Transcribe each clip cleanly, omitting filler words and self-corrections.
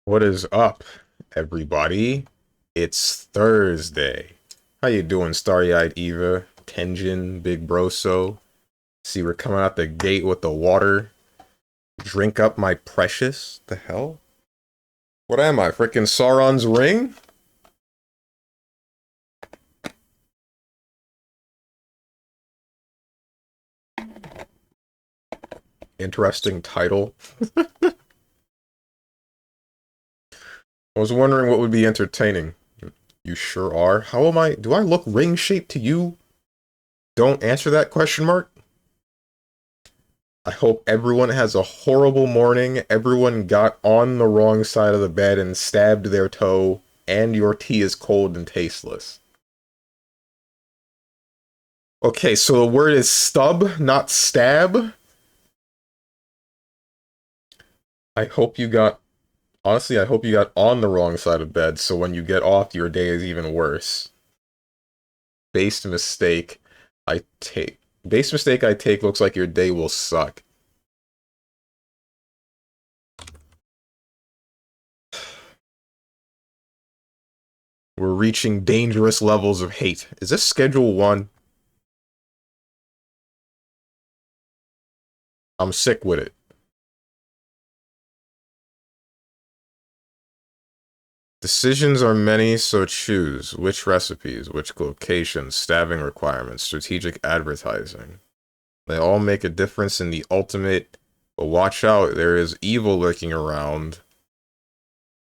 What is up, everybody? It's Thursday. How you doing, Starry-Eyed Eva, Tenjin, Big Broso? See, we're coming out the gate with the water. Drink up my precious. The hell? What am I, frickin' Sauron's ring? Interesting title. I was wondering what would be entertaining. You sure are. How am I? Do I look ring-shaped to you? Don't answer that question mark. I hope everyone has a horrible morning. Everyone got on the wrong side of the bed and stabbed their toe, and your tea is cold and tasteless. Okay, so the word is stub, not stab. I hope you got, honestly, I hope you got on the wrong side of bed, so when you get off, your day is even worse. Based mistake I take. Base mistake I take looks like your day will suck. We're reaching dangerous levels of hate. Is this Schedule 1? I'm sick with it. Decisions are many, so choose. Which recipes, which locations, staffing requirements, strategic advertising. They all make a difference in the ultimate, but watch out, there is evil lurking around.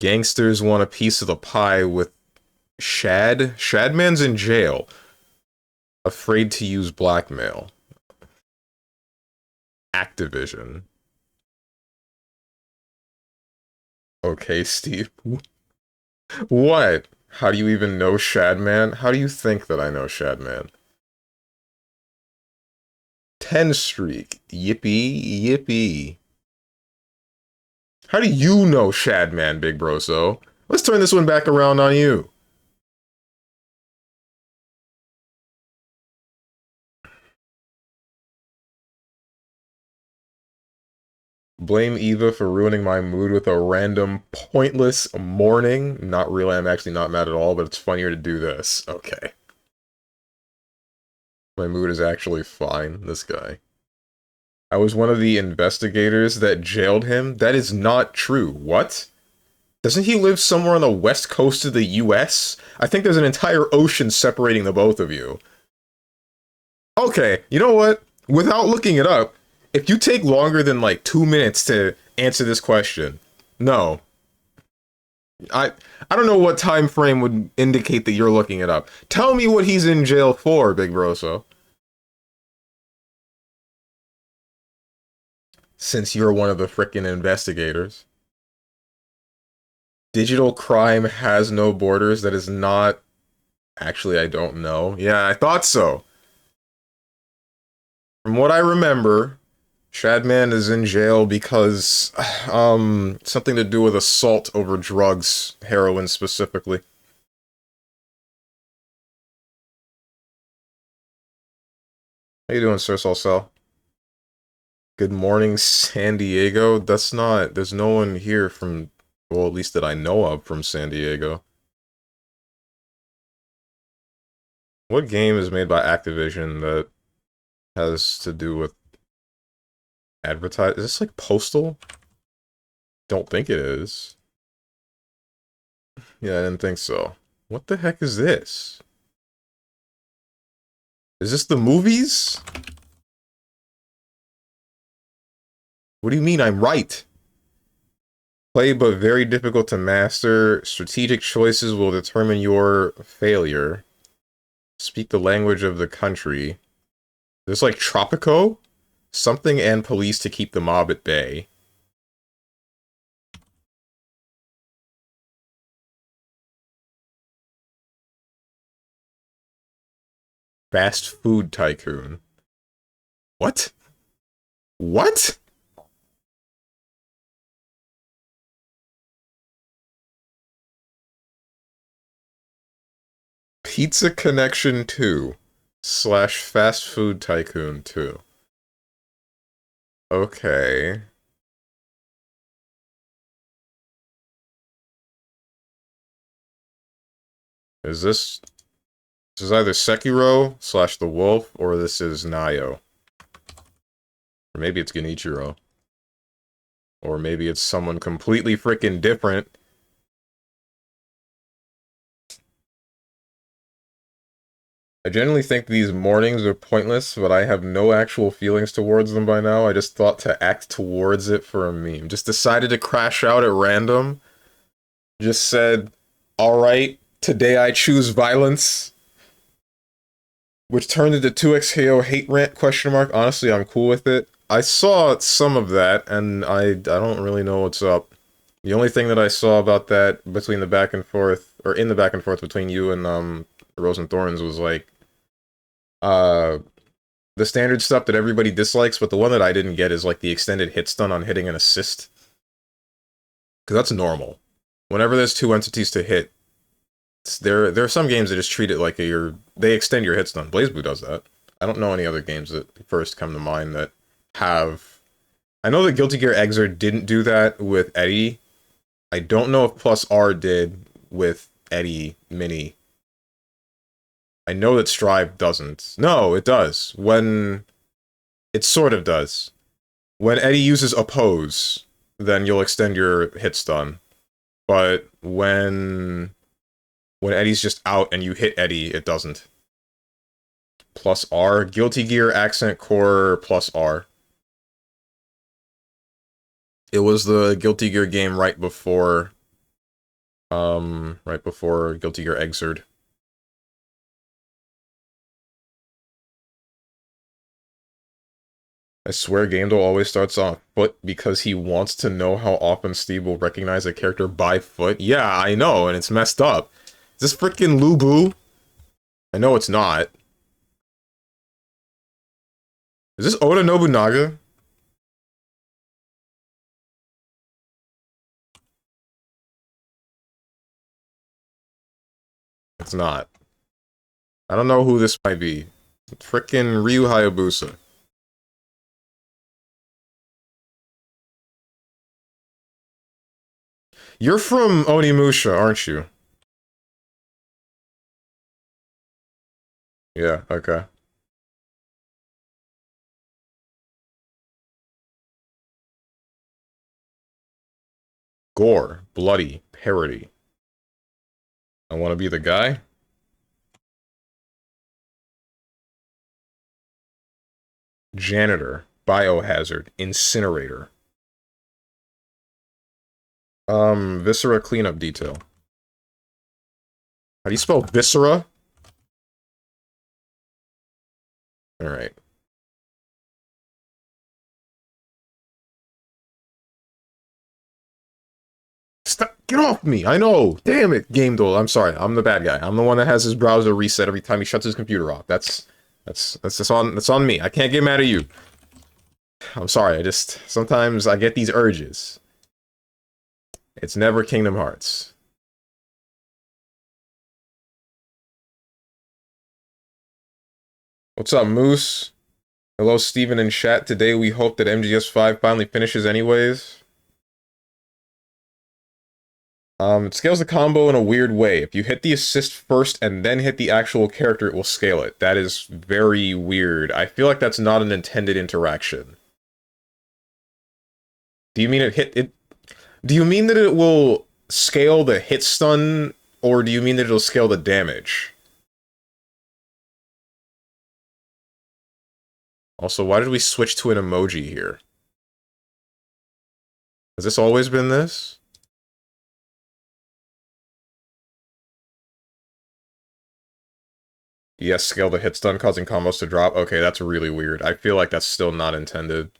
Gangsters want a piece of the pie with Shad? Shadman's in jail. Afraid to use blackmail. Activision. Okay, Steve. What? How do you even know Shadman? How do you think that I know Shadman? 10 streak. Yippee, yippee. How do you know Shadman, Big Broso? Let's turn this one back around on you. Blame Eva for ruining my mood with a random, pointless morning. Not really, I'm actually not mad at all, but it's funnier to do this. Okay. My mood is actually fine, this guy. I was one of the investigators that jailed him. That is not true. What? Doesn't he live somewhere on the west coast of the US? I think there's an entire ocean separating the both of you. Okay, you know what? Without looking it up, if you take longer than like 2 minutes to answer this question, no. I I don't know what time frame would indicate that you're looking it up. Tell me what he's in jail for, Big Broso. Since you're one of the frickin' investigators. Digital crime has no borders. That is not... Actually, I don't know. Yeah, I thought so. From what I remember, Shadman is in jail because, something to do with assault over drugs, heroin specifically. How you doing, Sir Salsel? Good morning, San Diego. That's not... There's no one here from... Well, at least that I know of from San Diego. What game is made by Activision that has to do with advertise? Is this like Postal? Don't think it is. Yeah, I didn't think so. What the heck is this? Is this the movies? What do you mean I'm right? Play but very difficult to master. Strategic choices will determine your failure. Speak the language of the country. There's like Tropico? Something and police to keep the mob at bay. Fast food tycoon. What? What? Pizza Connection 2 slash Fast Food Tycoon 2. Okay. This is either Sekiro / The Wolf, or this is Nayo. Or maybe it's Genichiro. Or maybe it's someone completely freaking different. I generally think these mornings are pointless, but I have no actual feelings towards them by now. I just thought to act towards it for a meme. Just decided to crash out at random. Just said, alright, today I choose violence. Which turned into 2xKO hate rant question mark. Honestly, I'm cool with it. I saw some of that, and I don't really know what's up. The only thing that I saw about that between the back and forth, or in the back and forth between you and Rose and Thorns was like, uh, the standard stuff that everybody dislikes, but the one that I didn't get is like the extended hit stun on hitting an assist. Because that's normal. Whenever there's two entities to hit, there are some games that just treat it like they extend your hit stun. BlazBlue does that. I don't know any other games that first come to mind that have... I know that Guilty Gear Xrd didn't do that with Eddie. I don't know if Plus R did with Eddie Mini. I know that Strive doesn't. No, it does. It sort of does. When Eddie uses Oppose, then you'll extend your hit stun. But when Eddie's just out and you hit Eddie, it doesn't. Plus R. Guilty Gear Accent Core Plus R. It was the Guilty Gear game right before Guilty Gear Xrd. I swear Gamedol always starts on foot because he wants to know how often Steve will recognize a character by foot. Yeah, I know, and it's messed up. Is this freaking Lubu? I know it's not. Is this Oda Nobunaga? It's not. I don't know who this might be. Frickin' Ryu Hayabusa. You're from Onimusha, aren't you? Yeah, okay. Gore, bloody, parody. I want to be the guy? Janitor, biohazard, incinerator. Viscera cleanup detail. How do you spell viscera? Alright. Stop! Get off me! I know! Damn it, Game Duel. I'm sorry. I'm the bad guy. I'm the one that has his browser reset every time he shuts his computer off. That's on me. I can't get mad at you. I'm sorry. Sometimes I get these urges. It's never Kingdom Hearts. What's up, Moose? Hello, Steven in chat. Today we hope that MGS5 finally finishes anyways. It scales the combo in a weird way. If you hit the assist first and then hit the actual character, it will scale it. That is very weird. I feel like that's not an intended interaction. Do you mean do you mean that it will scale the hit stun, or do you mean that it'll scale the damage? Also, why did we switch to an emoji here? Has this always been this? Yes, scale the hit stun, causing combos to drop. Okay, that's really weird. I feel like that's still not intended.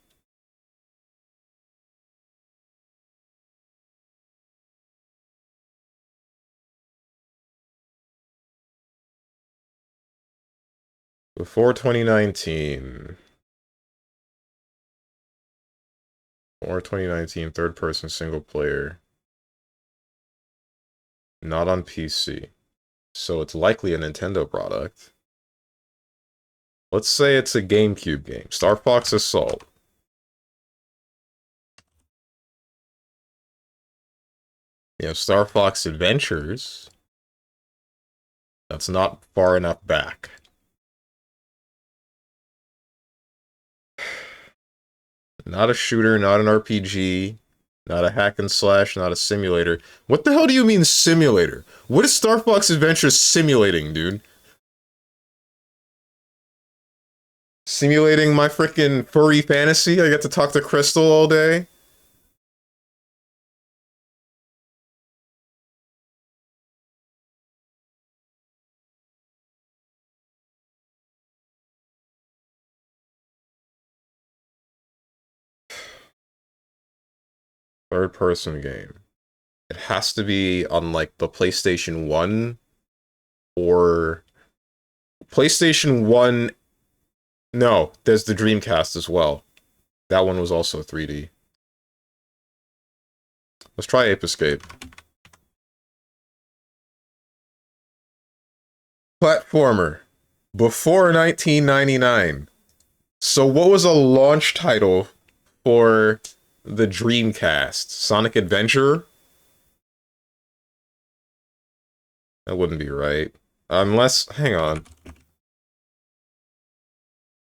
Before 2019. Or 2019, third-person single-player. Not on PC. So it's likely a Nintendo product. Let's say it's a GameCube game. Star Fox Assault. You have Star Fox Adventures. That's not far enough back. Not a shooter, not an RPG, not a hack and slash, not a simulator. What the hell do you mean simulator? What is Star Fox Adventure simulating, dude? Simulating my freaking furry fantasy? I get to talk to Crystal all day? Third person game. It has to be on like the PlayStation 1 or PlayStation 1. No, there's the Dreamcast as well. That one was also 3D. Let's try Ape Escape. Platformer. Before 1999. So what was a launch title for the Dreamcast? Sonic Adventure? That wouldn't be right. Unless, hang on.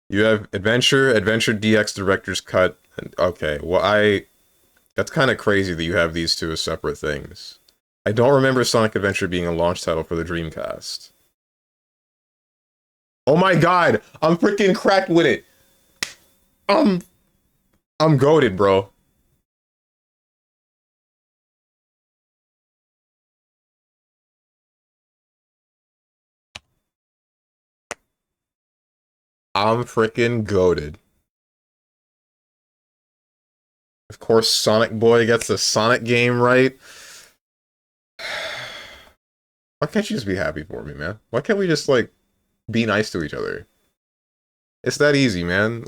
You have Adventure DX Director's Cut. Okay, well that's kind of crazy that you have these two as separate things. I don't remember Sonic Adventure being a launch title for the Dreamcast. Oh my god, I'm freaking cracked with it. I'm I'm goated, bro. I'm freaking goated. Of course, Sonic Boy gets the Sonic game right. Why can't you just be happy for me, man? Why can't we just, like, be nice to each other? It's that easy, man.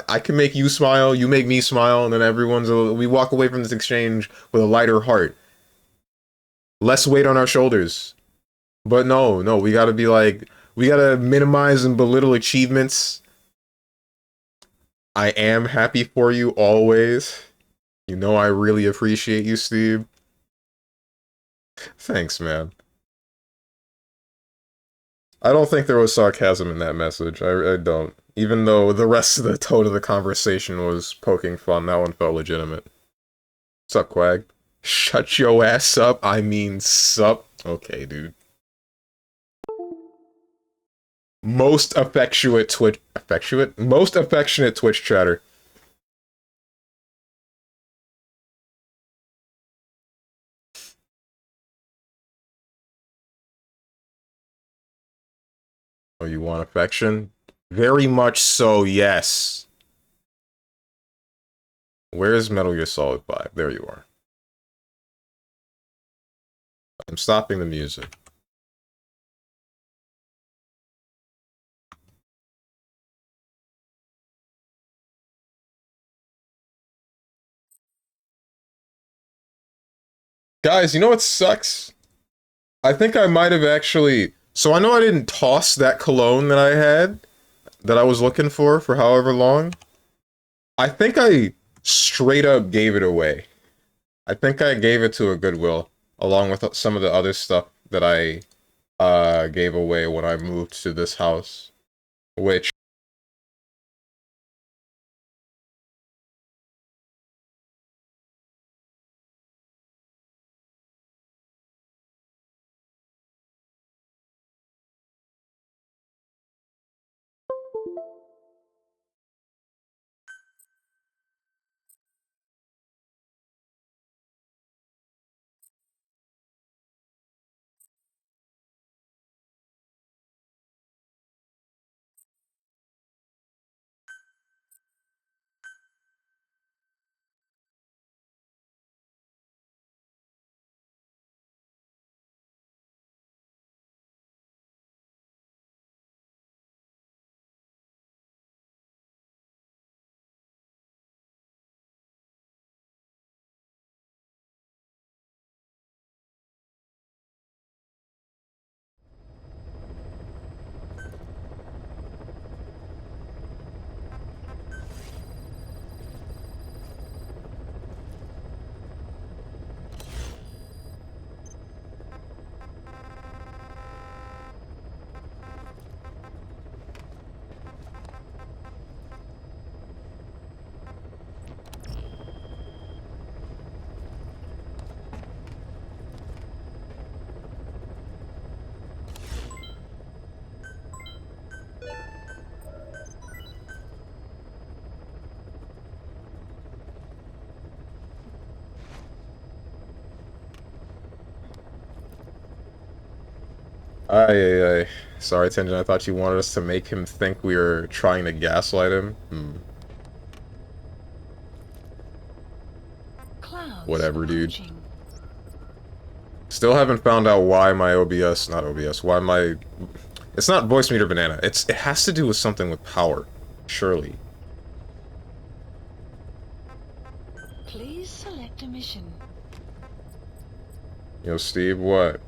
I can make you smile, you make me smile, and then we walk away from this exchange with a lighter heart. Less weight on our shoulders. But no, we gotta be like, we gotta minimize and belittle achievements. I am happy for you always. You know I really appreciate you, Steve. Thanks, man. I don't think there was sarcasm in that message. I don't. Even though the rest of the tone of the conversation was poking fun, that one felt legitimate. What's up, Quag? Shut your ass up. I mean, sup. Okay, dude. Most affectionate Twitch... Affectionate? Most affectionate Twitch chatter. Oh, you want affection? Very much so, yes. Where's Metal Gear Solid 5? There you are. I'm stopping the music. Guys, you know what sucks? I think I might have actually... So I know I didn't toss that cologne that I had, that I was looking for however long. I think I straight up gave it away. I think I gave it to a Goodwill, along with some of the other stuff that I gave away when I moved to this house, which Ay. Sorry, Tenjin, I thought you wanted us to make him think we were trying to gaslight him. Whatever, dude. Still haven't found out why my OBS, not OBS, why my... It's not voice meter banana. It has to do with something with power. Surely. Please select a mission. Yo, Steve, what?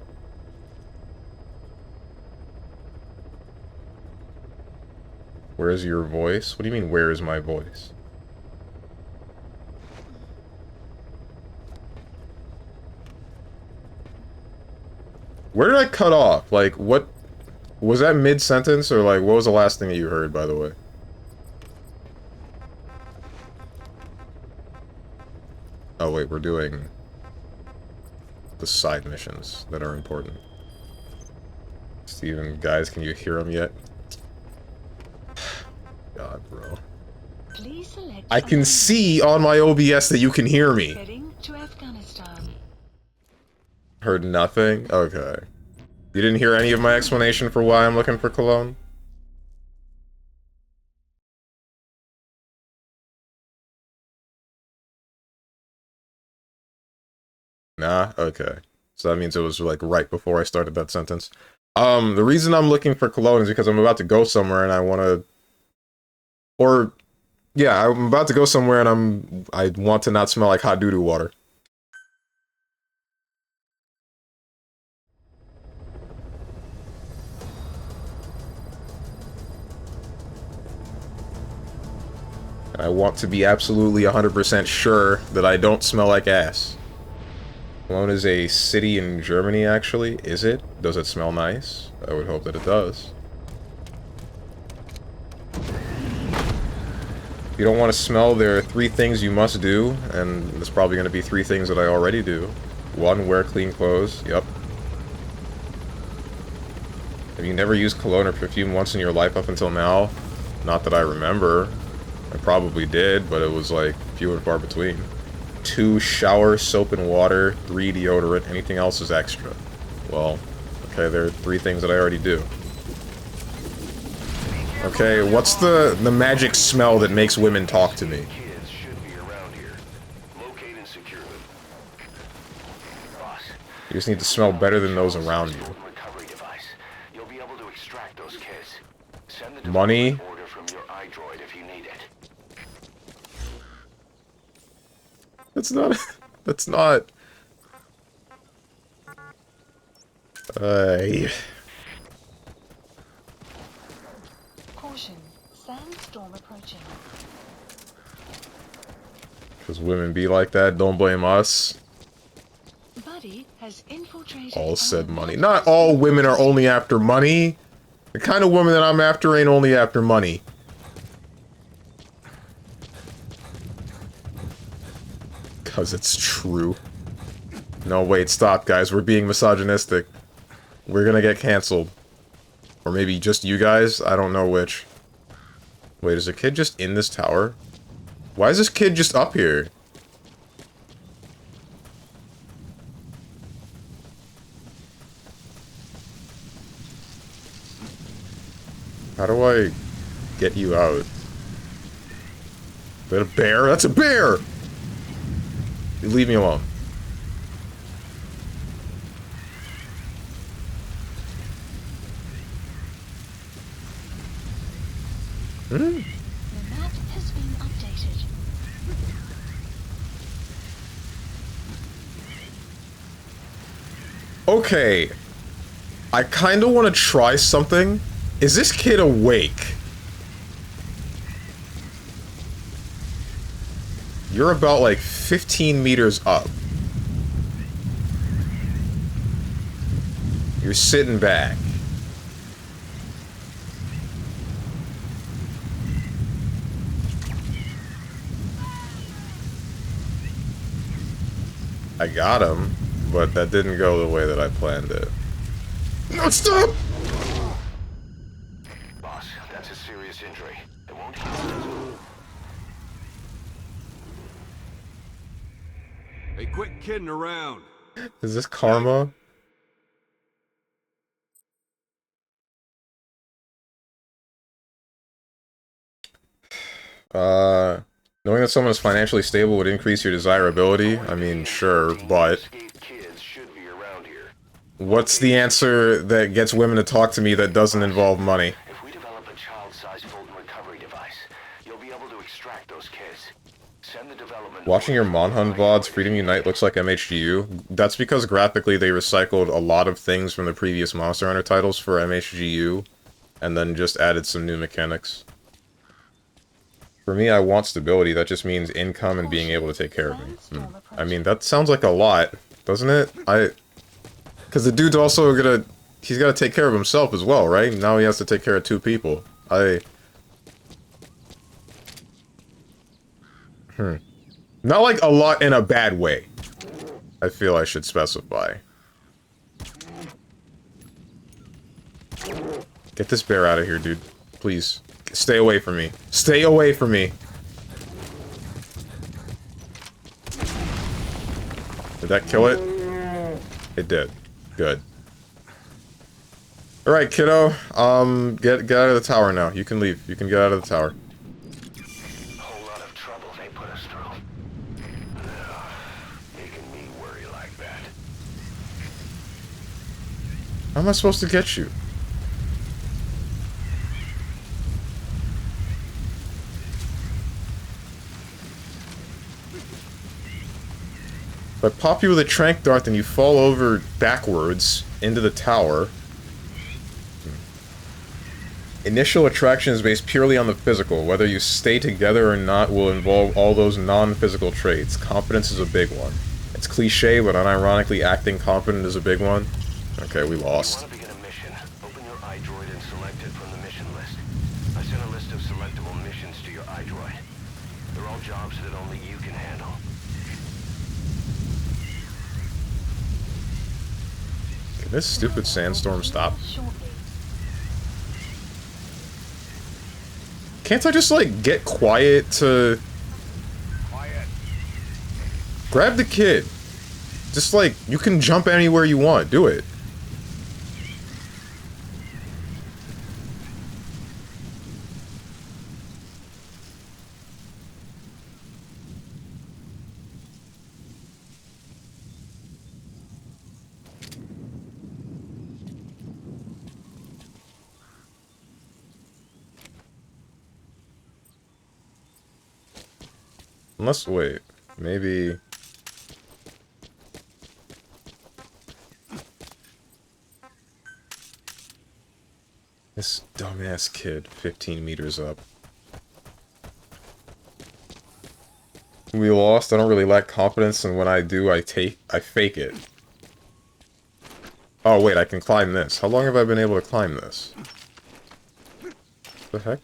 Where's your voice? What do you mean, where is my voice? Where did I cut off? Like, what... Was that mid-sentence, or like, what was the last thing that you heard, by the way? Oh wait, we're doing... the side missions that are important. Steven, guys, can you hear him yet? God, bro. I can see on my OBS that you can hear me. Heading to Afghanistan. Heard nothing? Okay. You didn't hear any of my explanation for why I'm looking for cologne? Nah? Okay. So that means it was like right before I started that sentence. The reason I'm looking for cologne is because I'm about to go somewhere and I want to... Or... Yeah, I'm about to go somewhere and I want to not smell like hot doo-doo water. And I want to be absolutely 100% sure that I don't smell like ass. Cologne is a city in Germany, actually. Is it? Does it smell nice? I would hope that it does. If you don't want to smell, there are 3 things you must do, and there's probably going to be 3 things that I already do. 1, wear clean clothes. Yep. Have you never used cologne or perfume once in your life up until now? Not that I remember. I probably did, but it was like few and far between. 2, shower, soap and water. 3, deodorant. Anything else is extra. Well, okay, there are 3 things that I already do. Okay, what's the magic smell that makes women talk to me? You just need to smell better than those around you. Money. That's not... That's not... Caution, sandstorm approaching. Because women be like that, don't blame us. Buddy has infiltrated. All said money. Not all women are only after money. The kind of woman that I'm after ain't only after money. Because it's true. No, wait, stop, guys. We're being misogynistic. We're gonna get canceled. Or maybe just you guys? I don't know which. Wait, is a kid just in this tower? Why is this kid just up here? How do I get you out? Is that a bear? That's a bear! You leave me alone. The map has been updated. Okay. I kinda wanna try something. Is this kid awake? You're about like 15 meters up. You're sitting back. I got him, but that didn't go the way that I planned it. No, stop! Boss, that's a serious injury. It won't heal. Hey, quit kidding around. Is this karma? Knowing that someone is financially stable would increase your desirability. I mean, sure, but Kids should be around here. what's the answer that gets women to talk to me that doesn't involve money? If we develop a child-sized Fulton recovery device, you'll be able to extract those kids. Send the development. Watching your Monhun VODs, Freedom Unite looks like MHGU. That's because graphically they recycled a lot of things from the previous Monster Hunter titles for MHGU, and then just added some new mechanics. For me, I want stability. That just means income and being able to take care of me. I mean, that sounds like a lot, doesn't it? Because the dude's also gonna... He's gotta take care of himself as well, right? Now he has to take care of 2 people. Not like a lot in a bad way. I feel I should specify. Get this bear out of here, dude. Please. Stay away from me. Stay away from me. Did that kill it? It did. Good. Alright, kiddo. Get out of the tower now. You can leave. You can get out of the tower. A whole lot of trouble they put us through. Making me worry like that. How am I supposed to get you? If I pop you with a trank dart, then you fall over backwards into the tower. Initial attraction is based purely on the physical. Whether you stay together or not will involve all those non-physical traits. Confidence is a big one. It's cliche, but unironically acting confident is a big one. Okay, we lost. You want to begin a mission? Open your iDroid and select it from the mission list. I sent a list of selectable missions to your iDroid. They're all jobs that only you can handle. Can this stupid sandstorm stop? Can't I just, like, get quiet to... Quiet. Grab the kid. Just, like, you can jump anywhere you want. Do it. Unless, wait, maybe... This dumbass kid, 15 meters up. We lost. I don't really lack confidence, and when I do, I fake it. Oh, wait, I can climb this. How long have I been able to climb this? The heck?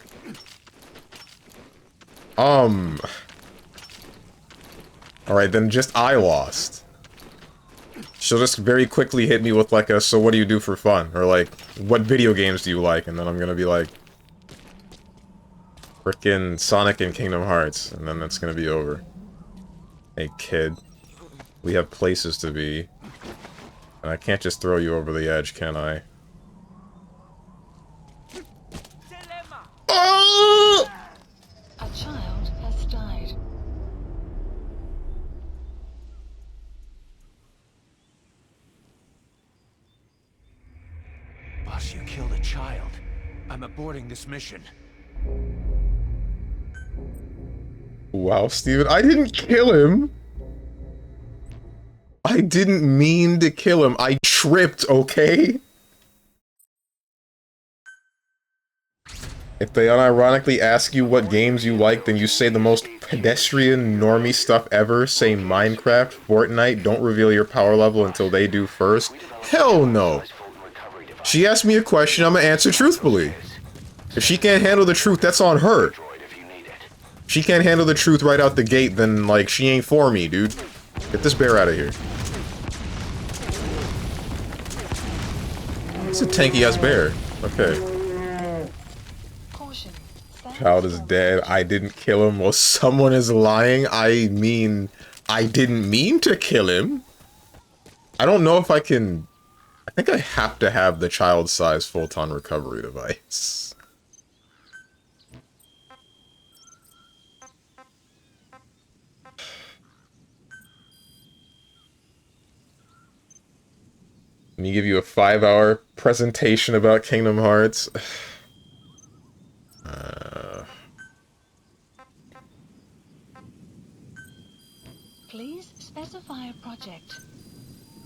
Alright, then just I lost. She'll just very quickly hit me with like a, so what do you do for fun? Or like, what video games do you like? And then I'm gonna be like, frickin' Sonic and Kingdom Hearts. And then that's gonna be over. Hey kid, we have places to be. And I can't just throw you over the edge, can I? Oh! A child has died. Boss, you killed a child. I'm aborting this mission. Wow, Steven, I didn't kill him! I didn't mean to kill him. I tripped, okay? If they unironically ask you what games you like, then you say the most pedestrian, normie stuff ever. Say Minecraft, Fortnite, don't reveal your power level until they do first. Hell no! She asked me a question, I'm gonna answer truthfully. If she can't handle the truth, that's on her. If she can't handle the truth right out the gate, then, like, she ain't for me, dude. Get this bear out of here. It's a tanky-ass bear. Okay. Caution. Child is dead. I didn't kill him. Well, someone is lying. I mean, I didn't mean to kill him. I don't know if I can... I think I have to have the child-sized full-ton recovery device. me give you a 5-hour presentation about Kingdom Hearts. Please specify a project.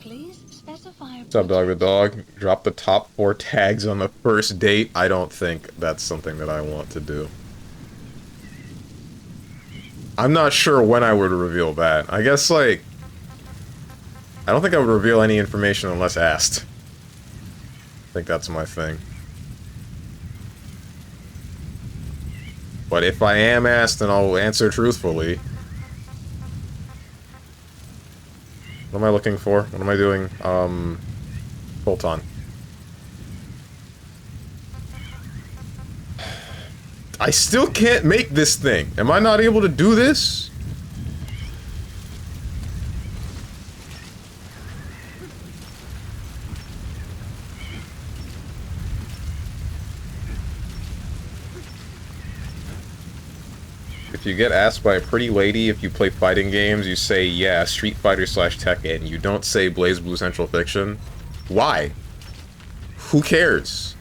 Please specify a What's up, Dog the project. Dog? Drop the top 4 tags on the first date. I don't think that's something that I want to do. I'm not sure when I would reveal that. I guess, like... I don't think I would reveal any information unless asked. I think that's my thing. But if I am asked, then I'll answer truthfully. What am I looking for? What am I doing? Bolt on. I still can't make this thing. Am I not able to do this? If you get asked by a pretty lady if you play fighting games, you say, yeah, Street Fighter / Tekken. You don't say BlazBlue Central Fiction. Why? Who cares?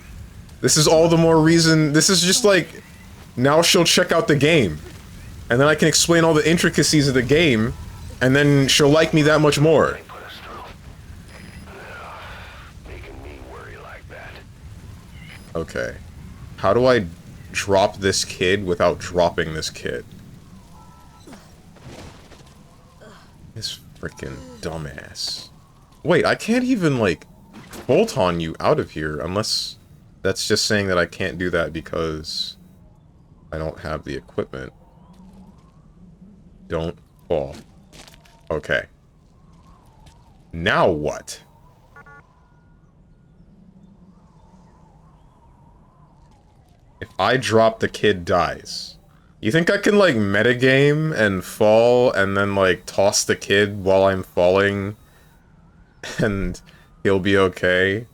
This is all the more reason. This is just like, now she'll check out the game. And then I can explain all the intricacies of the game, and then she'll like me that much more. Put us through. Making me worry like that. Okay. How do I drop this kid without dropping this kid? This freaking dumbass. Wait, I can't even, like, bolt on you out of here unless that's just saying that I can't do that because I don't have the equipment. Don't fall. Okay. Now what? If I drop, the kid dies. You think I can, like, metagame and fall and then, like, toss the kid while I'm falling and he'll be okay?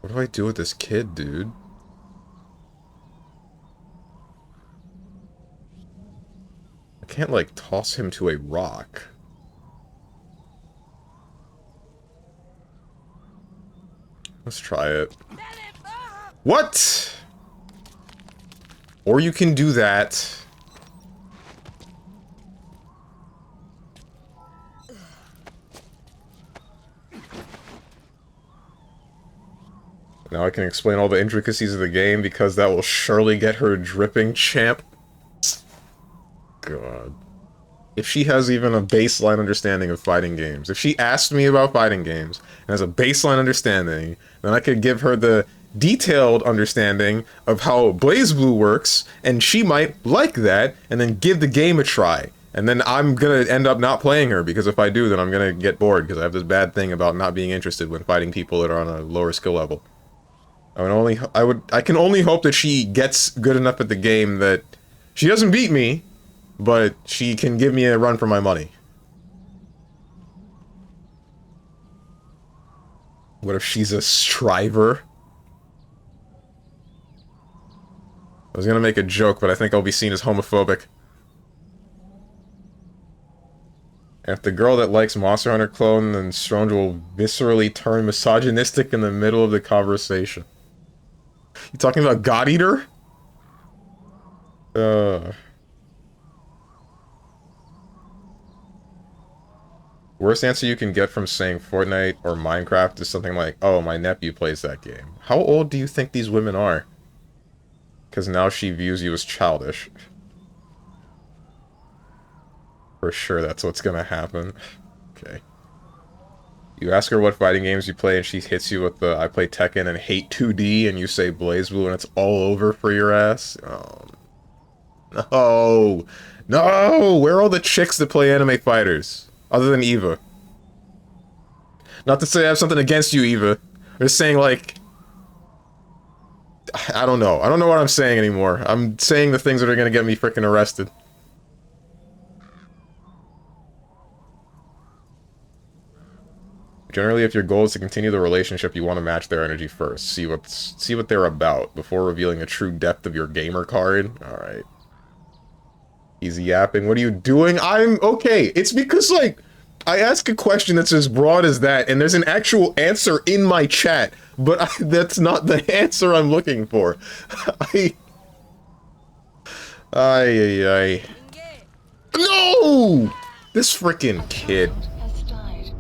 What do I do with this kid, dude? I can't, like, toss him to a rock. Let's try it. What? Or you can do that. Now I can explain all the intricacies of the game because that will surely get her dripping, champ. God. If she has even a baseline understanding of fighting games, if she asked me about fighting games and has a baseline understanding, then I could give her the detailed understanding of how BlazBlue works, and she might like that, and then give the game a try. And then I'm gonna end up not playing her, because if I do, then I'm gonna get bored, because I have this bad thing about not being interested when fighting people that are on a lower skill level. I can only hope that she gets good enough at the game that she doesn't beat me, but she can give me a run for my money. What if she's a striver? I was gonna make a joke, but I think I'll be seen as homophobic. If the girl that likes Monster Hunter clone, then Strange will viscerally turn misogynistic in the middle of the conversation. You talking about God Eater? Worst answer you can get from saying Fortnite or Minecraft is something like, oh, my nephew plays that game. How old do you think these women are? Because now she views you as childish. For sure, that's what's gonna happen. Okay. You ask her what fighting games you play and she hits you with the I play Tekken and hate 2D and you say BlazBlue and it's all over for your ass? Oh, no. No! Where are all the chicks that play anime fighters? Other than Eva. Not to say I have something against you, Eva. I'm just saying, like... I don't know. I don't know what I'm saying anymore. I'm saying the things that are gonna get me freaking arrested. Generally, if your goal is to continue the relationship, you want to match their energy first. See what they're about before revealing the true depth of your gamer card. Alright. Easy yapping. What are you doing? I'm okay. It's because, like, I ask a question that's as broad as that, and there's an actual answer in my chat, but that's not the answer I'm looking for. I. No! This freaking kid. Has died.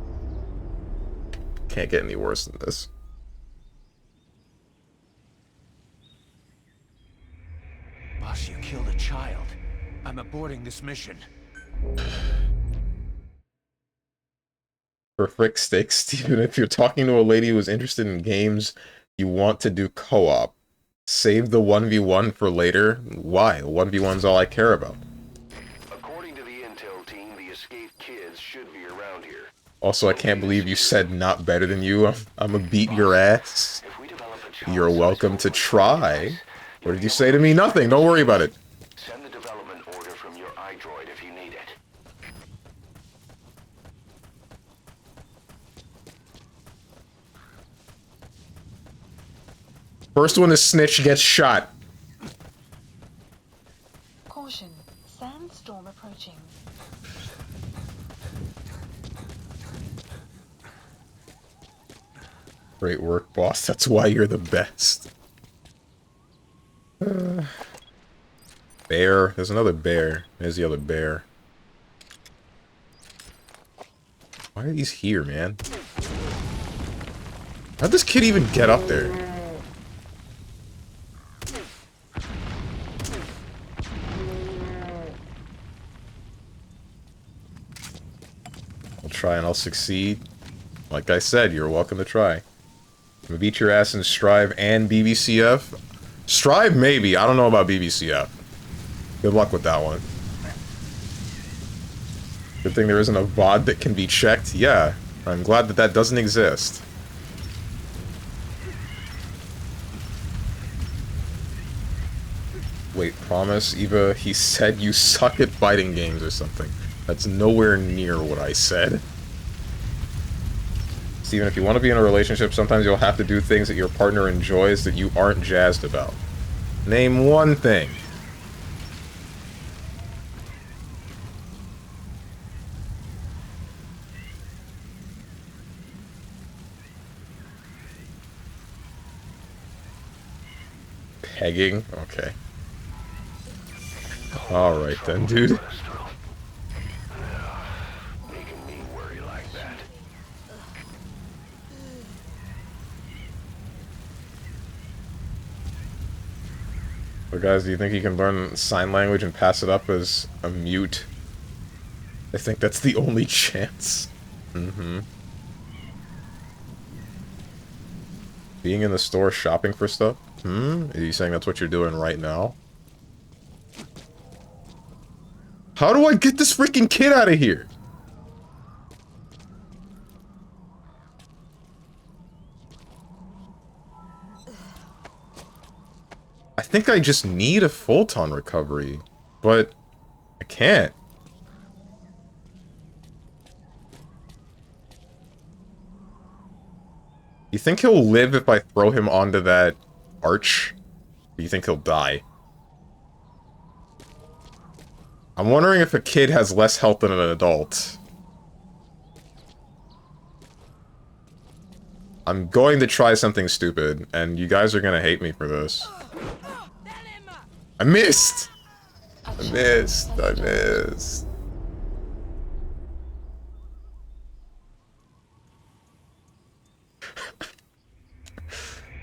Can't get any worse than this. Boss, you killed a child. I'm aborting this mission. For frick's sake, Steven, if you're talking to a lady who's interested in games, you want to do co-op. Save the 1v1 for later. Why? 1v1's all I care about. According to the intel team, the escaped kids should be around here. Also, I can't believe you said not better than you. I'm gonna beat your ass. If we develop a child You're welcome to try. What did you say to me? Nothing. Don't worry about it. send the development order from your iDroid if you need it. First one to snitch gets shot. Caution. Sandstorm approaching. Great work, boss. That's why you're the best. Bear. There's another bear. There's the other bear. Why are these here, man? How'd this kid even get up there? I'll try and I'll succeed. Like I said, you're welcome to try. I'm gonna beat your ass in Strive and BBCF. Strive, maybe. I don't know about BBCF. Good luck with that one. Good thing there isn't a VOD that can be checked. Yeah, I'm glad that that doesn't exist. Wait, promise, Eva, he said you suck at fighting games or something. That's nowhere near what I said. Steven, if you want to be in a relationship, sometimes you'll have to do things that your partner enjoys that you aren't jazzed about. Name one thing. Pegging? Okay. Alright then, dude. Making me worry like that. So guys, do you think he can learn sign language and pass it up as a mute? I think that's the only chance. Mm-hmm. Being in the store shopping for stuff? Are you saying that's what you're doing right now? How do I get this freaking kid out of here? I think I just need a photon recovery, but I can't. You think he'll live if I throw him onto that arch? Or do you think he'll die? I'm wondering if a kid has less health than an adult. I'm going to try something stupid, and you guys are gonna hate me for this. I missed! I missed. I missed.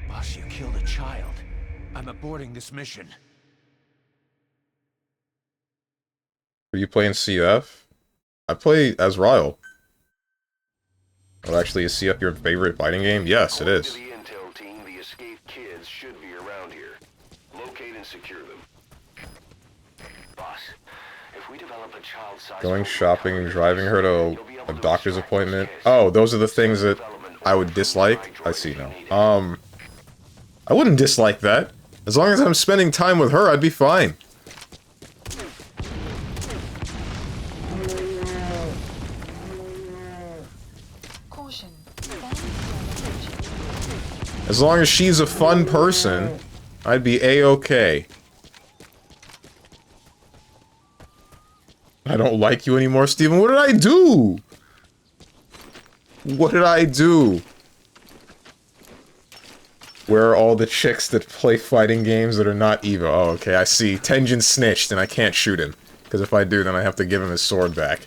Boss, you killed a child. I'm aborting this mission. Are you playing CF? I play as Ryle. Oh, actually, is CF your favorite fighting game? Yes, it is. According to the intel team, the escaped kids should be around here. Locate and secure them. Boss, if we develop a child-sized Going shopping, driving her to a doctor's appointment. Oh, those are the things that I would dislike? I see now. I wouldn't dislike that. As long as I'm spending time with her, I'd be fine. Caution. Sandstorm approaching. As long as she's a fun person, I'd be A-okay. I don't like you anymore, Steven. What did I do? What did I do? Where are all the chicks that play fighting games that are not Eva? Oh, okay, I see. Tenjin snitched and I can't shoot him. Because if I do, then I have to give him his sword back.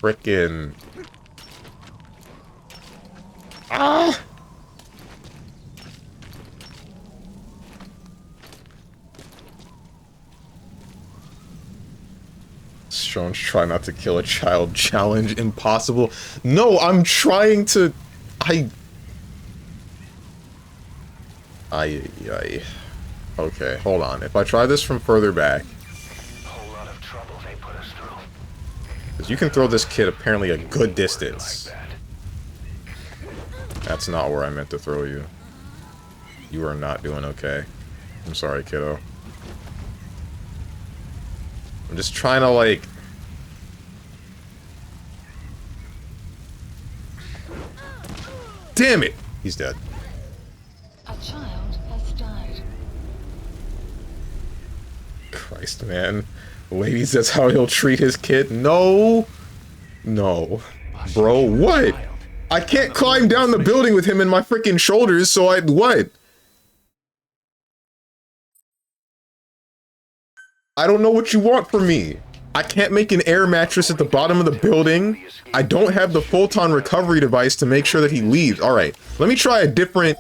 Frickin'. Ah! Strong's try not to kill a child challenge. Impossible. No, I'm trying to... Ay. Okay, hold on. If I try this from further back... Whole lot of trouble they put us through. Because you can throw this kid apparently a good distance. That's not where I meant to throw you. You are not doing okay. I'm sorry, kiddo. I'm just trying to, like... Damn it! He's dead. A child has died. Christ, man. Ladies, that's how he'll treat his kid? No! No. Bro, what? I can't climb down the building with him in my freaking shoulders, so what? I don't know what you want from me. I can't make an air mattress at the bottom of the building. I don't have the Photon recovery device to make sure that he leaves. Alright, let me try a different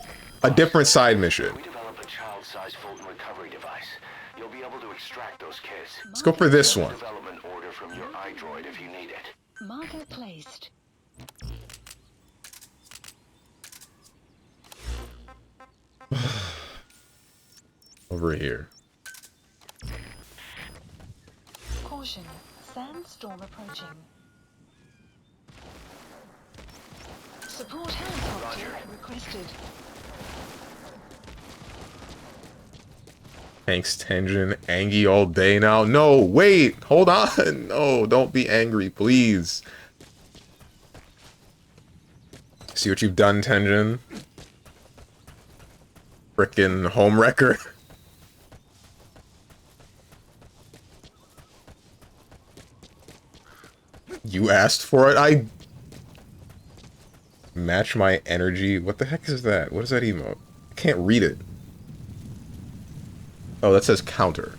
side mission. We developed a child-sized Fulton recovery device. You'll be able to extract those kids. Let's go for this one. Development order from your iDroid if you need it. Marker placed. Over here. Caution. Sandstorm approaching. Support helicopter requested. Thanks, Tenjin. Angie all day now. No, wait! Hold on! No, don't be angry, please. See what you've done, Tenjin? Frickin' homewrecker. You asked for it. I match my energy. What the heck is that? What is that emote? I can't read it. Oh, that says counter.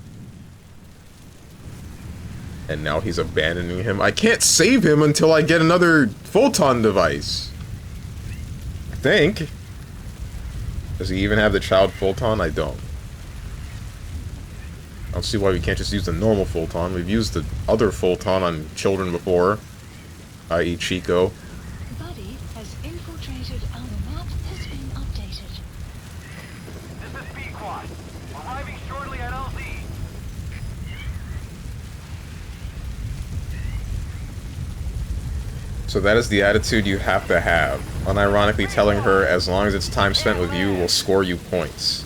And now he's abandoning him. I can't save him until I get another Photon device. I think. Does he even have the child Photon? I don't. I don't see why we can't just use the normal Photon. We've used the other Photon on children before, i.e. Chico. Buddy has infiltrated our map has been updated. This is B-Quad. Arriving shortly at LZ. So that is the attitude you have to have. Unironically telling her, as long as it's time spent with you, will score you points.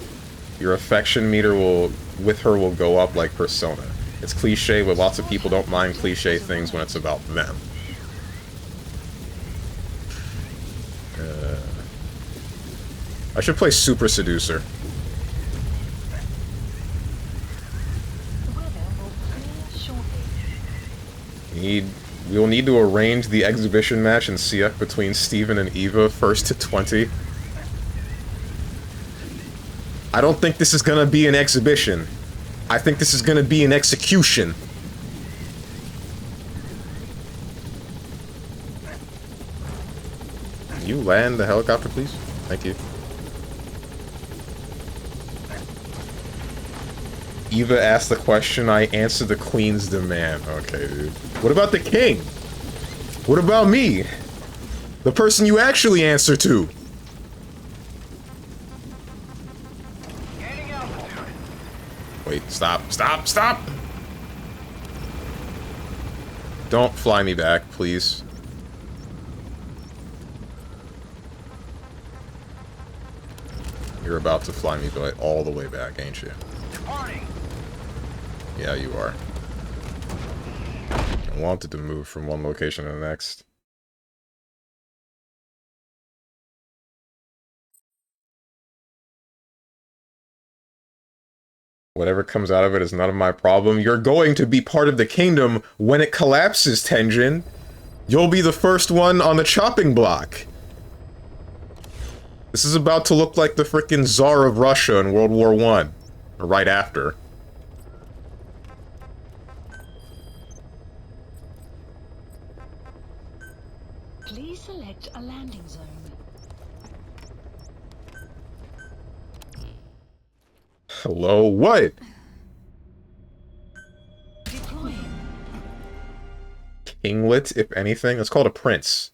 Your affection meter with her will go up like Persona. It's cliche, but lots of people don't mind cliche things when it's about them. I should play Super Seducer. The weather will clear shortly. We will need to arrange the exhibition match in CF between Steven and Eva, 1st to 20. I don't think this is gonna be an exhibition. I think this is gonna be an execution. Can you land the helicopter, please? Thank you. Eva asked the question, I answered the queen's demand. Okay, dude. What about the king? What about me? The person you actually answer to? Wait, stop, stop, stop! Don't fly me back, please. You're about to fly me all the way back, ain't you? Departing. Yeah, you are. I wanted to move from one location to the next. Whatever comes out of it is none of my problem. You're going to be part of the kingdom when it collapses, Tenjin. You'll be the first one on the chopping block. This is about to look like the frickin' Tsar of Russia in World War I. Or right after. Please select a landing zone. Hello, what? Deploying. Kinglet, if anything? That's called a prince.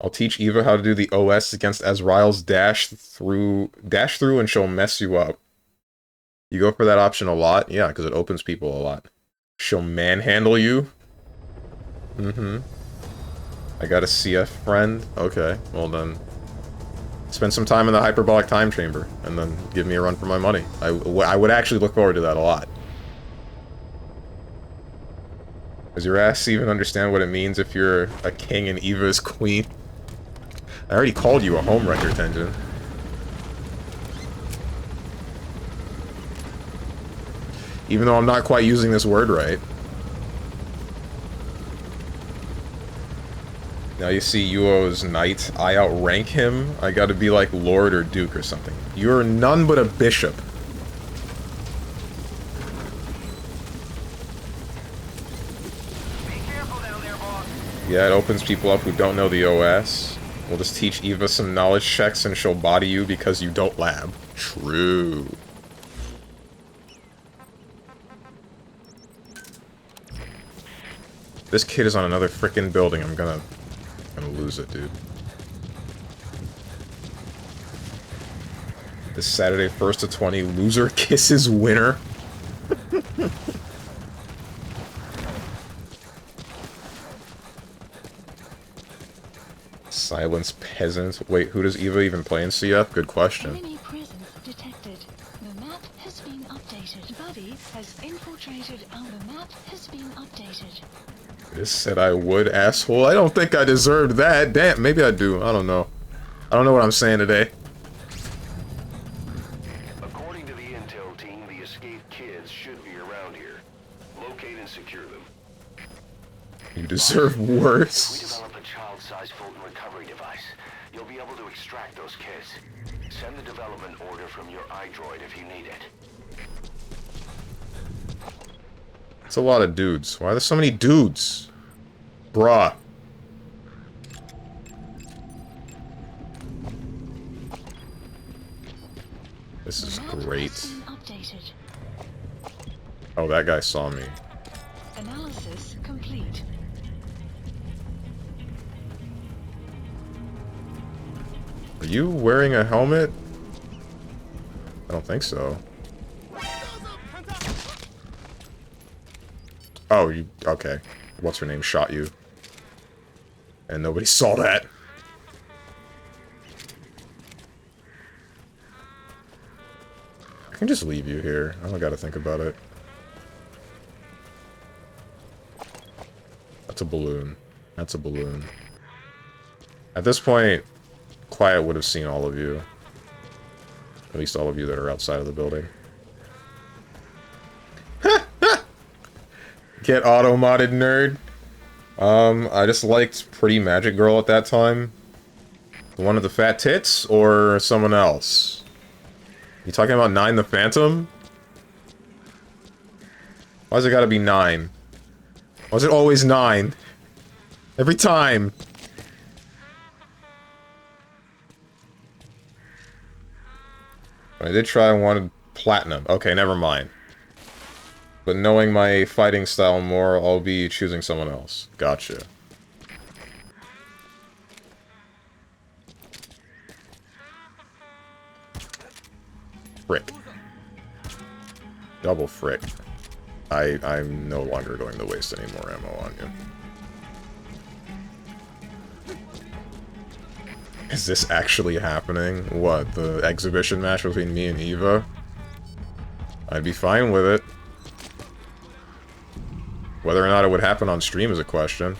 I'll teach Eva how to do the OS against Azrael's dash through, and she'll mess you up. You go for that option a lot? Yeah, because it opens people a lot. She'll manhandle you? Mm-hmm. I got a CF friend? Okay, well then. Spend some time in the hyperbolic time chamber, and then give me a run for my money. I would actually look forward to that a lot. Does your ass even understand what it means if you're a king and Eva is queen? I already called you a homewrecker, Tenjin. Even though I'm not quite using this word right. Now you see Yuo's knight, I outrank him. I gotta be like lord or duke or something. You're none but a bishop. Be careful down there, boss. Yeah, it opens people up who don't know the OS. We'll just teach Eva some knowledge checks and she'll body you because you don't lab. True. This kid is on another frickin' building. I'm gonna lose it, dude. This Saturday, 1st to 20, loser kisses winner. Silence peasant. Wait, who does Eva even play in CF? Good question. Enemy presence detected. The map has been updated. Buddy has infiltrated. The map has been updated. This said I would, asshole. I don't think I deserved that. Damn, maybe I do. I don't know. I don't know what I'm saying today. According to the intel team, the escaped kids should be around here. Locate and secure them. You deserve If we worse. develop a child-sized Fulton recovery device, you'll be able to extract those kids. Send the development order from your iDroid if you need it. It's a lot of dudes. Why are there so many dudes? Bruh. This is The map great. has been updated. Oh, that guy saw me. Analysis complete. Are you wearing a helmet? I don't think so. Oh, you... okay. What's her name shot you. And nobody saw that. I can just leave you here. I don't gotta think about it. That's a balloon. That's a balloon. At this point, Quiet would have seen all of you. At least all of you that are outside of the building. Get auto-modded, nerd. I just liked Pretty Magic Girl at that time. The one with the fat tits, or someone else? You talking about Nine the Phantom? Why's it gotta be 9? Why's it always 9? Every time! I did try and wanted platinum. Okay, never mind. But knowing my fighting style more, I'll be choosing someone else. Gotcha. Frick. Double frick. I'm no longer going to waste any more ammo on you. Is this actually happening? What, the exhibition match between me and Eva? I'd be fine with it. Whether or not it would happen on stream is a question.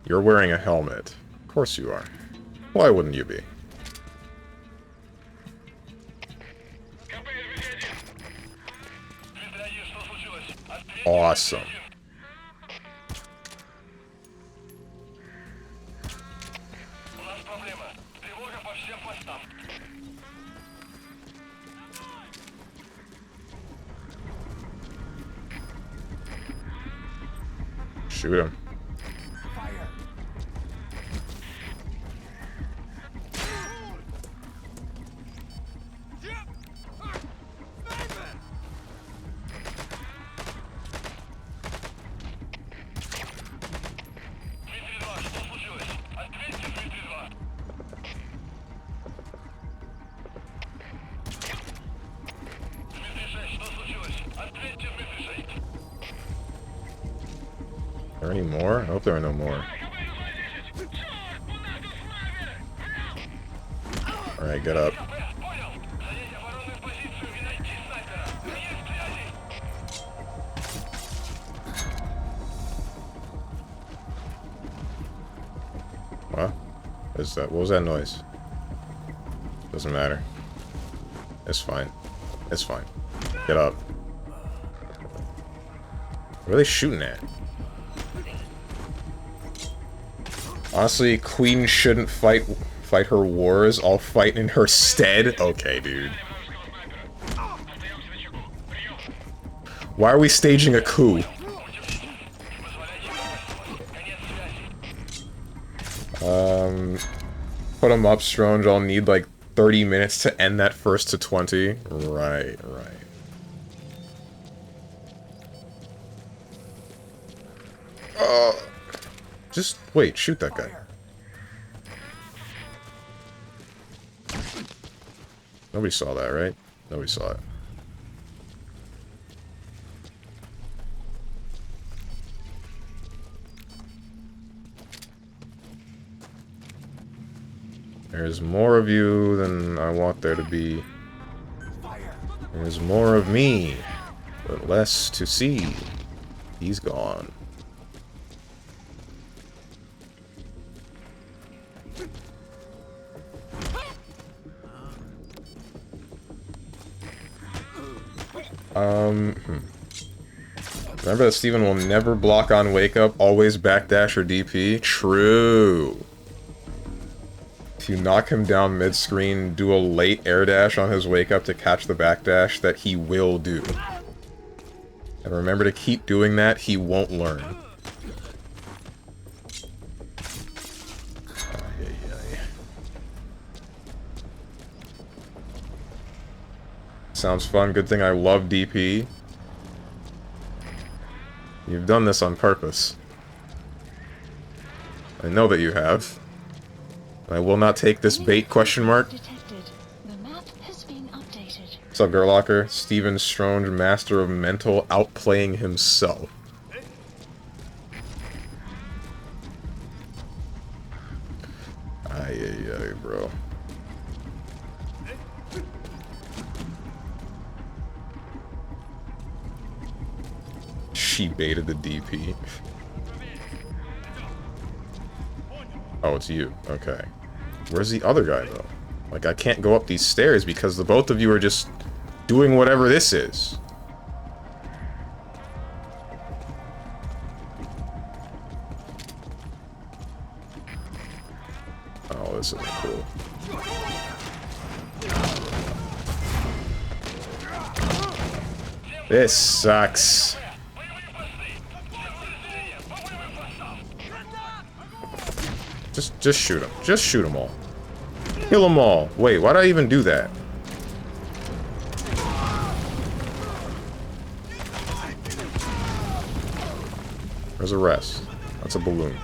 You're wearing a helmet. Of course you are. Why wouldn't you be? Awesome. Shoot him. Are there any more? I hope there are no more. Alright, get up. What? Is that? What was that noise? Doesn't matter. It's fine. It's fine. Get up. What are they shooting at? Honestly, Queen shouldn't fight her wars. I'll fight in her stead. Okay, dude. Why are we staging a coup? Put them up, Stronge. I'll need like 30 minutes to end that first to 20. Right, right. Just wait, shoot that guy. Nobody saw that, right? Nobody saw it. There's more of you than I want there to be. There's more of me, but less to see. He's gone. Remember that Steven will never block on wake up, always backdash or DP? True. If you knock him down mid-screen, do a late air dash on his wake up to catch the backdash that he will do. And remember to keep doing that, he won't learn. Sounds fun. Good thing I love DP. You've done this on purpose. I know that you have. I will not take this bait, question mark. Detected. The map has been updated. What's up, Gerlocker? Steven Stronge, master of mental, outplaying himself. Ay, bro. She baited the DP. Oh, it's you. Okay. Where's the other guy, though? Like, I can't go up these stairs because the both of you are just doing whatever this is. Oh, this isn't cool. This sucks. Just shoot them. Just shoot them all. Kill them all. Wait, why did I even do that? There's a rest. That's a balloon.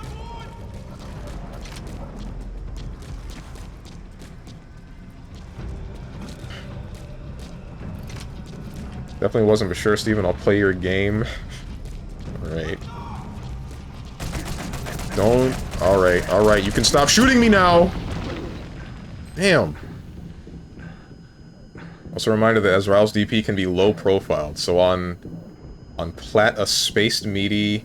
Definitely wasn't for sure, Steven. I'll play your game. Alright. Don't... Alright, you can stop shooting me now! Damn. Also a reminder that Azrael's DP can be low profiled, so on Plat, a spaced meaty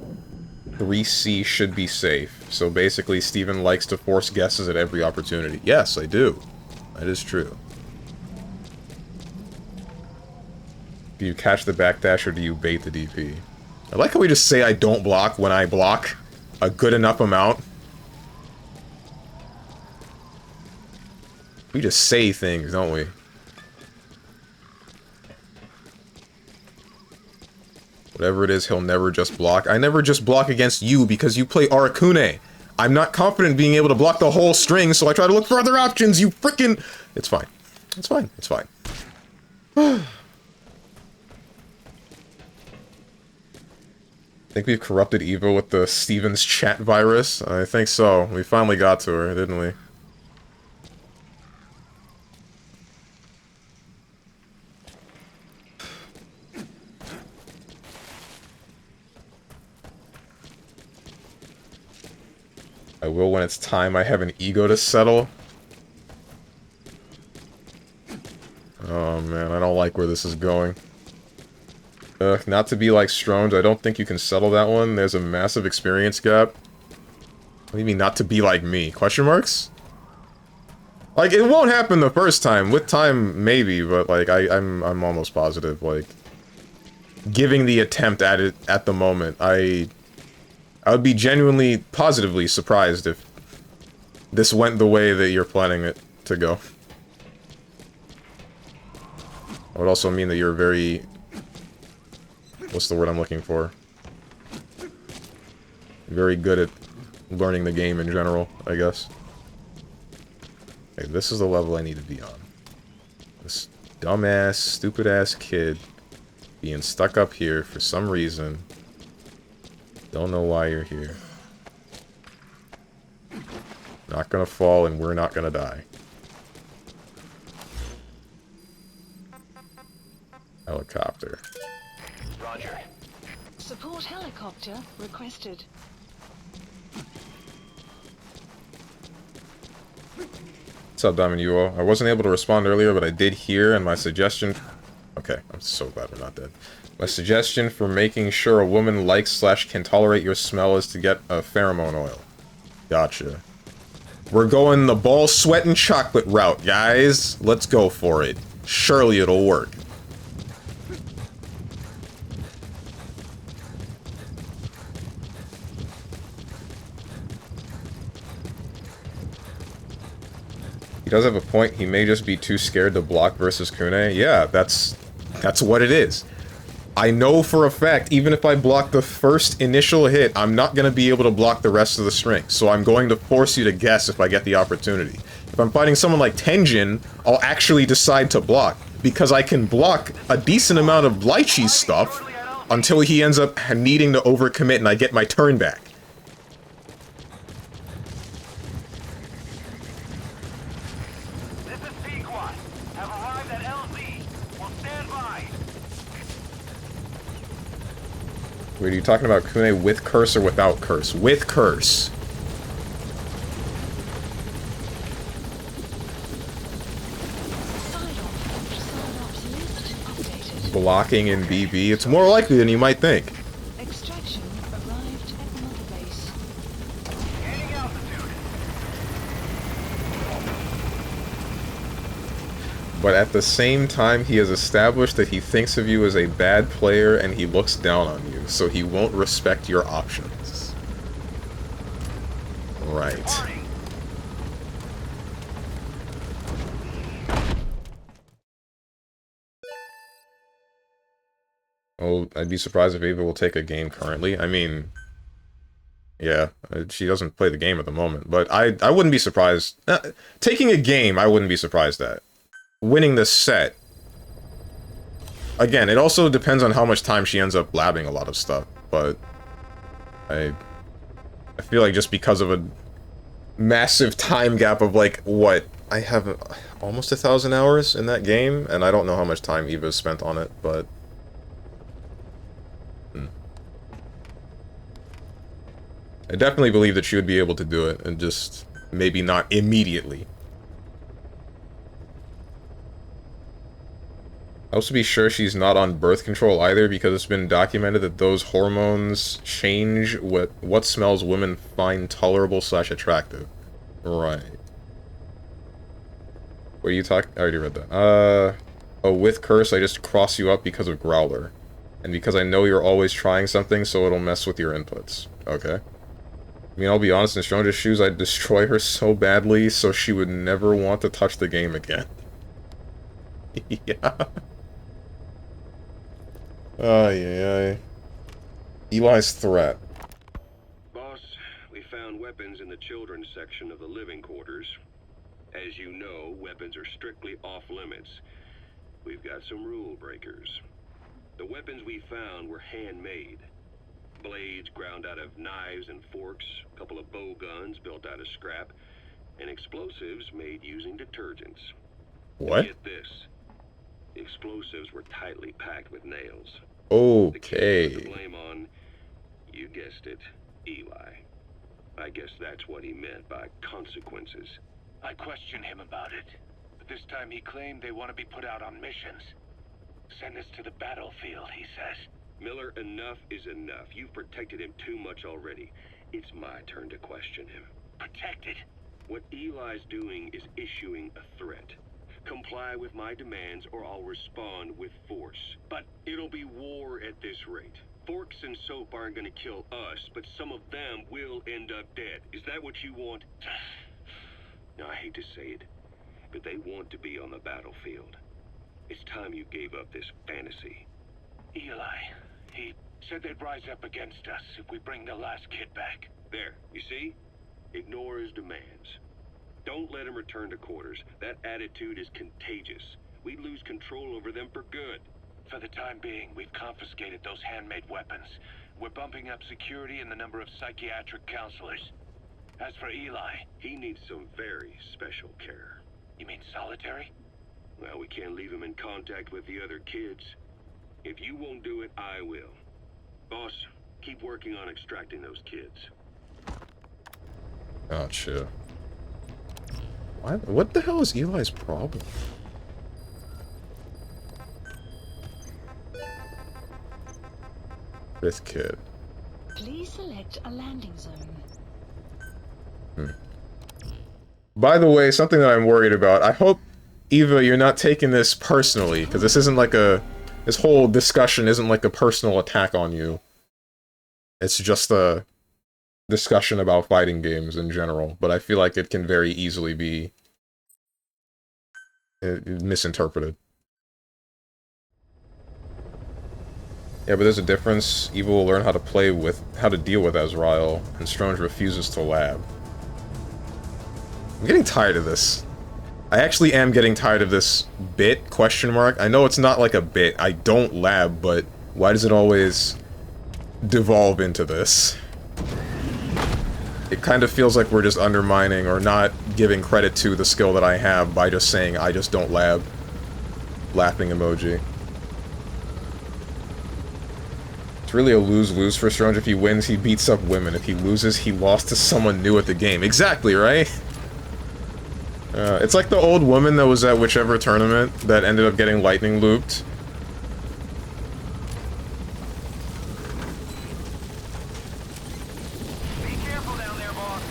3C should be safe. So basically, Steven likes to force guesses at every opportunity. Yes, I do. That is true. Do you catch the backdash or do you bait the DP? I like how we just say I don't block when I block a good enough amount. We just say things, don't we? Whatever it is, he'll never just block. I never just block against you because you play Arakune. I'm not confident in being able to block the whole string, so I try to look for other options, you frickin'... It's fine. It's fine. It's fine. Think we've corrupted Eva with the Steven's chat virus? I think so. We finally got to her, didn't we? I will when it's time. I have an ego to settle. Oh man, I don't like where this is going. Not to be like Strones, I don't think you can settle that one. There's a massive experience gap. What do you mean, not to be like me? Question marks? Like, it won't happen the first time. With time, maybe, but like, I'm almost positive. Like, giving the attempt at it at the moment, I would be genuinely, positively surprised if this went the way that you're planning it to go. It would also mean that you're very... What's the word I'm looking for? Very good at learning the game in general, I guess. Okay, this is the level I need to be on. This dumbass, stupid-ass kid being stuck up here for some reason. Don't know why you're here. Not gonna fall, and we're not gonna die. Helicopter. Roger. Support helicopter requested. What's up, Diamond UO? I wasn't able to respond earlier, but I did hear, and my suggestion... Okay, I'm so glad we're not dead. My suggestion for making sure a woman likes / can tolerate your smell is to get a pheromone oil. Gotcha. We're going the ball, sweat, and chocolate route, guys. Let's go for it. Surely it'll work. He does have a point. He may just be too scared to block versus Kune. Yeah, that's what it is. I know for a fact, even if I block the first initial hit, I'm not going to be able to block the rest of the string. So I'm going to force you to guess if I get the opportunity. If I'm fighting someone like Tenjin, I'll actually decide to block. Because I can block a decent amount of Lychee's stuff until he ends up needing to overcommit and I get my turn back. Wait, are you talking about Kune with curse or without curse? With curse. Blocking in BB? It's more likely than you might think. Extraction arrived at Mother Base. Gaining altitude. But at the same time, he has established that he thinks of you as a bad player and he looks down on you, so he won't respect your options. Right. Oh, I'd be surprised if Ava will take a game currently. I mean, yeah, she doesn't play the game at the moment, but I wouldn't be surprised. Taking a game, I wouldn't be surprised at. Winning the set. Again, it also depends on how much time she ends up blabbing a lot of stuff, but I feel like just because of a massive time gap of like, what? I have almost 1,000 hours in that game, and I don't know how much time Eva's spent on it, but... I definitely believe that she would be able to do it, and just maybe not immediately. Also be sure she's not on birth control either, because it's been documented that those hormones change what smells women find tolerable / attractive. Right. What are you talking? I already read that. Oh, with curse, I just cross you up because of Growler. And because I know you're always trying something, so it'll mess with your inputs. Okay. I mean, I'll be honest, in Stranger's shoes, I'd destroy her so badly, so she would never want to touch the game again. Yeah. Ay. Eli's threat. Boss, we found weapons in the children's section of the living quarters. As you know, weapons are strictly off limits. We've got some rule breakers. The weapons we found were handmade. Blades ground out of knives and forks, a couple of bow guns built out of scrap, and explosives made using detergents. What? Get this. The explosives were tightly packed with nails. The kid Okay. put the blame on, you guessed it, Eli. I guess that's what he meant by consequences. I questioned him about it, but this time he claimed they want to be put out on missions. Send us to the battlefield, he says. Miller, enough is enough. You've protected him too much already. It's my turn to question him. Protected? What Eli's doing is issuing a threat. Comply with my demands or I'll respond with force. But it'll be war at this rate. Forks and soap aren't gonna kill us, but some of them will end up dead. Is that what you want? Now, I hate to say it, but they want to be on the battlefield. It's time you gave up this fantasy. Eli, he said they'd rise up against us if we bring the last kid back. There, you see? Ignore his demands. Don't let him return to quarters. That attitude is contagious. We'd lose control over them for good. For the time being, we've confiscated those handmade weapons. We're bumping up security and the number of psychiatric counselors. As for Eli... He needs some very special care. You mean solitary? Well, we can't leave him in contact with the other kids. If you won't do it, I will. Boss, keep working on extracting those kids. Gotcha. What the hell is Eli's problem? Fifth kid. Please select a landing zone. By the way, something that I'm worried about. I hope, Eva, you're not taking this personally, because this isn't like a... This whole discussion isn't like a personal attack on you. It's just a discussion about fighting games in general, but I feel like it can very easily be misinterpreted. Yeah, but there's a difference. Eva will learn how to deal with Azrael, and Strange refuses to lab. I'm getting tired of this. I actually am getting tired of this bit, question mark. I know it's not like a bit. I don't lab, but why does it always devolve into this? It kind of feels like we're just undermining or not giving credit to the skill that I have by just saying I just don't lab. Laughing emoji. It's really a lose-lose for Strange. If he wins, he beats up women. If he loses, he lost to someone new at the game. Exactly, right? It's like the old woman that was at whichever tournament that ended up getting lightning looped. Be careful down there, boss.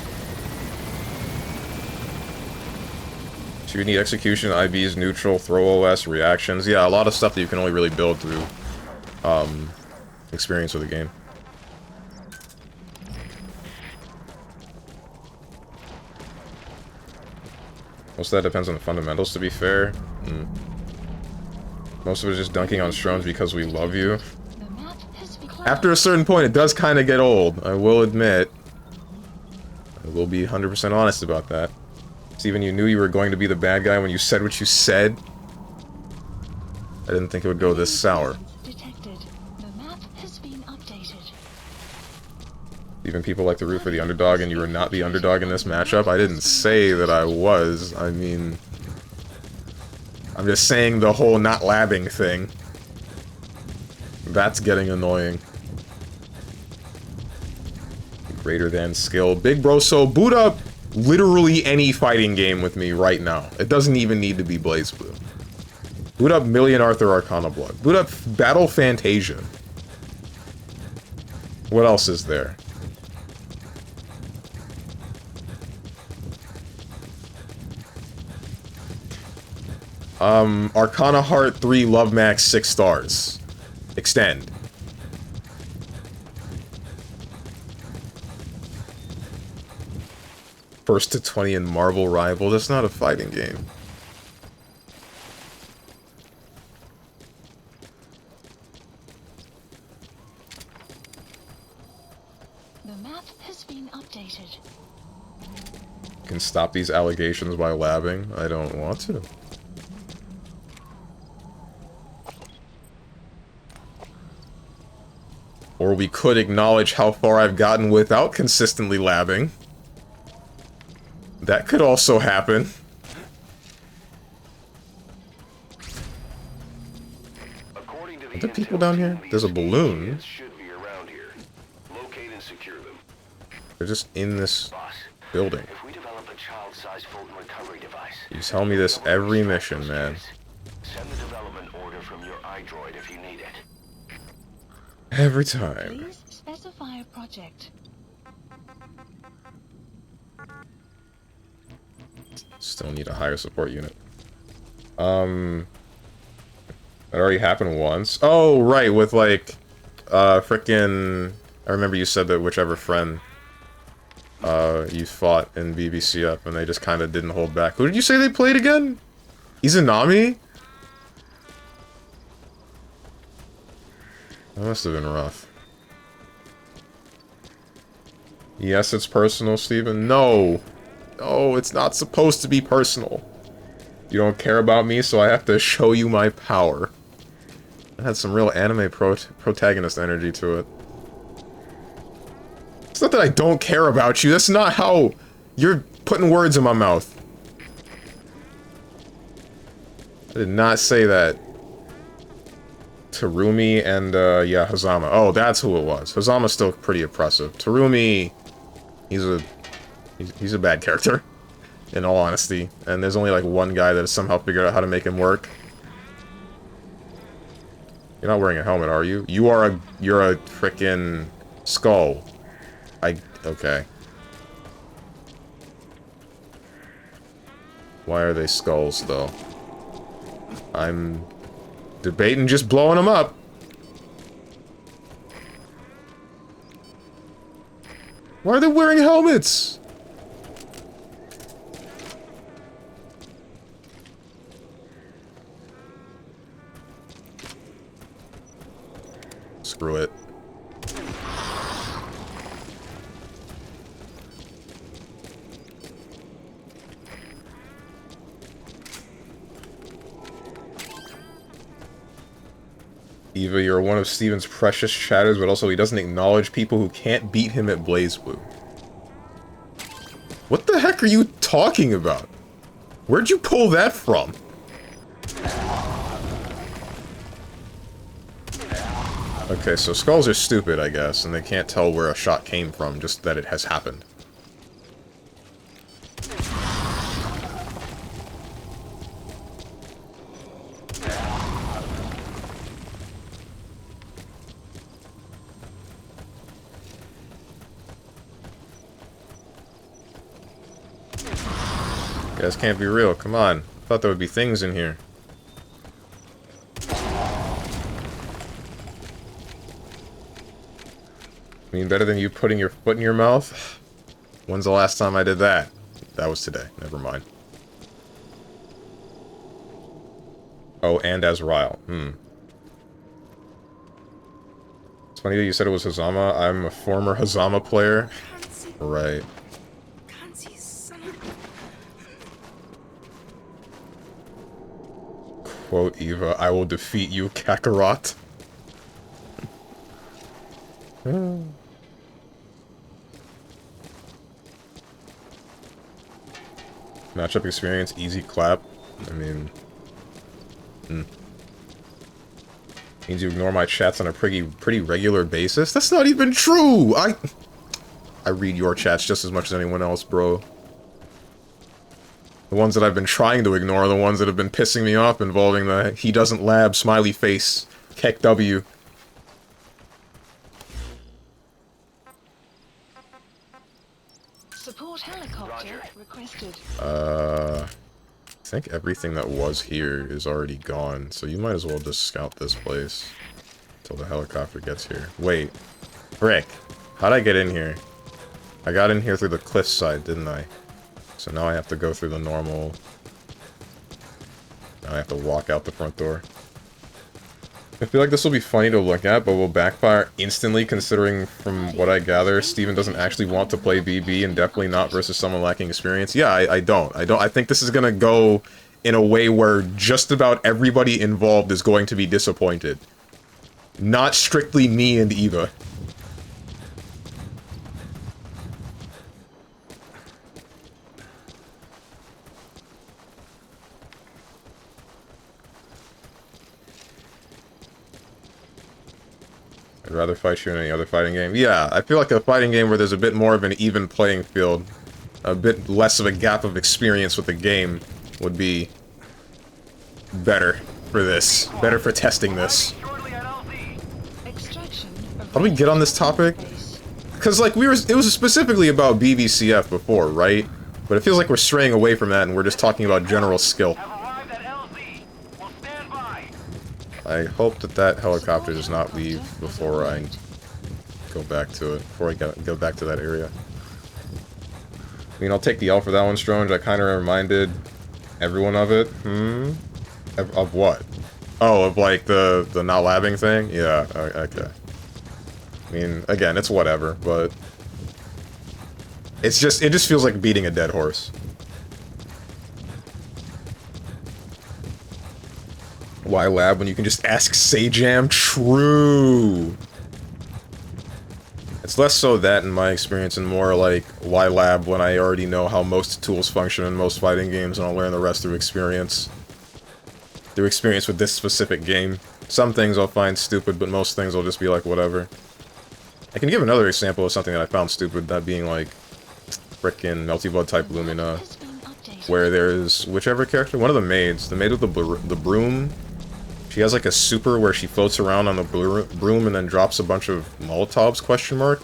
So you need execution, IVs, neutral, throw OS, reactions. Yeah, a lot of stuff that you can only really build through experience with the game. Most of that depends on the fundamentals, to be fair. Most of it is just dunking on Strones because we love you. The map has been After a certain point, it does kind of get old, I will admit. I will be 100% honest about that. Steven, you knew you were going to be the bad guy when you said what you said. I didn't think it would go this sour. detected. The map has been updated. Even people like to root for the underdog, and you were not the underdog in this matchup. I didn't say that I was. I mean... I'm just saying the whole not labbing thing. That's getting annoying. Greater than skill. Big bro, so boot up literally any fighting game with me right now. It doesn't even need to be BlazBlue. Boot up Million Arthur Arcana Blood. Boot up Battle Fantasia. What else is there? Arcana Heart 3 Love Max 6 stars. Extend. First to 20 in Marvel Rival. That's not a fighting game. The map has been updated. You can stop these allegations by labbing. I don't want to. Or we could acknowledge how far I've gotten without consistently labbing. That could also happen. Are there people down here? There's a balloon. They're just in this building. You tell me this every mission, man. Send the development order from your iDroid if you need it. Every time. Please specify a project. Still need a higher support unit. That already happened once. Oh, right, with like, frickin'... I remember you said that whichever friend, you fought in BBC Up, and they just kind of didn't hold back. Who did you say they played again? Izanami? That must have been rough. Yes, it's personal, Steven. No! No, it's not supposed to be personal. You don't care about me, so I have to show you my power. It had some real anime protagonist energy to it. It's not that I don't care about you, that's not how you're putting words in my mouth. I did not say that. Terumi and, yeah, Hazama. Oh, that's who it was. Hazama's still pretty oppressive. Terumi, he's a bad character, in all honesty. And there's only, like, one guy that has somehow figured out how to make him work. You're not wearing a helmet, are you? You're a frickin' skull. Okay. Why are they skulls, though? I'm debating just blowing them up. Why are they wearing helmets? Screw it. Eva, you're one of Steven's precious shadows, but also he doesn't acknowledge people who can't beat him at BlazBlue. What the heck are you talking about? Where'd you pull that from? Okay, so skulls are stupid, I guess, and they can't tell where a shot came from, just that it has happened. You guys can't be real, come on. I thought there would be things in here. I mean, better than you putting your foot in your mouth? When's the last time I did that? That was today. Never mind. Oh, and Azrael. It's funny that you said it was Hazama. I'm a former Hazama player. Right. Quote Eva, I will defeat you, Kakarot. Matchup experience, easy clap. I mean... Means you ignore my chats on a pretty regular basis? That's not even true! I read your chats just as much as anyone else, bro. The ones that I've been trying to ignore are the ones that have been pissing me off, involving the he doesn't lab smiley face, Keck W. Support helicopter requested. I think everything that was here is already gone, so you might as well just scout this place until the helicopter gets here. Wait. Frick. How'd I get in here? I got in here through the cliffside, didn't I? So now I have to go through the normal... Now I have to walk out the front door. I feel like this will be funny to look at, but will backfire instantly considering from what I gather, Steven doesn't actually want to play BB and definitely not versus someone lacking experience. Yeah, I don't. I think this is gonna go in a way where just about everybody involved is going to be disappointed. Not strictly me and Eva. I'd rather fight you in any other fighting game. Yeah, I feel like a fighting game where there's a bit more of an even playing field, a bit less of a gap of experience with the game would be better for this. Better for testing this. How do we get on this topic? Because, like, it was specifically about BBCF before, right? But it feels like we're straying away from that and we're just talking about general skill. I hope that that helicopter does not leave before I go back to it, before I go back to that area. I mean, I'll take the L for that one, Stronge. I kind of reminded everyone of it. Of what? Oh, of like the not labbing thing? Yeah, okay. I mean, again, it's whatever, but it just feels like beating a dead horse. Why lab when you can just ask Sajam? True! It's less so that in my experience and more like, why lab when I already know how most tools function in most fighting games and I'll learn the rest through experience. Through experience with this specific game. Some things I'll find stupid, but most things I'll just be like, whatever. I can give another example of something that I found stupid, that being like, frickin' Melty Blood type Lumina. Where there's whichever character, one of the maids, the maid with the broom. She has like a super where she floats around on the broom and then drops a bunch of Molotovs, question mark.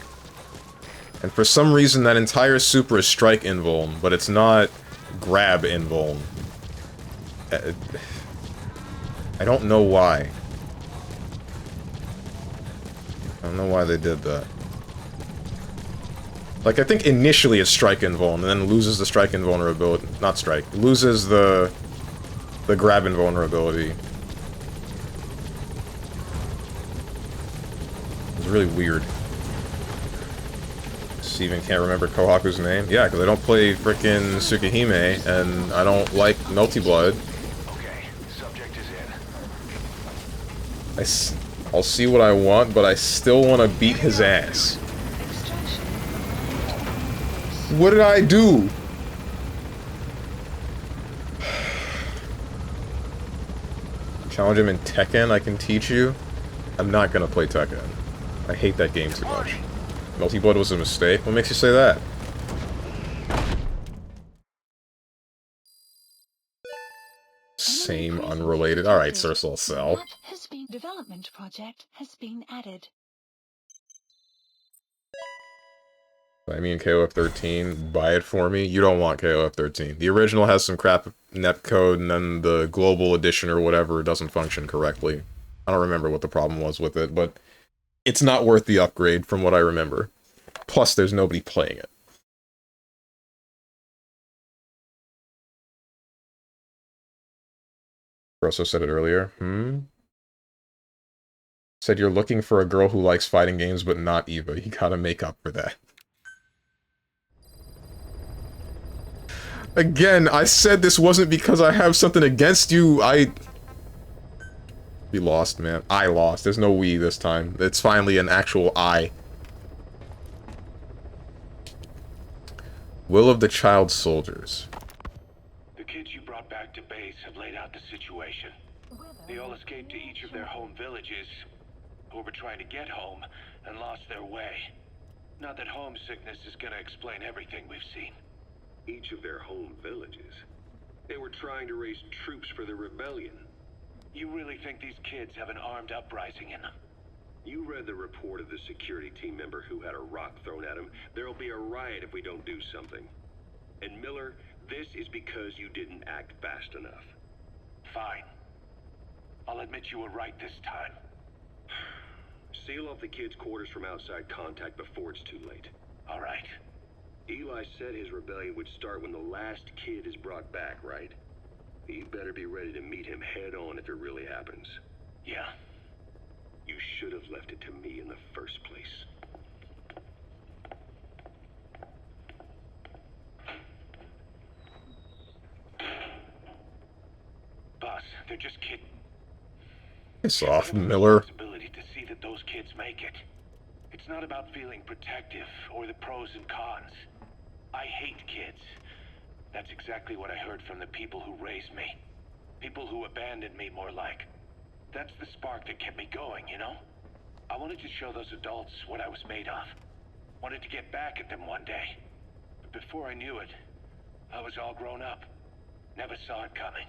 And for some reason that entire super is strike invuln, but it's not grab invuln. I don't know why. I don't know why they did that. Like, I think initially it's strike invuln, and then loses the strike invulnerability. Not strike. Loses the grab invulnerability. It's really weird. Steven can't remember Kohaku's name? Yeah, because I don't play frickin' Tsukihime, and I don't like Melty Blood. Okay, subject is in. I'll see what I want, but I still want to beat his ass. What did I do? Challenge him in Tekken, I can teach you? I'm not gonna play Tekken. I hate that game too much. Melty Blood was a mistake? What makes you say that? Same unrelated. Alright, Cersal Cell. Development project has been added. I mean KOF 13, buy it for me. You don't want KOF 13. The original has some crap netcode, and then the global edition or whatever doesn't function correctly. I don't remember what the problem was with it, but it's not worth the upgrade from what I remember. Plus, there's nobody playing it. Grosso said it earlier. Said you're looking for a girl who likes fighting games, but not Eva. You gotta make up for that. Again, I said this wasn't because I have something against you. We lost, man. I lost. There's no we this time. It's finally an actual I. Will of the Child Soldiers. The kids you brought back to base have laid out the situation. They all escaped to each of their home villages, or were trying to get home, and lost their way. Not that homesickness is gonna explain everything we've seen. Each of their home villages. They were trying to raise troops for the rebellion. You really think these kids have an armed uprising in them? You read the report of the security team member who had a rock thrown at him. There'll be a riot if we don't do something. And Miller, this is because you didn't act fast enough. Fine. I'll admit you were right this time. Seal off the kids' quarters from outside contact before it's too late. All right. Eli said his rebellion would start when the last kid is brought back, right? You better be ready to meet him head on if it really happens. Yeah. You should have left it to me in the first place. Boss, they're just kidding. Piss off, Miller. Responsibility to see that those kids make it. It's not about feeling protective or the pros and cons. I hate kids. That's exactly what I heard from the people who raised me. People who abandoned me, more like. That's the spark that kept me going, you know? I wanted to show those adults what I was made of. Wanted to get back at them one day. But before I knew it, I was all grown up. Never saw it coming.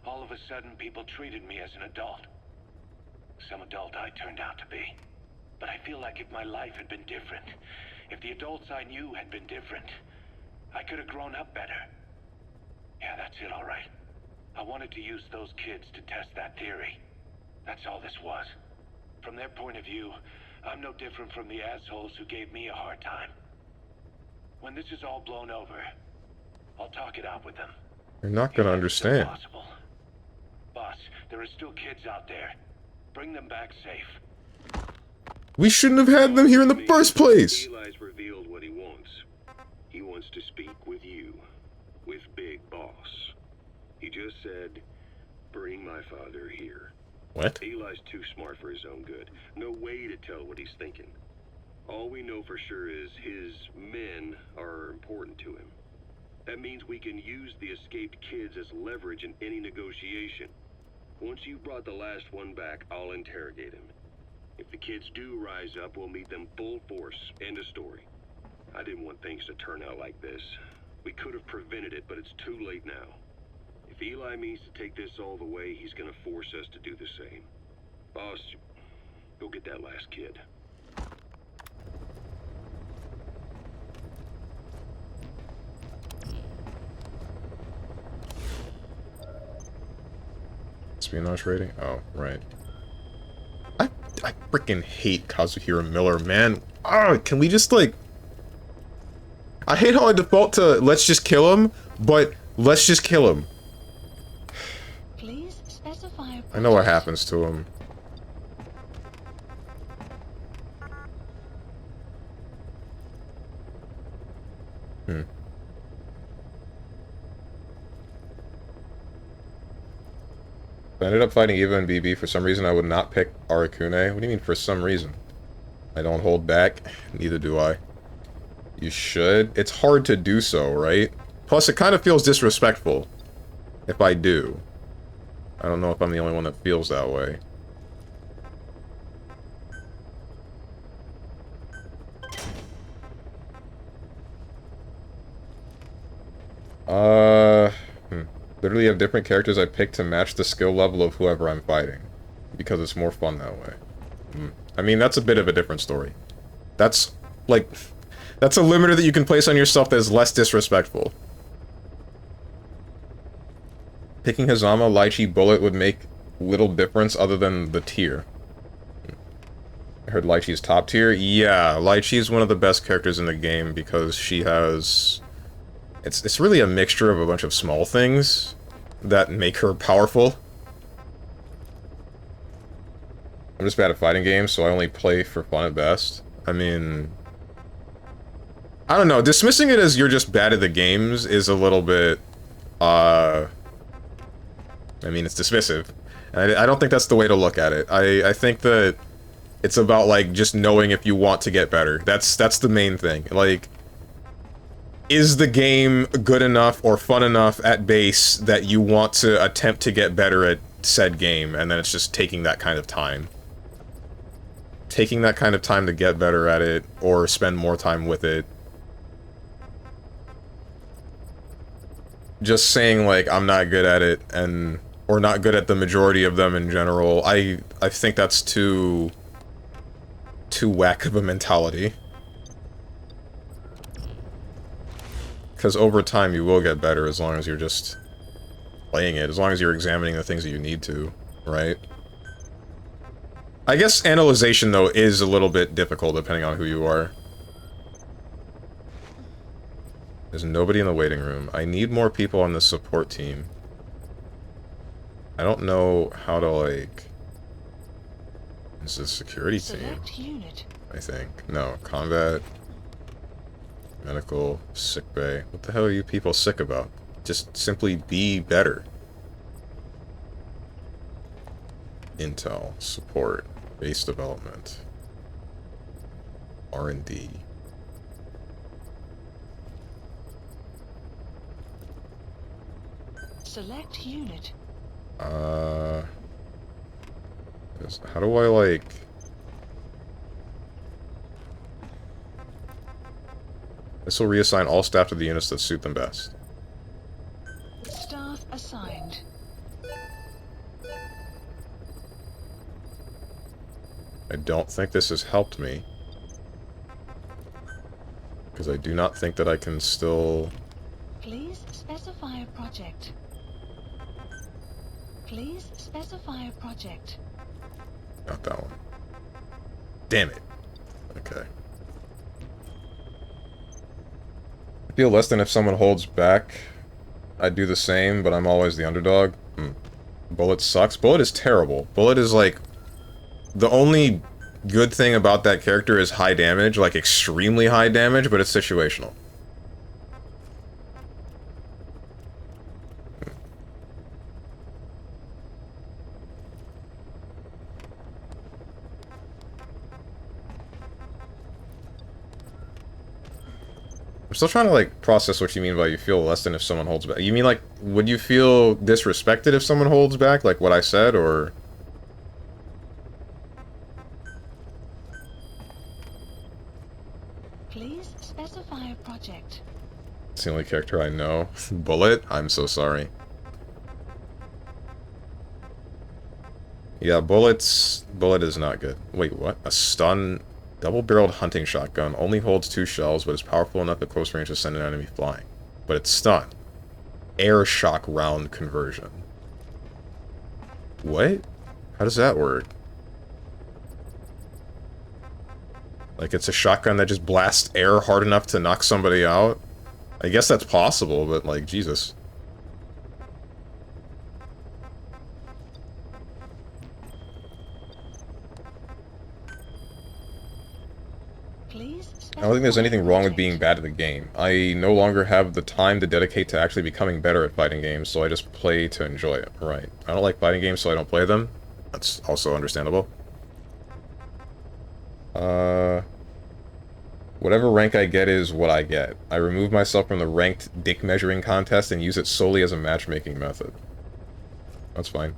All of a sudden, people treated me as an adult. Some adult I turned out to be. But I feel like if my life had been different, if the adults I knew had been different, I could have grown up better. Yeah, that's it, all right. I wanted to use those kids to test that theory. That's all this was. From their point of view, I'm no different from the assholes who gave me a hard time. When this is all blown over, I'll talk it out with them. You're not gonna understand. Possible. Boss, there are still kids out there. Bring them back safe. We shouldn't have had them here in the first place! Eli's revealed what he wants. He wants to speak with you. With Big Boss. He just said, bring my father here. What? Eli's too smart for his own good. No way to tell what he's thinking. All we know for sure is his men are important to him. That means we can use the escaped kids as leverage in any negotiation. Once you've brought the last one back, I'll interrogate him. If the kids do rise up, we'll meet them full force. End of story. I didn't want things to turn out like this. We could have prevented it, but it's too late now. If Eli means to take this all the way, he's gonna force us to do the same. Boss, go get that last kid. Espionage rating? Oh, right. I freaking hate Kazuhiro Miller, man. Ah, can we just, like... I hate how I default to let's just kill him, but let's just kill him. Please specify. I know what happens to him. If I ended up fighting Eva and BB, for some reason I would not pick Arakune. What do you mean, for some reason? I don't hold back. Neither do I. You should. It's hard to do so, right? Plus, it kind of feels disrespectful if I do. I don't know if I'm the only one that feels that way. Literally have different characters I pick to match the skill level of whoever I'm fighting. Because it's more fun that way. I mean, that's a bit of a different story. That's, like... That's a limiter that you can place on yourself that is less disrespectful. Picking Hazama, Lychee, Bullet would make little difference other than the tier. I heard Lychee's top tier. Yeah, Lychee is one of the best characters in the game because she has... It's really a mixture of a bunch of small things that make her powerful. I'm just bad at fighting games, so I only play for fun at best. I mean... I don't know, dismissing it as you're just bad at the games is a little bit, I mean, it's dismissive. And I don't think that's the way to look at it. I think that it's about, like, just knowing if you want to get better. That's the main thing. Like, is the game good enough or fun enough at base that you want to attempt to get better at said game, and then it's just taking that kind of time. Taking that kind of time to get better at it, or spend more time with it. Just saying, like, I'm not good at it, and... or not good at the majority of them in general, I think that's too whack of a mentality. Because over time you will get better as long as you're just playing it, as long as you're examining the things that you need to, right? I guess analyzation, though, is a little bit difficult depending on who you are. There's nobody in the waiting room. I need more people on the support team. I don't know how to, like... This is a security team, Select unit. I think. No, combat, medical, sick bay. What the hell are you people sick about? Just simply be better. Intel, support, base development, R&D. Select unit. How do I, like... This will reassign all staff to the units that suit them best. Staff assigned. I don't think this has helped me. Because I do not think that I can still... Please specify a project. Please specify a project. Not that one. Damn it. Okay. I feel less than if someone holds back. I'd do the same, but I'm always the underdog. Bullet sucks. Bullet is terrible. Bullet is like... The only good thing about that character is high damage, like extremely high damage, but it's situational. I'm still trying to, like, process what you mean by you feel less than if someone holds back. You mean, like, would you feel disrespected if someone holds back, like what I said, or... Please specify a project. It's the only character I know. Bullet? I'm so sorry. Yeah, Bullet is not good. Wait, what? A stun... Double-barreled hunting shotgun only holds 2 shells, but is powerful enough at close range to send an enemy flying. But it's stun. Air shock round conversion. What? How does that work? Like, it's a shotgun that just blasts air hard enough to knock somebody out? I guess that's possible, but, like, Jesus. I don't think there's anything wrong with being bad at the game. I no longer have the time to dedicate to actually becoming better at fighting games, so I just play to enjoy it. Right. I don't like fighting games, so I don't play them. That's also understandable. Whatever rank I get is what I get. I remove myself from the ranked dick measuring contest and use it solely as a matchmaking method. That's fine.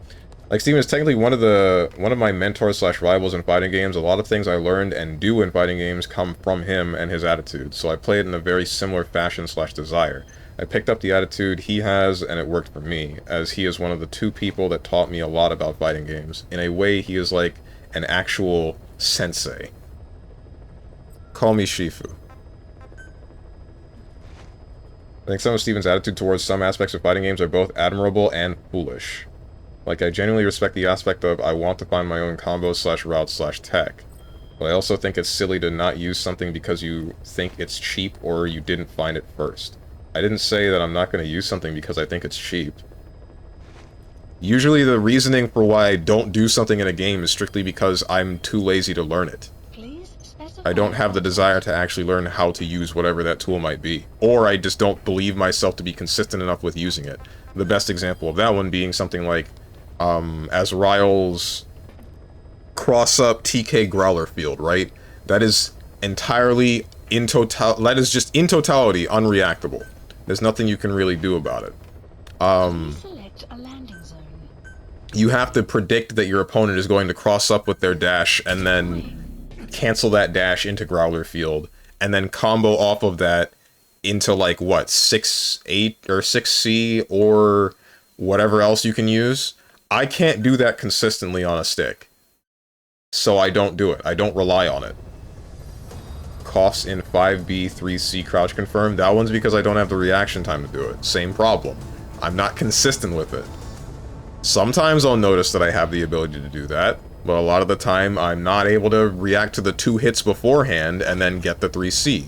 Like, Steven is technically one of my mentors / rivals in fighting games. A lot of things I learned and do in fighting games come from him and his attitude, so I play it in a very similar fashion / desire. I picked up the attitude he has, and it worked for me, as he is one of the 2 people that taught me a lot about fighting games. In a way, he is like an actual sensei. Call me Shifu. I think some of Steven's attitude towards some aspects of fighting games are both admirable and foolish. Like, I genuinely respect the aspect of I want to find my own combos / routes / tech. But I also think it's silly to not use something because you think it's cheap or you didn't find it first. I didn't say that I'm not going to use something because I think it's cheap. Usually the reasoning for why I don't do something in a game is strictly because I'm too lazy to learn it. I don't have the desire to actually learn how to use whatever that tool might be. Or I just don't believe myself to be consistent enough with using it. The best example of that one being something like Azrael's cross-up TK Growler field, right? That is entirely that is just in totality unreactable. There's nothing you can really do about it. Select a landing zone. You have to predict that your opponent is going to cross up with their dash and then cancel that dash into Growler field and then combo off of that into, like, what, 6-8 or 6C or whatever else you can use. I can't do that consistently on a stick. So I don't do it. I don't rely on it. Costs in 5B, 3C crouch confirm. That one's because I don't have the reaction time to do it. Same problem. I'm not consistent with it. Sometimes I'll notice that I have the ability to do that, but a lot of the time I'm not able to react to the 2 hits beforehand and then get the 3C.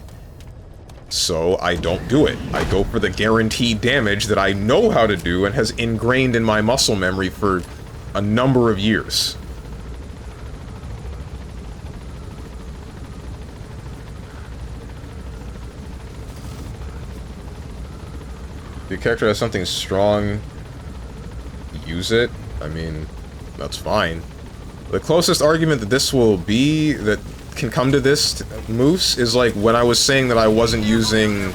So I don't do it. I go for the guaranteed damage that I know how to do and has ingrained in my muscle memory for a number of years. If your character has something strong, use it. I mean, that's fine. The closest argument that this will be, that can come to this, Moose, is like when I was saying that I wasn't using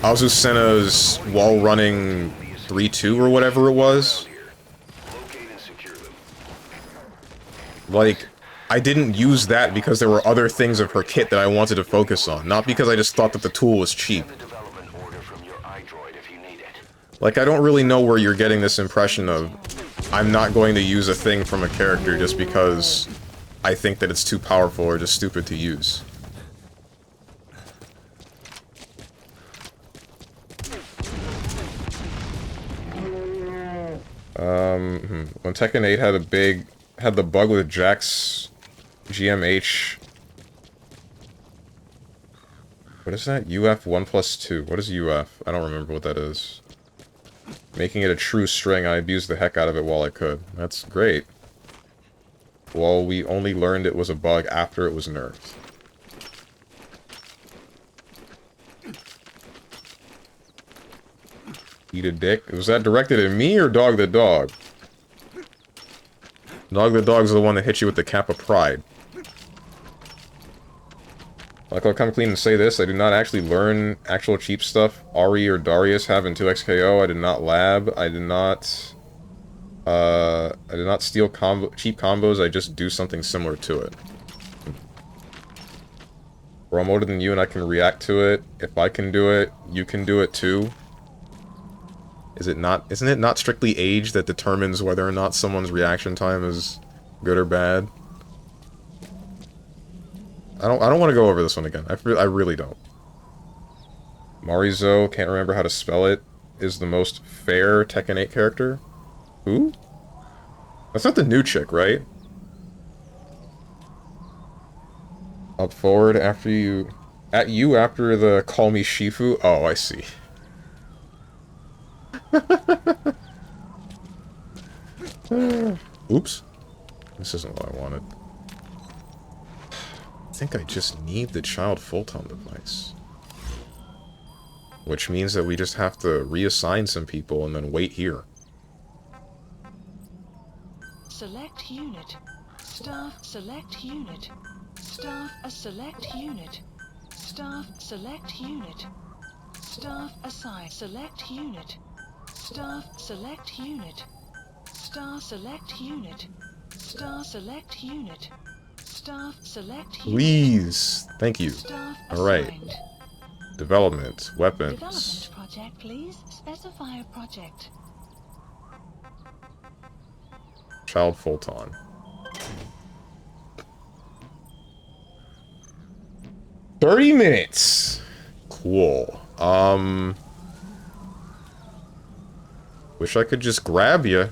Azucena's wall running 3-2 or whatever it was. Like, I didn't use that because there were other things of her kit that I wanted to focus on, not because I just thought that the tool was cheap. Like, I don't really know where you're getting this impression of I'm not going to use a thing from a character just because I think that it's too powerful or just stupid to use. When Tekken 8 had the bug with Jack's GMH. What is that? UF 1+2. What is UF? I don't remember what that is. Making it a true string, I abused the heck out of it while I could. That's great. Well, we only learned it was a bug after it was nerfed. Eat a dick? Was that directed at me or Dog the Dog? Dog the Dog's the one that hit you with the cap of pride. Like, I'll come clean and say this, I did not actually learn actual cheap stuff Ari or Darius have in 2XKO. I did not lab. I did not steal cheap combos, I just do something similar to it. We're all older than you and I can react to it. If I can do it, you can do it too. Isn't it not strictly age that determines whether or not someone's reaction time is good or bad? I don't want to go over this one again. I really don't. Marizo, can't remember how to spell it, is the most fair Tekken 8 character. Who? That's not the new chick, right? Up forward after you... At you after the call me Shifu? Oh, I see. Oops. This isn't what I wanted. I think I just need the child full-time device. Which means that we just have to reassign some people and then wait here. Select unit. Staff select unit. Staff a select unit. Staff select unit. Staff assign select unit. Staff select unit. Staff select unit. Staff select unit. Staff select unit. Please. Thank you. Alright. Development. Weapons. Development project, please. Specify a project. Child Fulton. $30 Cool. Wish I could just grab you.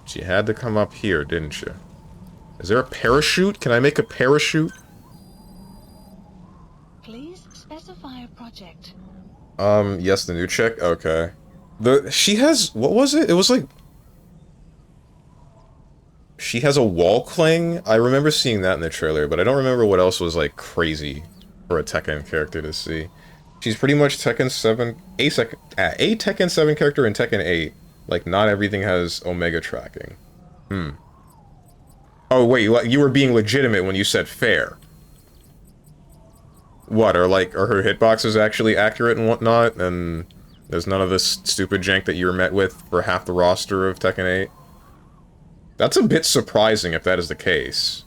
But you had to come up here, didn't you? Is there a parachute? Can I make a parachute? Please specify a project. Yes, the new chick? Okay. She has, what was it? It was like... She has a wall cling? I remember seeing that in the trailer, but I don't remember what else was, like, crazy for a Tekken character to see. She's pretty much Tekken 7... A Tekken 7 character in Tekken 8. Like, not everything has Omega tracking. Oh, wait, you were being legitimate when you said fair. What, are her hitboxes actually accurate and whatnot, and there's none of this stupid jank that you were met with for half the roster of Tekken 8? That's a bit surprising if that is the case.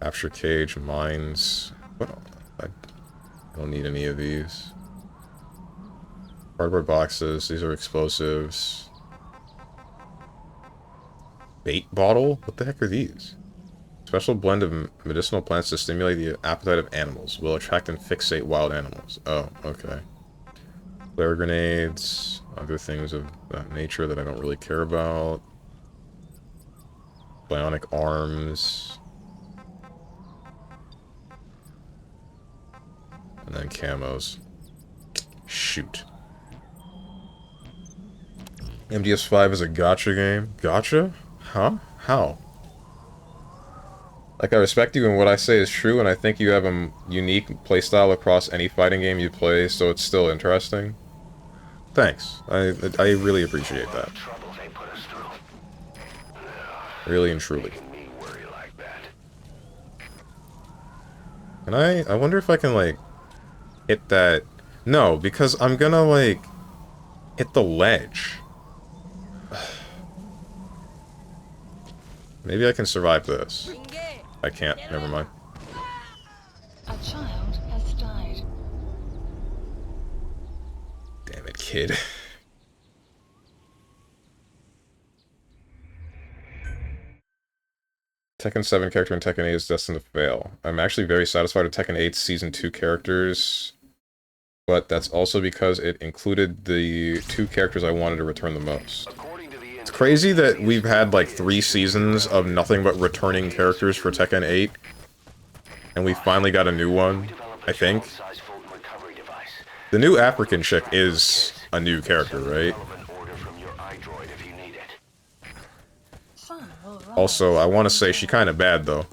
Capture cage, mines... What? I don't need any of these. Cardboard boxes, these are explosives. Bait bottle? What the heck are these? Special blend of medicinal plants to stimulate the appetite of animals. Will attract and fixate wild animals. Oh, okay. Flare grenades. Other things of that nature that I don't really care about. Bionic arms. And then camos. Shoot. MGS5 is a gacha game? Gacha? Huh? How? Like, I respect you and what I say is true, and I think you have a unique playstyle across any fighting game you play, so it's still interesting. Thanks. I really appreciate that. Really and truly. Can I wonder if I can, like, hit that... No, because I'm gonna, like, hit the ledge. Maybe I can survive this. I can't. Never mind. A child has died. Damn it, kid. Tekken 7 character in Tekken 8 is destined to fail. I'm actually very satisfied with Tekken 8's Season 2 characters, but that's also because it included the 2 characters I wanted to return the most. It's crazy that we've had like 3 seasons of nothing but returning characters for Tekken 8, and we finally got a new one, I think. The new African chick is a new character, right? Also, I want to say she kind of bad, though.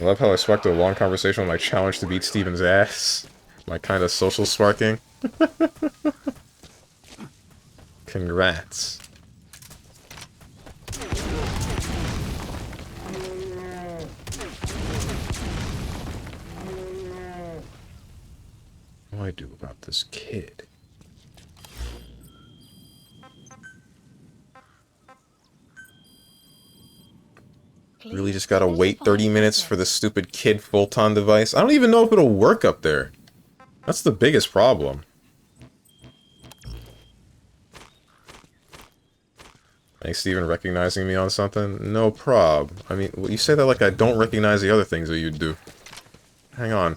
I love how I sparked a long conversation with my challenge to beat Steven's ass. My kind of social sparking. Congrats. What do I do about this kid? Really just gotta wait 30 minutes for the stupid kid Fulton device? I don't even know if it'll work up there. That's the biggest problem. Thanks, Steven, recognizing me on something? No prob. I mean, you say that like I don't recognize the other things that you do. Hang on.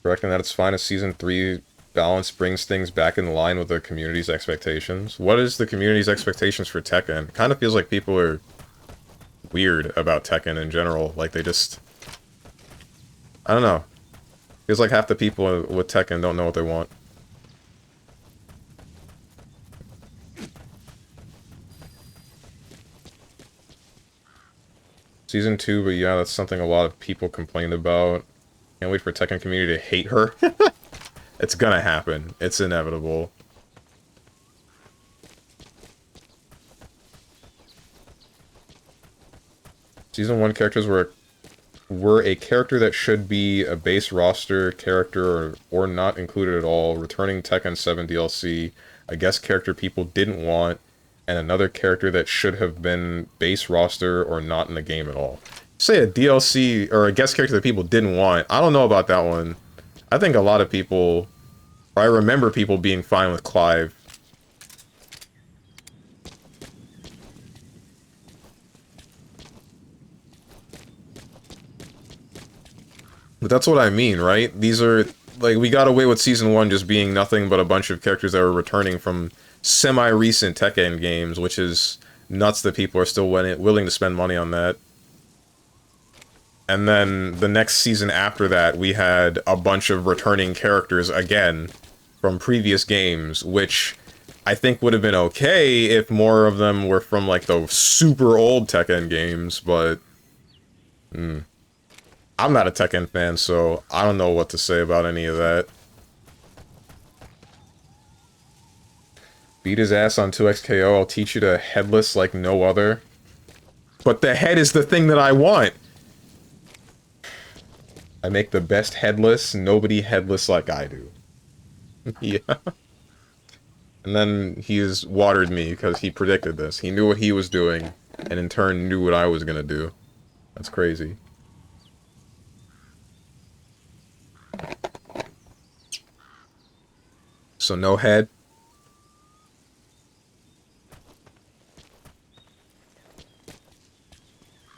Correcting that it's fine if Season 3 balance brings things back in line with the community's expectations. What is the community's expectations for Tekken? It kind of feels like people are weird about Tekken in general. Like, they just... I don't know. Feels like half the people with Tekken don't know what they want. Season 2, but yeah, that's something a lot of people complained about. Can't wait for Tekken community to hate her. It's gonna happen. It's inevitable. Season 1 characters were a character that should be a base roster character or not included at all, returning Tekken 7 DLC, a guest character people didn't want, and another character that should have been base roster or not in the game at all. Say a DLC or a guest character that people didn't want. I don't know about that one. I think a lot of people, or I remember people being fine with Clive. But that's what I mean, right? These are, like, we got away with Season 1 just being nothing but a bunch of characters that were returning from semi-recent Tekken games, which is nuts that people are still willing to spend money on that. And then the next season after that, we had a bunch of returning characters again from previous games, which I think would have been okay if more of them were from, like, the super old Tekken games, but... I'm not a Tekken fan, so I don't know what to say about any of that. Beat his ass on 2XKO, I'll teach you to headless like no other. But the head is the thing that I want! I make the best headless, nobody headless like I do. Yeah. And then he's watered me because he predicted this. He knew what he was doing, and in turn knew what I was gonna do. That's crazy. So no head?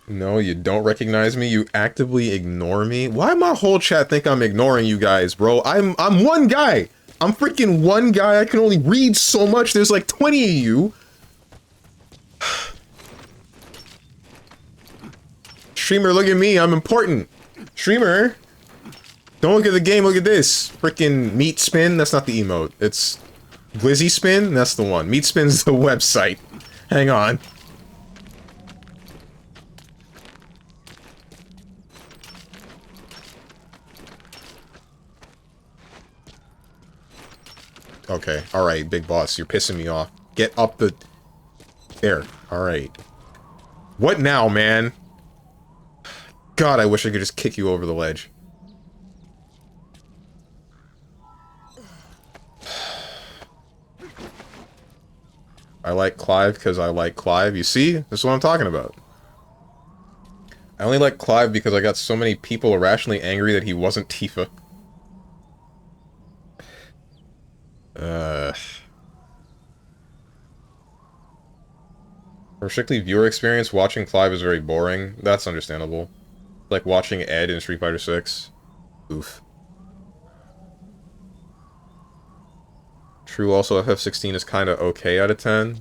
No, you don't recognize me. You actively ignore me. Why my whole chat think I'm ignoring you guys, bro? I'm one guy. I'm freaking one guy. I can only read so much. There's like 20 of you. Streamer, look at me. I'm important. Streamer, don't look at the game. Look at this. Freaking meat spin. That's not the emote. It's Glizzy spin. That's the one. Meat spin's the website. Hang on. Okay, alright, big boss, you're pissing me off. Get up the... There, alright. What now, man? God, I wish I could just kick you over the ledge. I like Clive because I like Clive. You see? This is what I'm talking about. I only like Clive because I got so many people irrationally angry that he wasn't Tifa. For strictly viewer experience, watching Clive is very boring. That's understandable. Like watching Ed in Street Fighter 6. Oof. True, also FF16 is kinda okay out of 10.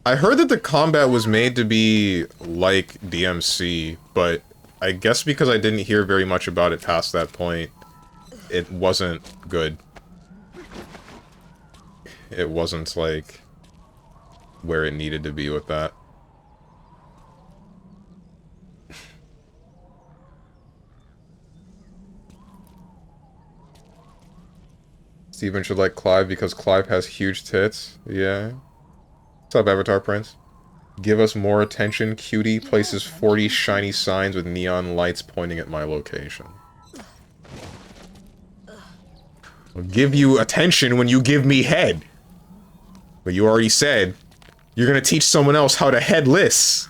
I heard that the combat was made to be like DMC, but I guess because I didn't hear very much about it past that point, it wasn't good. It wasn't, like, where it needed to be with that. Steven should like Clive because Clive has huge tits. Yeah. What's up, Avatar Prince? Give us more attention, cutie. Places 40 shiny signs with neon lights pointing at my location. I'll give you attention when you give me head. But you already said you're gonna teach someone else how to head lists.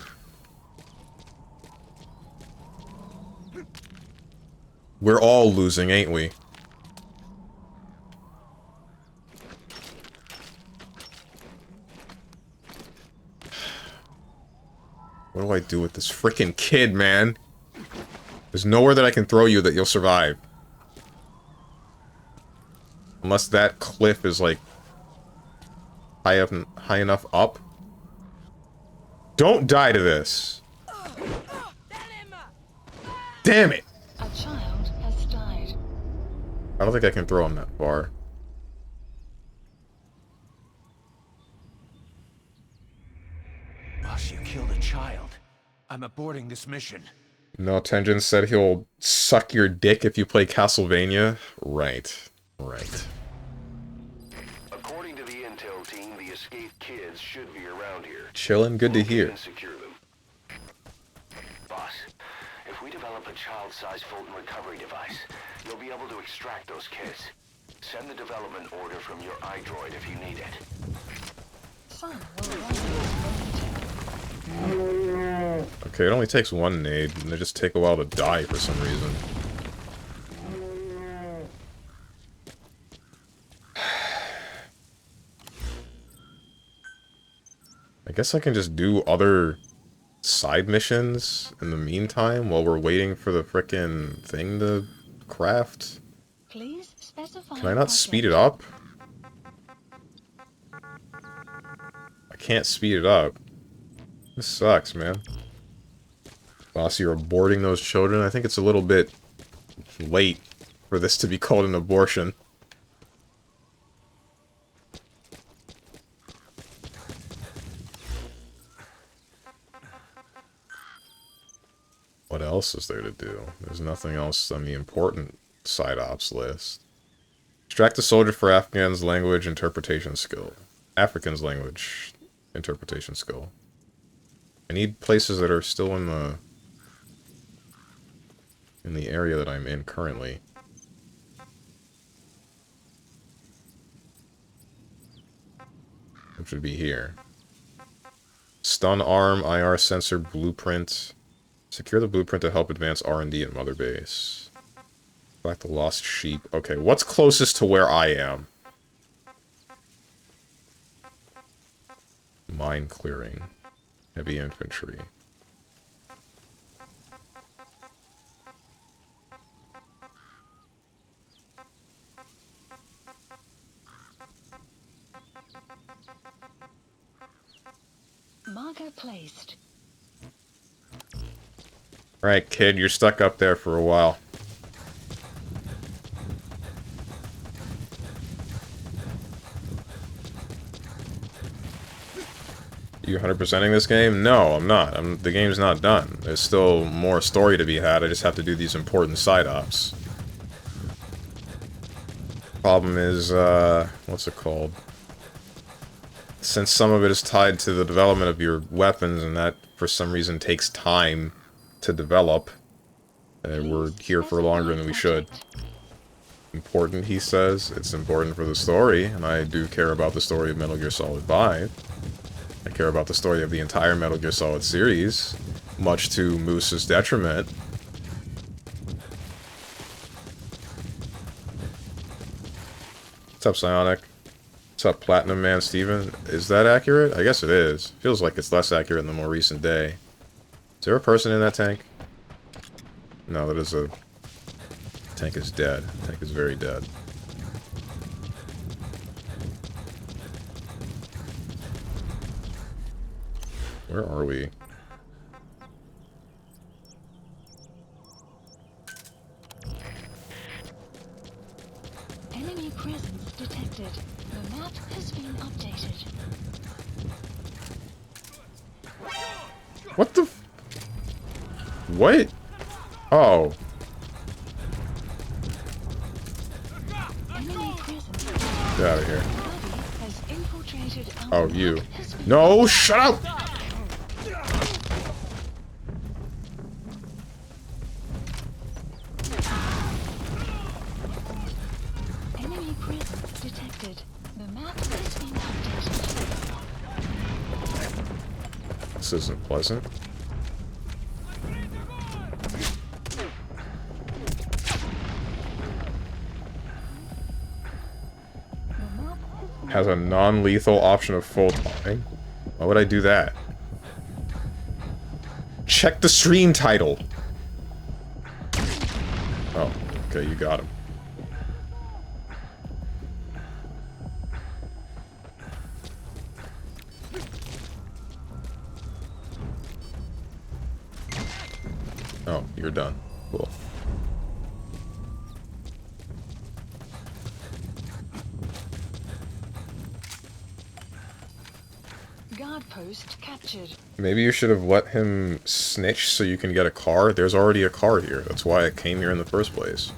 We're all losing, ain't we? What do I do with this frickin' kid, man? There's nowhere that I can throw you that you'll survive. Unless that cliff is, like, high enough up. Don't die to this. Damn it! A child has died. I don't think I can throw him that far. Boss, you killed a child. I'm aborting this mission. No, Tenjin said he'll suck your dick if you play Castlevania. Right. Right. According to the intel team, the escaped kids should be around here. Chillin', good to hear. And secure them. Boss, if we develop a child-sized Fulton recovery device, you'll be able to extract those kids. Send the development order from your iDroid if you need it. Some will Okay, it only takes one nade, and they just take a while to die for some reason. I guess I can just do other side missions in the meantime while we're waiting for the frickin' thing to craft. Please specify. Can I not speed it up? I can't speed it up. This sucks, man. Boss, you're aborting those children? I think it's a little bit late for this to be called an abortion. What else is there to do? There's nothing else on the important side ops list. Extract a soldier for Afghan's language interpretation skill. African's language interpretation skill. I need places that are still in the area that I'm in currently. Which would be here. Stun arm, IR sensor, blueprint. Secure the blueprint to help advance R&D at Mother Base. Back the lost sheep. Okay, what's closest to where I am? Mine clearing. Heavy infantry. Marker placed. Right, kid, you're stuck up there for a while. You 100%ing this game? No, I'm not. The game's not done. There's still more story to be had. I just have to do these important side ops. Problem is, what's it called? Since some of it is tied to the development of your weapons, and that, for some reason, takes time to develop, we're here for longer than we should. Important, he says. It's important for the story, and I do care about the story of Metal Gear Solid 5. I care about the story of the entire Metal Gear Solid series, much to Moose's detriment. What's up, Psionic? What's up, Platinum Man Steven? Is that accurate? I guess it is. Feels like it's less accurate in the more recent day. Is there a person in that tank? No, that is a... Tank is dead. Tank is very dead. Where are we? Enemy presence detected. The map has been updated. What the f... What? Oh. Enemy presence. Get out of here. Buddy has infiltrated our Oh, map you. has been No, shut up! Enemy presence detected. The map has been updated. This isn't pleasant. Has a non-lethal option of full timing. Why would I do that? Check the stream title. Oh, okay, you got him. Oh, you're done. Cool. Guard post captured. Maybe you should have let him snitch so you can get a car. There's already a car here. That's why I came here in the first place.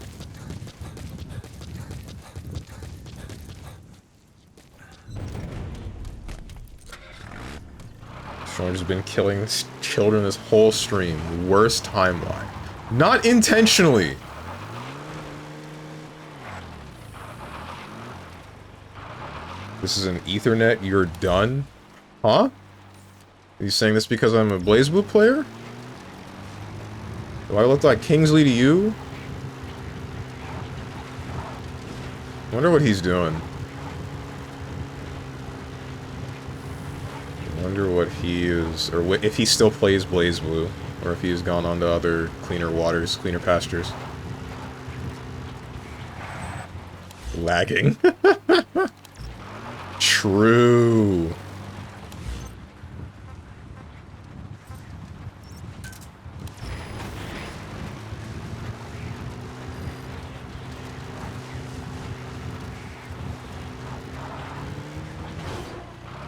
Sean's been killing children this whole stream. Worst timeline. Not intentionally! This is an Ethernet, you're done? Huh? Are you saying this because I'm a BlazBlue player? Do I look like Kingsley to you? I wonder what he's doing. I wonder what he is, or if he still plays BlazBlue, or if he has gone on to other cleaner waters, cleaner pastures. Lagging. True.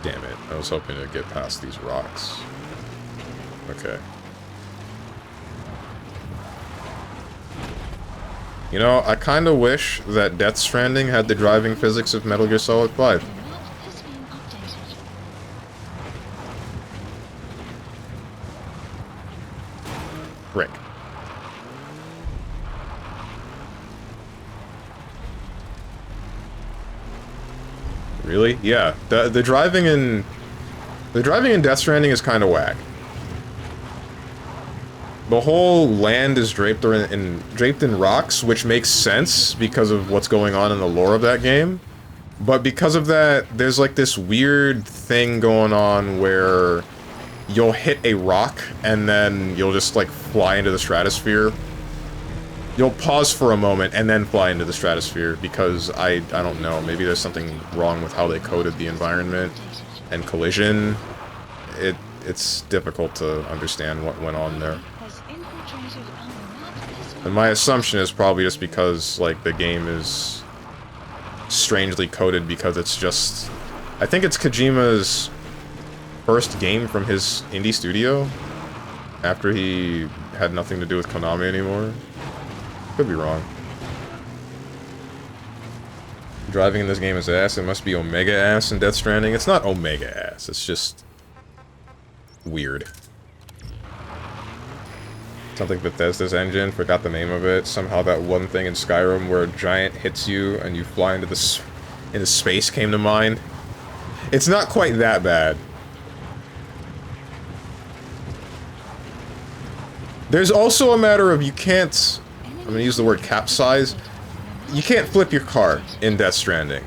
Damn it, I was hoping to get past these rocks. Okay. You know, I kinda wish that Death Stranding had the driving physics of Metal Gear Solid 5. The map has been updated. Frick. Really? Yeah. The driving in Death Stranding is kind of whack. The whole land is draped in rocks, which makes sense because of what's going on in the lore of that game. But because of that, there's like this weird thing going on where you'll hit a rock and then you'll just like fly into the stratosphere. You'll pause for a moment and then fly into the stratosphere because I don't know, maybe there's something wrong with how they coded the environment and collision. it's difficult to understand what went on there. Has infiltrated our map has been And my assumption is probably just because, like, the game is strangely coded because it's just... I think it's Kojima's first game from his indie studio after he had nothing to do with Konami anymore. Could be wrong. Driving in this game is ass. It must be Omega ass in Death Stranding. It's not Omega ass. It's just weird. Something Bethesda's engine. Forgot the name of it. Somehow that one thing in Skyrim where a giant hits you and you fly into space came to mind. It's not quite that bad. There's also a matter of you can't... I'm gonna use the word capsize. You can't flip your car in Death Stranding.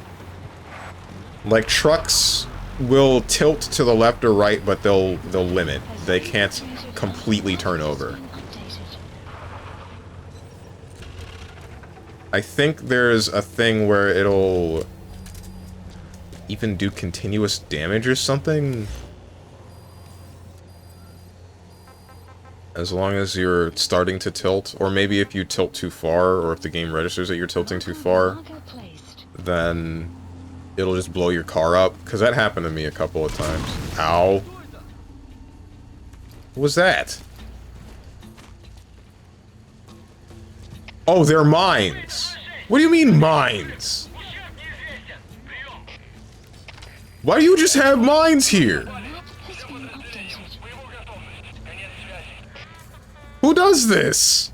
Like, trucks will tilt to the left or right, but they'll limit. They can't completely turn over. I think there's a thing where it'll even do continuous damage or something. As long as you're starting to tilt, or maybe if you tilt too far, or if the game registers that you're tilting too far, then it'll just blow your car up. Because that happened to me a couple of times. Ow. What was that? Oh, they're mines. What do you mean mines? Why do you just have mines here? Who does this?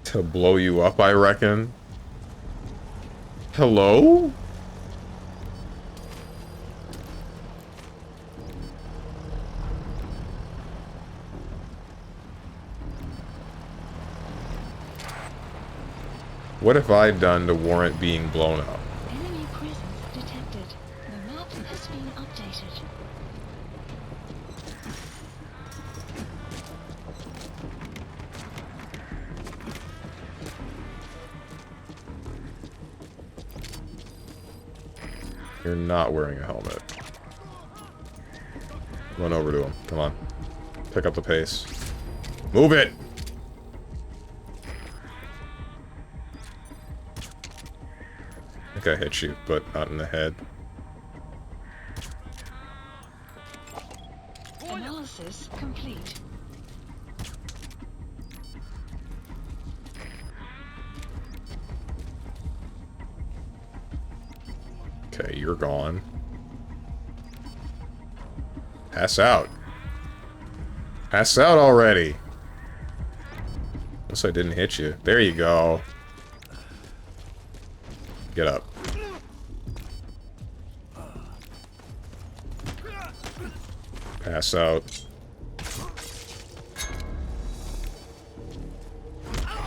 To blow you up, I reckon. Hello? What have I done to warrant being blown up? Enemy presence detected. The map has been updated. You're not wearing a helmet. Run over to him. Come on. Pick up the pace. Move it! I think I hit you, but not in the head. Analysis complete. Okay, you're gone. Pass out. Pass out already. Unless I didn't hit you. There you go. Get up. Pass out.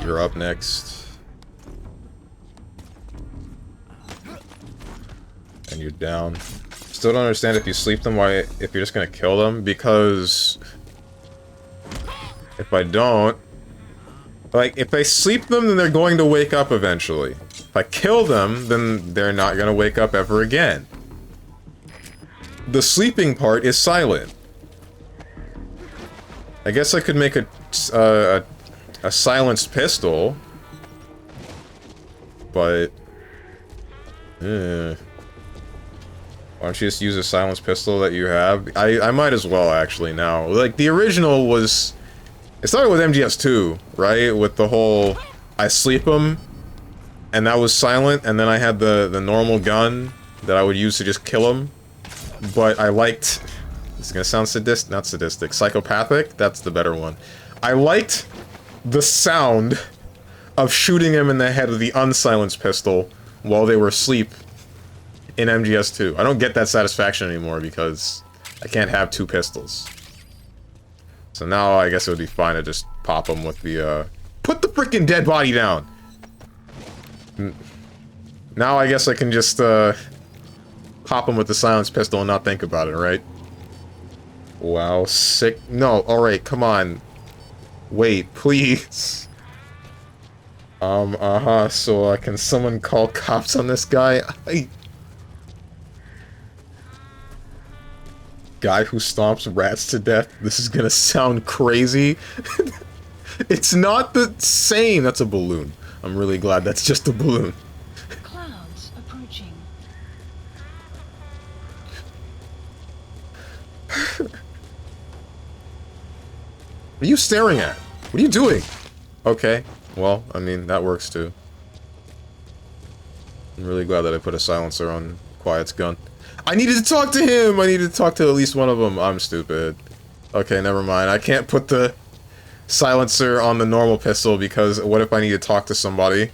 You're up next. And you're down. Still don't understand if you sleep them, why, if you're just gonna kill them, because if I don't, like, if I sleep them, then they're going to wake up eventually. If I kill them, then they're not gonna wake up ever again. The sleeping part is silent. I guess I could make a silenced pistol, but why don't you just use a silenced pistol that you have? I might as well, actually, now. Like, the original was... It started with MGS2, right? With the whole... I sleep them, and that was silent, and then I had the normal gun that I would use to just kill them. But I liked... It's gonna sound sadistic, not sadistic, psychopathic? That's the better one. I liked the sound of shooting him in the head with the unsilenced pistol while they were asleep in MGS2. I don't get that satisfaction anymore because I can't have two pistols. So now I guess it would be fine to just pop him with the, Put the freaking dead body down! Now I guess I can just, pop him with the silenced pistol and not think about it, right? Wow, sick. No, alright, come on. Wait, please. So can someone call cops on this guy? Guy who stomps rats to death. This is gonna sound crazy. It's not the same. That's a balloon. I'm really glad that's just a balloon. Clouds approaching. What are you staring at? What are you doing? Okay. Well, I mean, that works too. I'm really glad that I put a silencer on Quiet's gun. I needed to talk to him! I needed to talk to at least one of them. I'm stupid. Okay, never mind. I can't put the silencer on the normal pistol because what if I need to talk to somebody?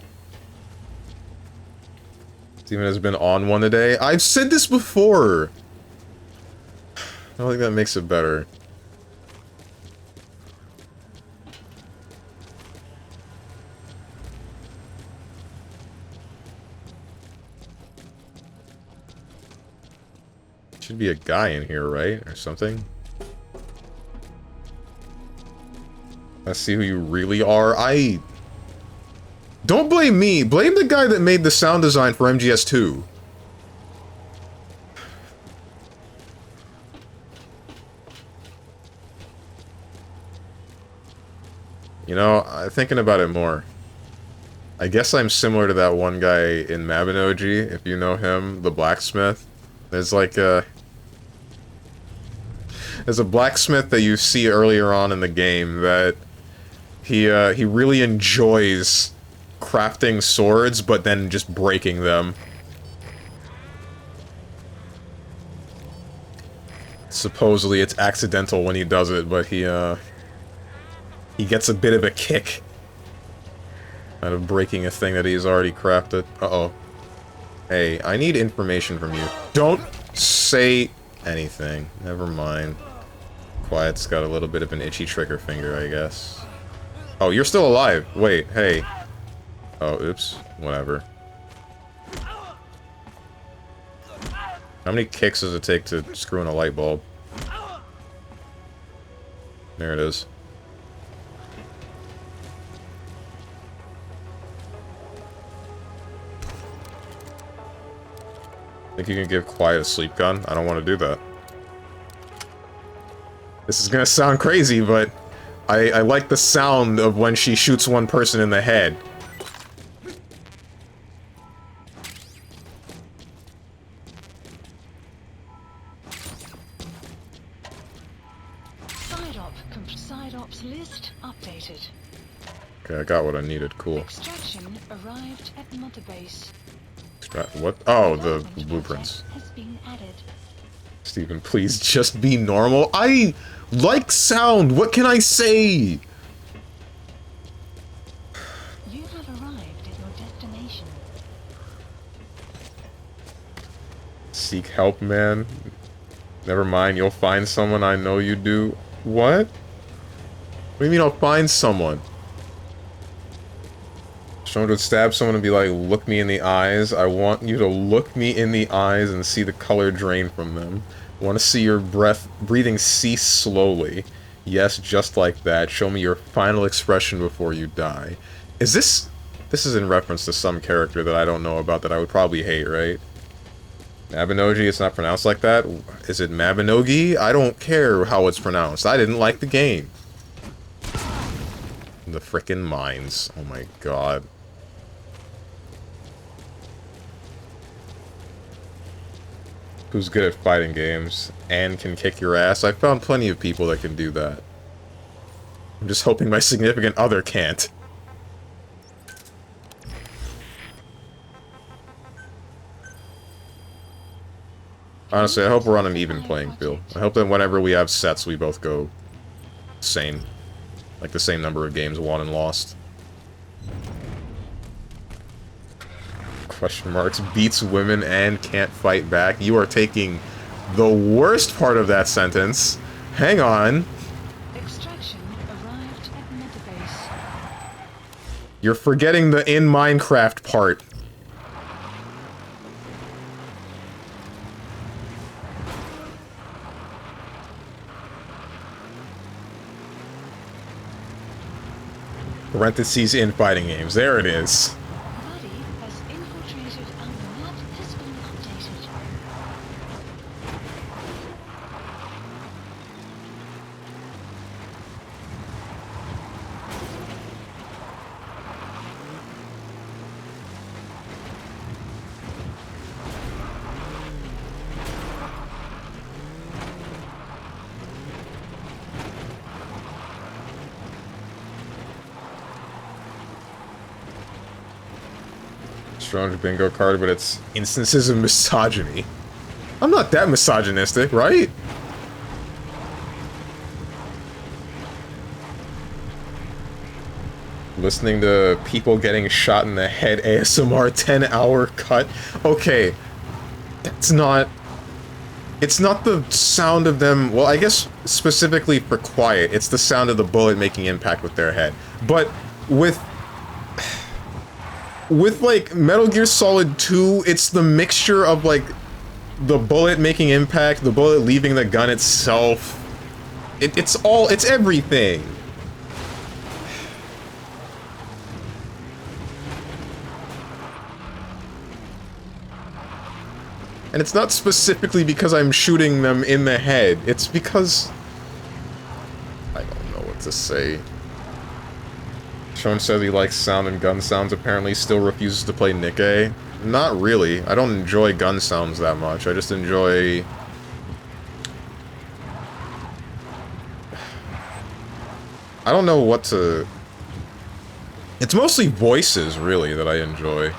Steven has been on one today. I've said this before! I don't think that makes it better. Should be a guy in here, right? Or something? Let's see who you really are. Don't blame me. Blame the guy that made the sound design for MGS2. You know, thinking about it more. I guess I'm similar to that one guy in Mabinogi, if you know him, the blacksmith. There's like a... There's a blacksmith that you see earlier on in the game that he really enjoys crafting swords, but then just breaking them. Supposedly it's accidental when he does it, but he gets a bit of a kick out of breaking a thing that he's already crafted. Uh-oh. Hey, I need information from you. Don't say anything. Never mind. Quiet's got a little bit of an itchy trigger finger, I guess. Oh, you're still alive. Wait, hey. Oh, oops. Whatever. How many kicks does it take to screw in a light bulb? There it is. Think you can give Quiet a sleep gun? I don't want to do that. This is gonna sound crazy, but I like the sound of when she shoots one person in the head. Side ops list updated. Okay, I got what I needed. Cool. Extraction arrived at Mother Base. What? Oh, the blueprints. Has been added. Steven, please just be normal. I like sound. What can I say? You have arrived at your destination. Seek help, man. Never mind, you'll find someone. I know you do. What? What do you mean I'll find someone? Someone would stab someone and be like, look me in the eyes. I want you to look me in the eyes and see the color drain from them. I want to see your breathing cease slowly. Yes, just like that. Show me your final expression before you die. Is this... This is in reference to some character that I don't know about that I would probably hate, right? Mabinogi, it's not pronounced like that? Is it Mabinogi? I don't care how it's pronounced. I didn't like the game. The frickin' mines. Oh my god. Who's good at fighting games and can kick your ass? I found plenty of people that can do that. I'm just hoping my significant other can't. Honestly, I hope we're on an even playing field. I hope that whenever we have sets, we both go same. Like the same number of games won and lost. Question marks. Beats women and can't fight back. You are taking the worst part of that sentence. Hang on. Extraction arrived at Mother Base. You're forgetting the in Minecraft part. Parentheses in fighting games. There it is. Buddy has infiltrated and the map has been updated. Stronger bingo card, but it's instances of misogyny. I'm not that misogynistic, right? Listening to people getting shot in the head ASMR 10-hour cut. Okay, that's not... It's not the sound of them... Well, I guess specifically for quiet, it's the sound of the bullet making impact with their head. But with like Metal Gear Solid 2, it's the mixture of like the bullet making impact, the bullet leaving the gun itself. It's everything. And it's not specifically because I'm shooting them in the head. It's because... I don't know what to say. Sean says he likes sound and gun sounds, apparently still refuses to play Nikke. Not really. I don't enjoy gun sounds that much. I just enjoy... I don't know what to... It's mostly voices, really, that I enjoy.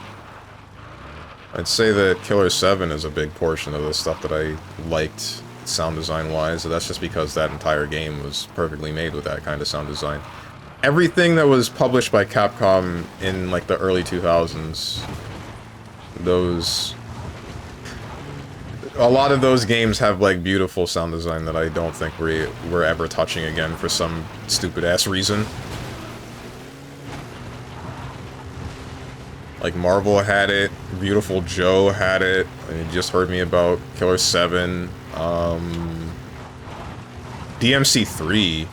I'd say that Killer 7 is a big portion of the stuff that I liked sound design-wise, so that's just because that entire game was perfectly made with that kind of sound design. Everything that was published by Capcom in, like, the early 2000s, those... A lot of those games have, like, beautiful sound design that I don't think we're ever touching again for some stupid-ass reason. Like, Marvel had it, Beautiful Joe had it, and you just heard me about Killer 7, DMC3,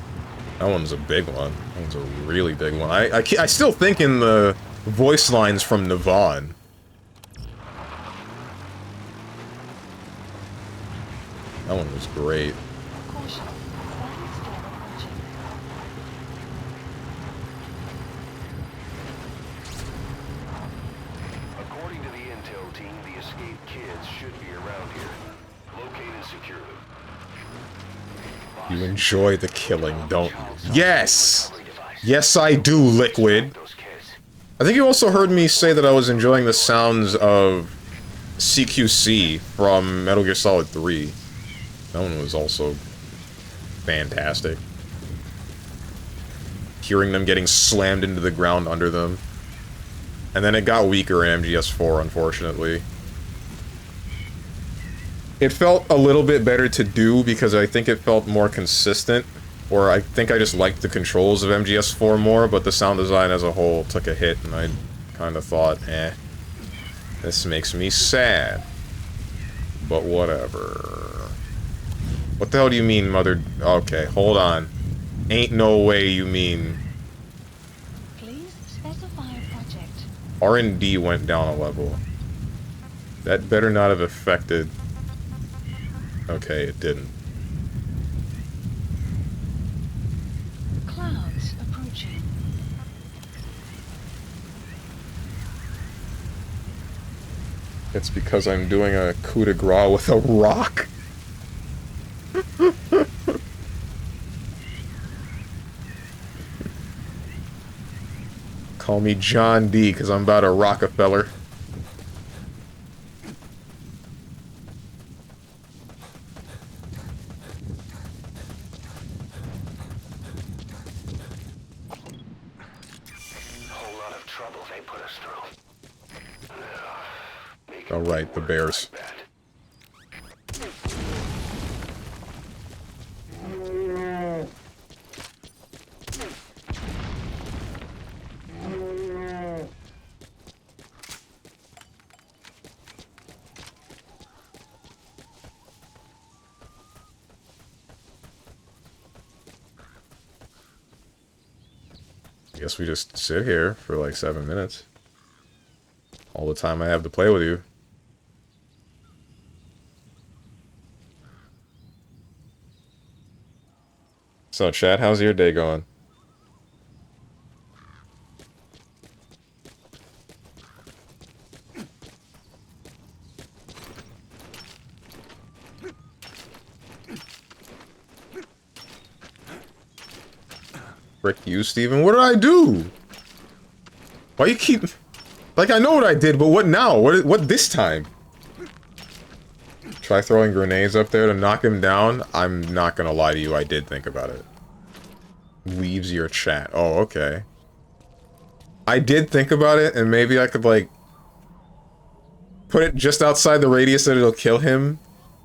that one's a big one. That one's a really big one. I still think in the voice lines from Navon. That one was great. Caution. Battle scan approaching. According to the intel team, the escaped kids should be around here. Locate and secure them. You enjoy the killing, don't you? Yes! Yes, I do, Liquid! I think you also heard me say that I was enjoying the sounds of CQC from Metal Gear Solid 3. That one was also fantastic. Hearing them getting slammed into the ground under them. And then it got weaker in MGS4, unfortunately. It felt a little bit better to do because I think it felt more consistent. Or I think I just liked the controls of MGS4 more, but the sound design as a whole took a hit, and I kind of thought, this makes me sad. But whatever. What the hell do you mean, mother? Okay, hold on. Ain't no way you mean... Please specify a project. R&D went down a level. That better not have affected... Okay, it didn't. Clouds approaching. It's because I'm doing a coup de grace with a rock. Call me John D, because I'm about a Rockefeller. Whole lot of trouble they put us through. All right, the Bears. I guess we just sit here for like 7 minutes. All the time I have to play with you. So, Chad, how's your day going? Frick you, Steven. What did I do? Why you keep... Like, I know what I did, but what now? What this time? Try throwing grenades up there to knock him down? I'm not gonna lie to you, I did think about it. Leaves your chat. Oh, okay. I did think about it, and maybe I could, like... put it just outside the radius that it'll kill him,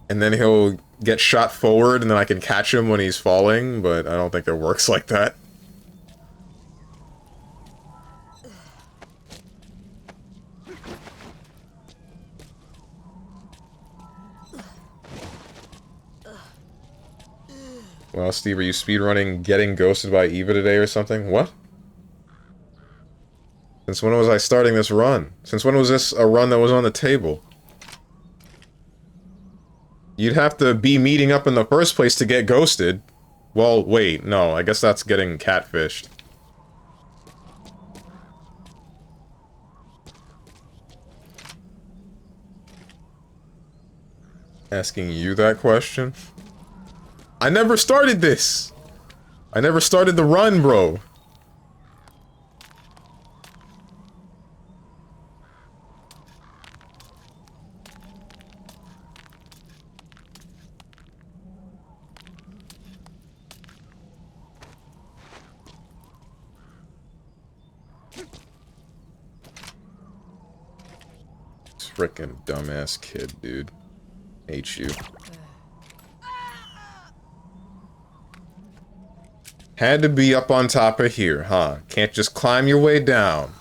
and then he'll get shot forward, and then I can catch him when he's falling, but I don't think it works like that. Well, Steve, are you speedrunning Getting Ghosted by Eva today or something? What? Since when was I starting this run? Since when was this a run that was on the table? You'd have to be meeting up in the first place to get ghosted. Well, wait, no, I guess that's getting catfished. Asking you that question? I never started this! I never started the run, bro. Frickin' dumbass kid, dude. Hate you. Had to be up on top of here, huh? Can't just climb your way down.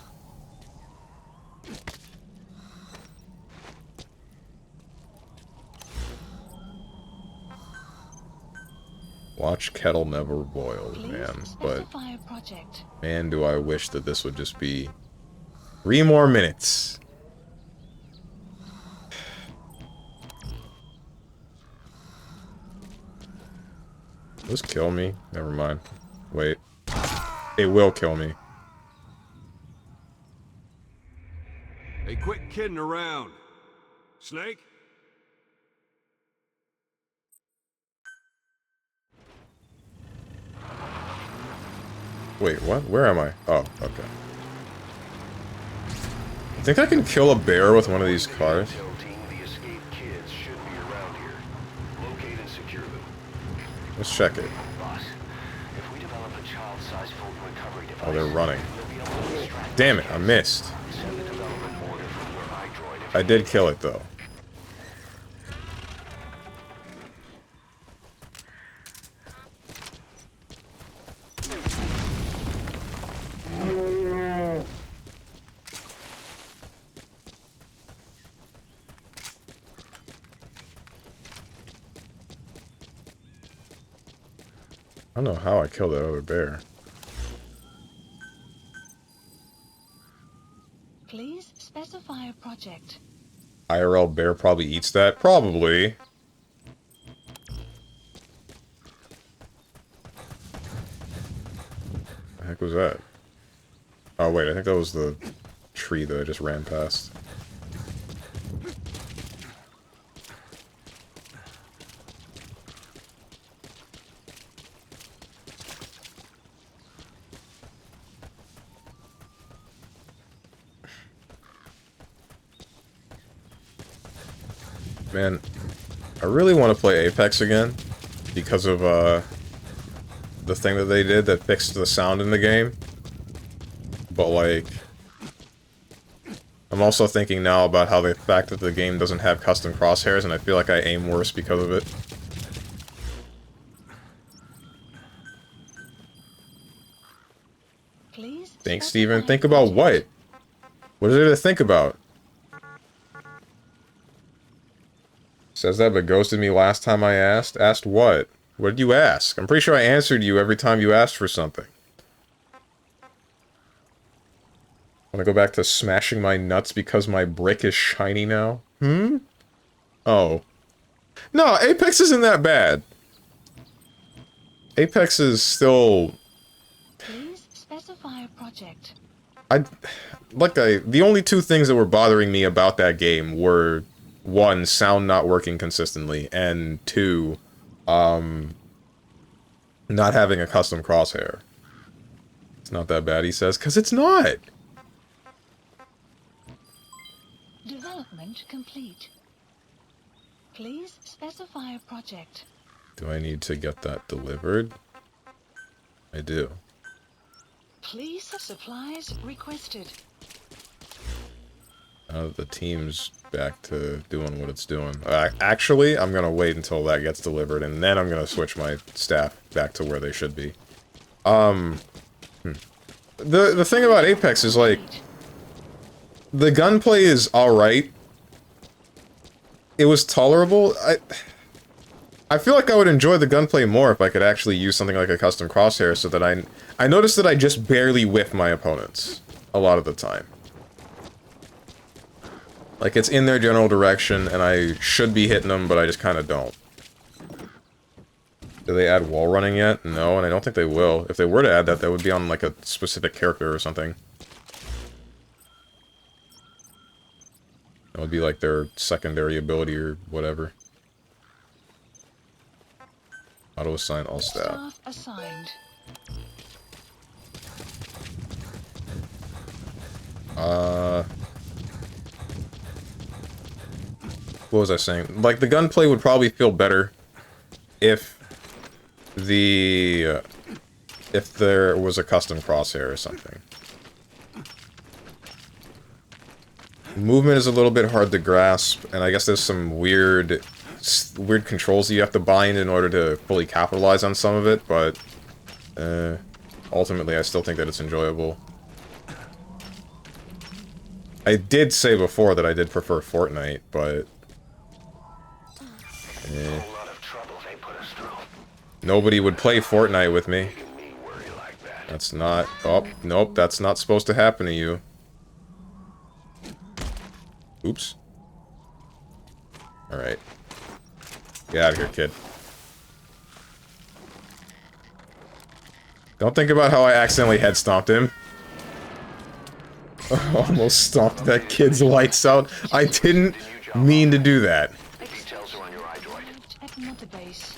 Watch kettle never boils, man. But, man, do I wish that this would just be 3 more minutes. Does this kill me? Never mind. Wait. It will kill me. Hey, quit kidding around. Snake? Wait, what? Where am I? Oh, okay. I think I can kill a bear with one of these cars. Let's check it. Oh, they're running. Damn it, I missed. I did kill it, though. I don't know how I killed that other bear. Please specify a project. IRL bear probably eats that? Probably. The heck was that? Oh wait, I think that was the tree that I just ran past. Man, I really want to play Apex again because of the thing that they did that fixed the sound in the game. But like, I'm also thinking now about how the fact that the game doesn't have custom crosshairs, and I feel like I aim worse because of it. Please. Thanks, Steven. Think about what? What is there to think about? Says that, but ghosted me last time I asked. Asked what? What did you ask? I'm pretty sure I answered you every time you asked for something. Wanna go back to smashing my nuts because my brick is shiny now? Hmm? Oh. No, Apex isn't that bad. Apex is still... Please specify a project. The only two things that were bothering me about that game were, one, sound not working consistently, and two, not having a custom crosshair. It's not that bad, he says, because it's not! Development complete. Please specify a project. Do I need to get that delivered? I do. Please supplies requested. Now that the team's back to doing what it's doing. Actually, I'm gonna wait until that gets delivered, and then I'm gonna switch my staff back to where they should be. The thing about Apex is, like, the gunplay is alright. It was tolerable. I feel like I would enjoy the gunplay more if I could actually use something like a custom crosshair so that I noticed that I just barely whiff my opponents a lot of the time. Like, it's in their general direction, and I should be hitting them, but I just kind of don't. Do they add wall running yet? No, and I don't think they will. If they were to add that, that would be on, like, a specific character or something. That would be, like, their secondary ability or whatever. Auto-assign all staff. Staff assigned. What was I saying? Like, the gunplay would probably feel better if there was a custom crosshair or something. Movement is a little bit hard to grasp, and I guess there's some weird controls that you have to bind in order to fully capitalize on some of it, but ultimately I still think that it's enjoyable. I did say before that I did prefer Fortnite, but nobody would play Fortnite with me. That's not... Oh, nope, that's not supposed to happen to you. Oops. Alright. Get out of here, kid. Don't think about how I accidentally head stomped him. Almost stomped that kid's lights out. I didn't mean to do that. Details are on your iDroid. At another base.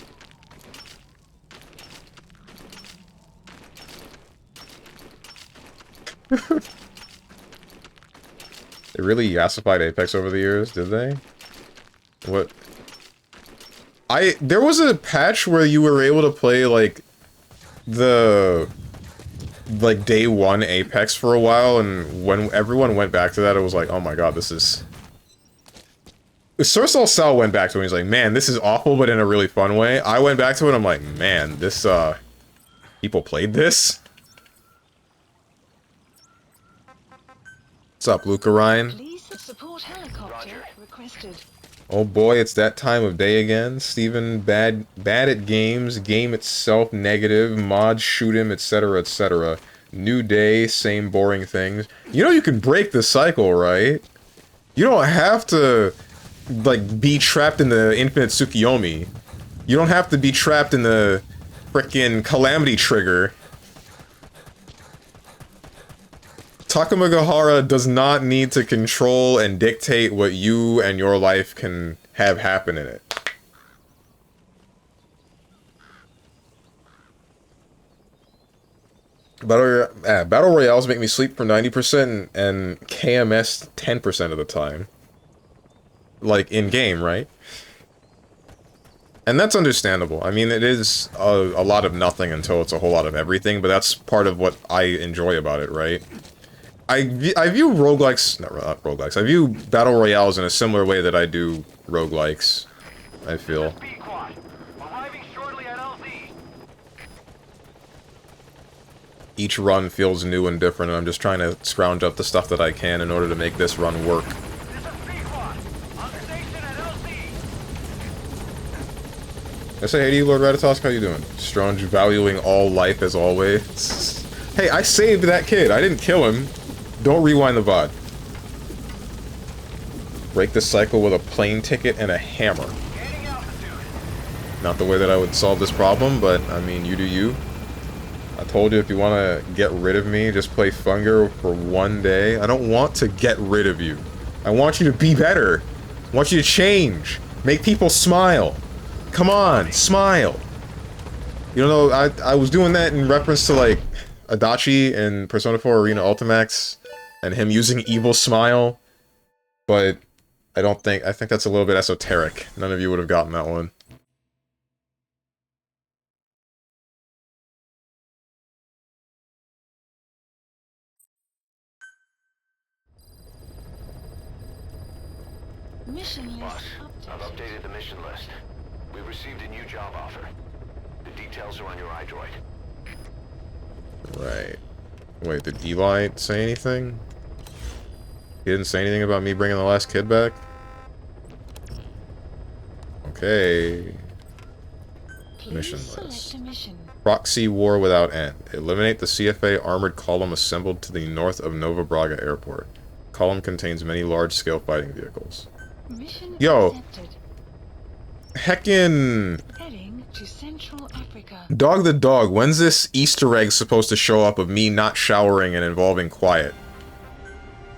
They really yassified Apex over the years, did they? What? There was a patch where you were able to play, like, day one Apex for a while, and when everyone went back to that, it was like, oh my god, this is... Sourcewell Sal went back to it, and he's like, man, this is awful, but in a really fun way. I went back to it, and I'm like, man, this, people played this? What's up, Luca Ryan? Please support helicopter requested. Oh boy, it's that time of day again. Steven, bad at games, game itself negative, mods shoot him, etc, etc. New day, same boring things. You know you can break the cycle, right? You don't have to, like, be trapped in the infinite Tsukiyomi. You don't have to be trapped in the frickin' Calamity Trigger. Takamagahara does not need to control and dictate what you and your life can have happen in it. Battle Royales make me sleep for 90% and KMS 10% of the time. Like, in-game, right? And that's understandable. I mean, it is a lot of nothing until it's a whole lot of everything, but that's part of what I enjoy about it, right? I view roguelikes, not roguelikes, I view Battle Royales in a similar way that I do roguelikes, I feel. Each run feels new and different, and I'm just trying to scrounge up the stuff that I can in order to make this run work. I say hey to you, Lord Ratatosk, how you doing? Strong, valuing all life as always. Hey, I saved that kid, I didn't kill him. Don't rewind the VOD. Break the cycle with a plane ticket and a hammer. Not the way that I would solve this problem, but, I mean, you do you. I told you if you want to get rid of me, just play Funger for one day. I don't want to get rid of you. I want you to be better. I want you to change. Make people smile. Come on, smile. You know, I was doing that in reference to, like, Adachi in Persona 4 Arena Ultimax, and him using Evil Smile, but I think that's a little bit esoteric. None of you would have gotten that one. Mission Boss, list I've updated. updated the mission list. We've received a new job offer. The details are on your iDroid. Right. Wait, did Eli say anything? He didn't say anything about me bringing the last kid back? Okay. Mission Please select list. a mission. Proxy war without end. Eliminate the CFA armored column assembled to the north of Nova Braga Airport. Column contains many large-scale fighting vehicles. Mission Yo. accepted. Heckin' Heading to Central Africa. Dog the Dog, when's this Easter egg supposed to show up of me not showering and involving quiet?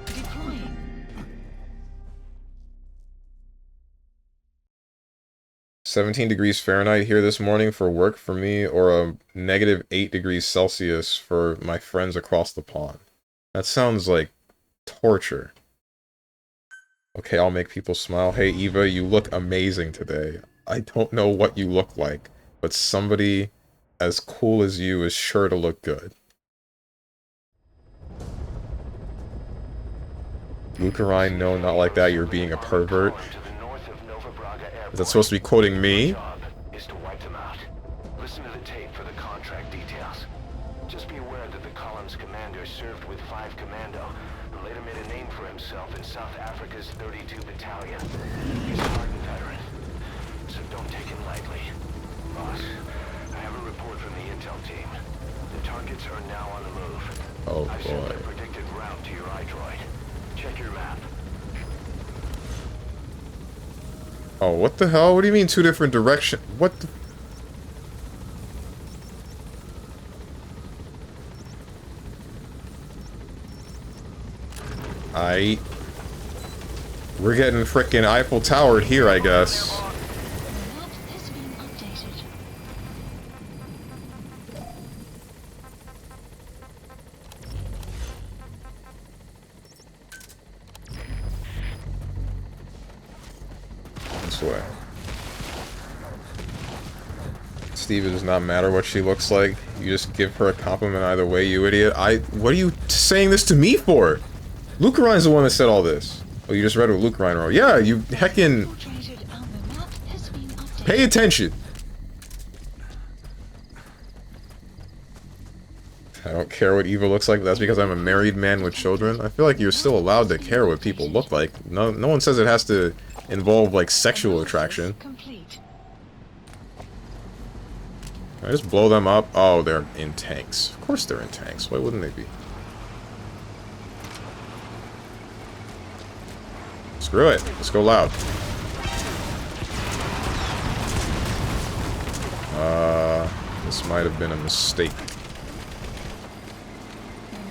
Deploying. 17 degrees Fahrenheit here this morning for work for me, or a negative 8 degrees Celsius for my friends across the pond. That sounds like torture. Okay, I'll make people smile. Hey Eva, you look amazing today. I don't know what you look like, but somebody as cool as you is sure to look good. Lucarine, no, not like that, you're being a pervert. Is that supposed to be quoting me? Job is to wipe them out. Listen to the tape for the contract details. Just be aware that the column's commander served with 5 Commando and later made a name for himself in South Africa's 32 Battalion. He's a hardened veteran, so don't take him lightly. Boss, I have a report from the intel team. The targets are now on the move. Oh I've sent boy. their predicted route to your iDroid. Check your map. Oh, what the hell? What do you mean 2 different directions? What the... We're getting frickin' Eiffel Towered here, I guess. The map has been updated. This way. Steve, it does not matter what she looks like. You just give her a compliment either way, you idiot. What are you saying this to me for? Lucarine's the one that said all this. Oh, you just read what Lucarine wrote. Yeah, you heckin' Infiltrated album map has been updated. pay attention. I don't care what Eva looks like, but that's because I'm a married man with children. I feel like you're still allowed to care what people look like. No one says it has to involve, like, sexual attraction. Complete. Can I just blow them up? Oh, they're in tanks. Of course they're in tanks. Why wouldn't they be? Screw it. Let's go loud. This might have been a mistake. The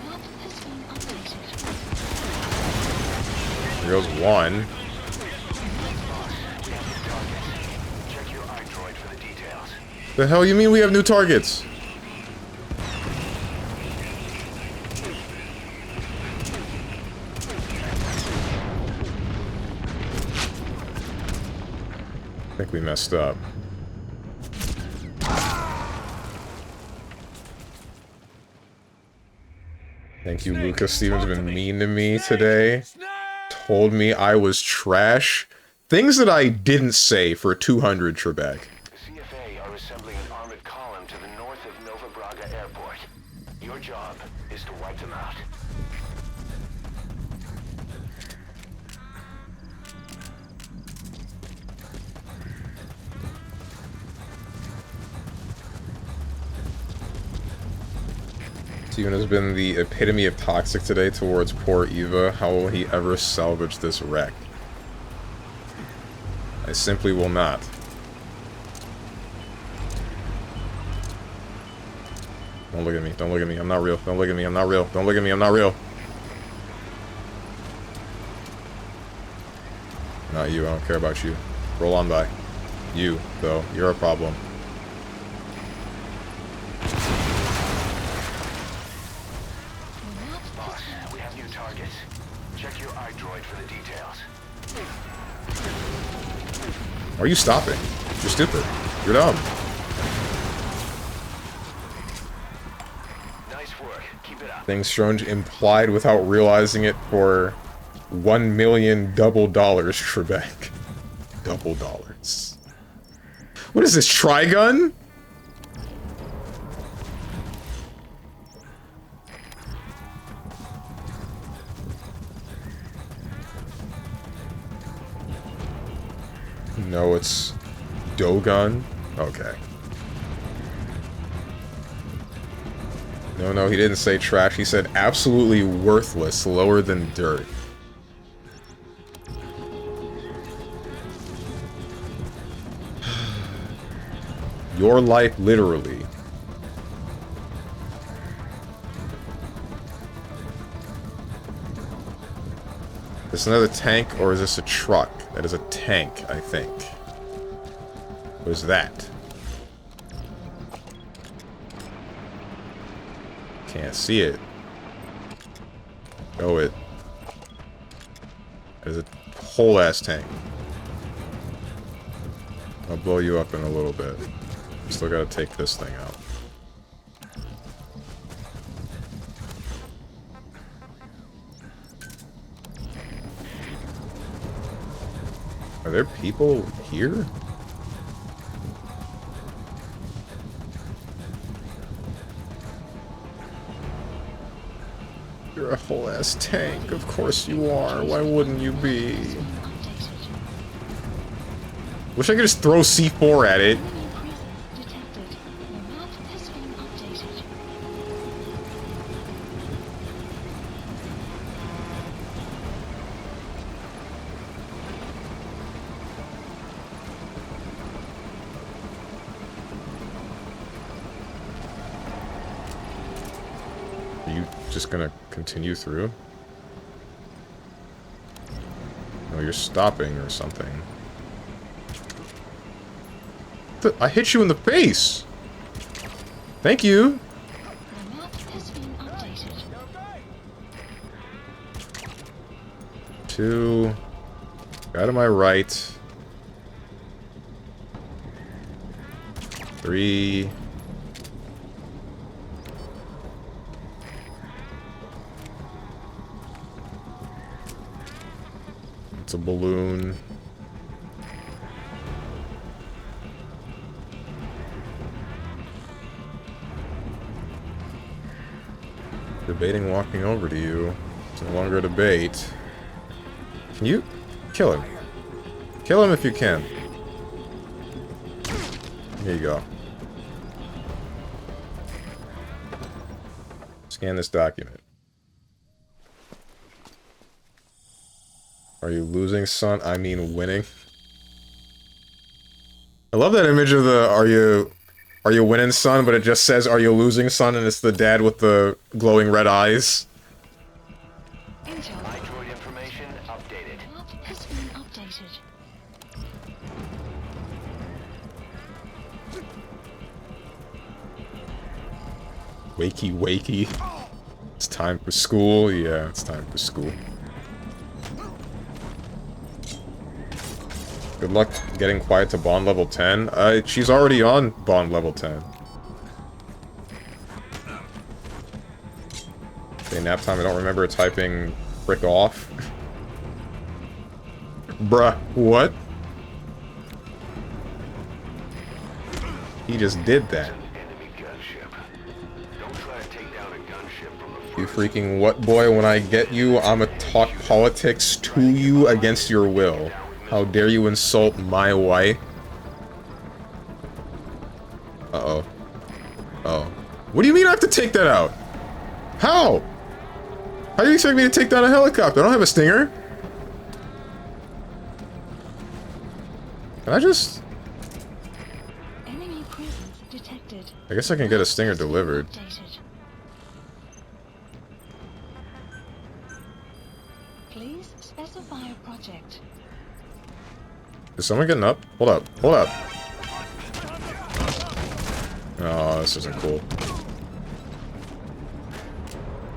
map has been updated. Here goes one. Check your iDroid for the details. The hell you mean we have new targets? I think we messed up. Thank you, Lucas. Steven's been mean to me today. Told me I was trash. Things that I didn't say for 200 Trebek. The CFA are assembling an armored column to the north of Nova Braga Airport. Your job is to wipe them out. Steven has been the epitome of toxic today towards poor Eva. How will he ever salvage this wreck? I simply will not. Don't look at me. Don't look at me. I'm not real. Don't look at me. I'm not real. Don't look at me. I'm not real. Not you. I don't care about you. Roll on by. You, though. You're a problem. Boss, we have new targets. Check your iDroid for the details. Why are you stopping? You're stupid. You're dumb. Nice work. Keep it up. Things Strange implied without realizing it for $1 million double dollars, Trebek. Double dollars. What is this, Trigun? No, it's Dogun? Okay. No, he didn't say trash. He said absolutely worthless, lower than dirt. Your life, literally. Is this another tank, or is this a truck? That is a tank, I think. What is that? Can't see it. Oh, it. There's a whole ass tank. I'll blow you up in a little bit. Still gotta take this thing out. Are there people here? You're a whole ass tank. Of course you are. Why wouldn't you be? Wish I could just throw C4 at it. Are you just gonna continue through? No, you're stopping or something. I hit you in the face! Thank you! The map has been updated. 2. Guy to my right. 3. It's a balloon. Debating walking over to you. It's no longer a debate. Can you kill him? Kill him if you can. Here you go. Scan this document. Are you losing, son? I mean winning. I love that image of the are you winning, son? But it just says, are you losing, son? And it's the dad with the glowing red eyes. Intel. iDroid information updated. The map has been updated. Wakey, wakey. It's time for school. Yeah, it's time for school. Good luck getting Quiet to bond level 10. She's already on bond level 10. Okay, nap time. I don't remember typing frick off. Bruh, what? He just did that. Enemy gunship. Don't try to take down a gunship from the You freaking what, boy? When I get you, I'ma talk politics to you against your will. How dare you insult my wife? Uh-oh. Oh. What do you mean I have to take that out? How? How do you expect me to take down a helicopter? I don't have a stinger. Can I just... Enemy presence detected. I guess I can get a stinger delivered. Updated. Please specify a project. Is someone getting up? Hold up. Hold up. Oh, this isn't cool.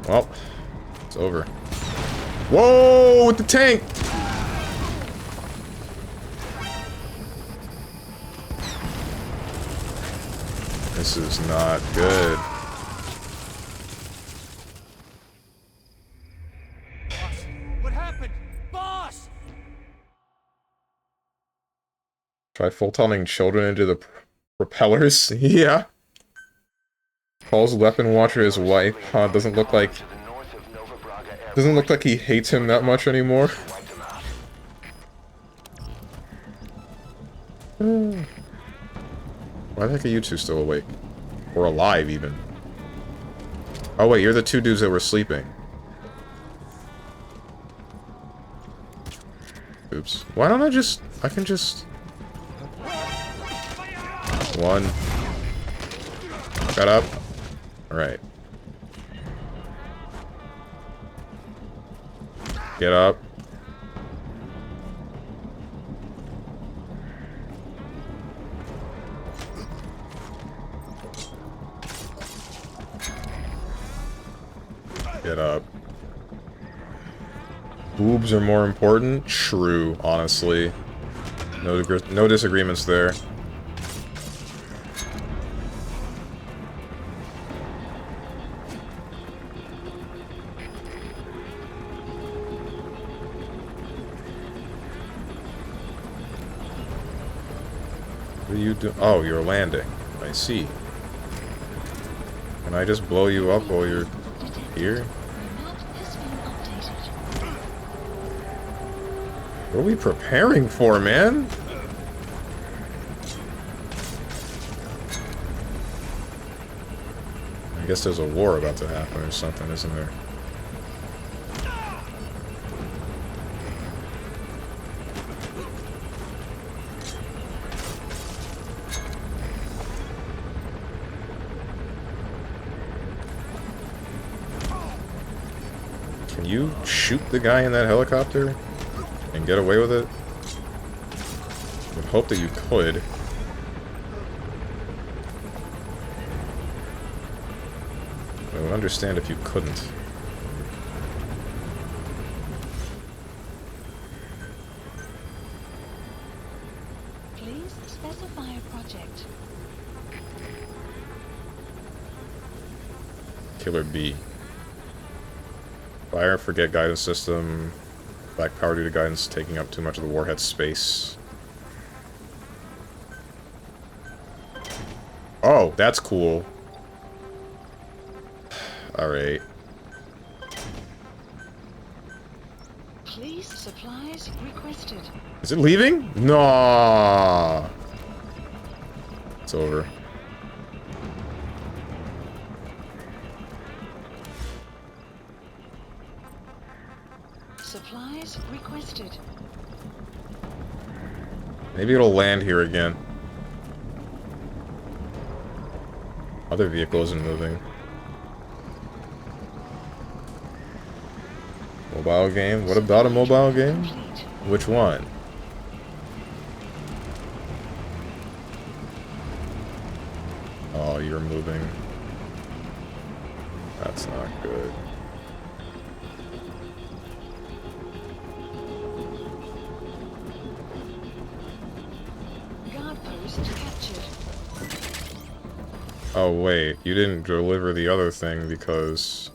Well, it's over. Whoa, with the tank! This is not good. What happened? Boss! Try full-timing children into the propellers? Yeah. Calls weapon watcher his wife. Huh, doesn't look like he hates him that much anymore. Why the heck are you two still awake? Or alive, even? Oh wait, you're the two dudes that were sleeping. Oops. Why don't I just... I can just... One. Got up. Alright. Get up. Get up. Boobs are more important? True, honestly. No disagreements there. What are you doing? Oh, you're landing. I see. Can I just blow you up while you're here? What are we preparing for, man? I guess there's a war about to happen or something, isn't there? Can you shoot the guy in that helicopter and get away with it? I would hope that you could. I would understand if you couldn't. Please specify a project. Killer B. Fire and forget guidance system. Black power due to guidance taking up too much of the warhead space. Oh, that's cool. Alright. Please supplies requested. Is it leaving? No. It's over. Supplies requested. Maybe it'll land here again. Other vehicle isn't moving. Mobile game? What about a mobile game? Complete. Which one? Oh, you're moving. That's not good. Guard post captured. Oh wait, you didn't deliver the other thing because...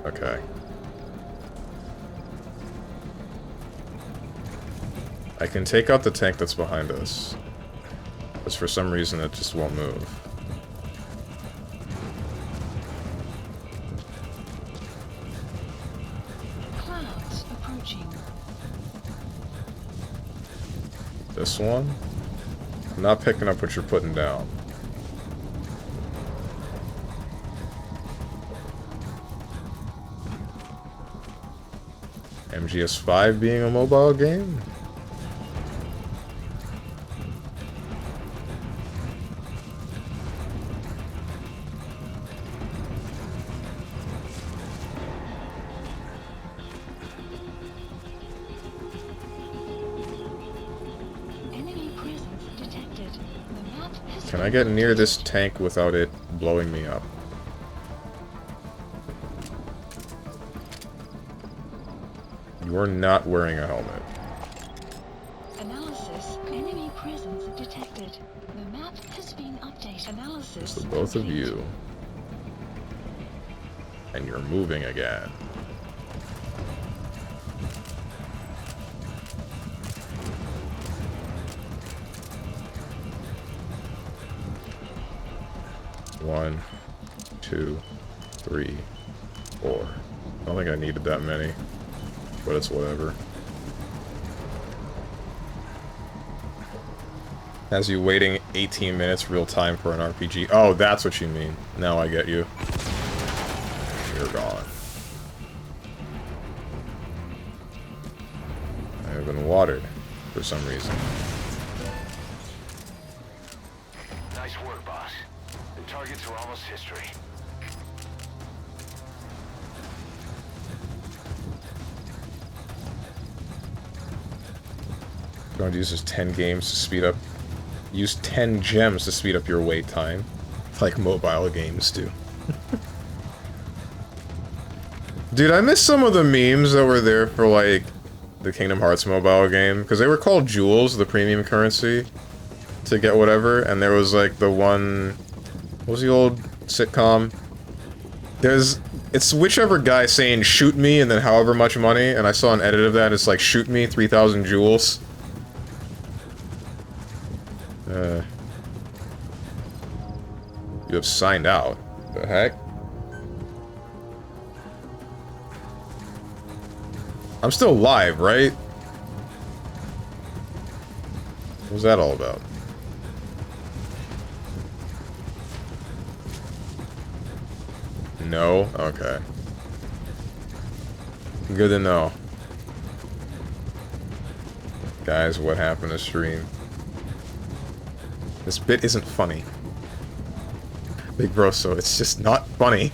Okay. I can take out the tank that's behind us. But for some reason it just won't move. Clouds approaching. This one? I'm not picking up what you're putting down. MGS5 being a mobile game? Enemy presence detected. The map has Can I been get near updated. this tank without it blowing me up? You're not wearing a helmet. Analysis. Enemy presence detected. The map has been updated. Analysis. It's the both of complete. you. And you're moving again. One, two, three, four. I don't think I needed that many, but it's whatever. Has you waiting 18 minutes real time for an RPG. Oh, that's what you mean. Now I get you. You're gone. I have been watered for some reason. Nice work, boss. The targets are almost history. Going to use this 10 games to speed up. Use 10 gems to speed up your wait time. Like mobile games do. Dude, I miss some of the memes that were there for, like, the Kingdom Hearts mobile game. Because they were called jewels, the premium currency, to get whatever. And there was, like, the one... What was the old sitcom? It's whichever guy saying, shoot me, and then however much money. And I saw an edit of that, it's like, shoot me, 3,000 jewels. You have signed out. The heck? I'm still live, right? What was that all about? No? Okay. Good to know. Guys, what happened to stream? This bit isn't funny. Big bro, so it's just not funny.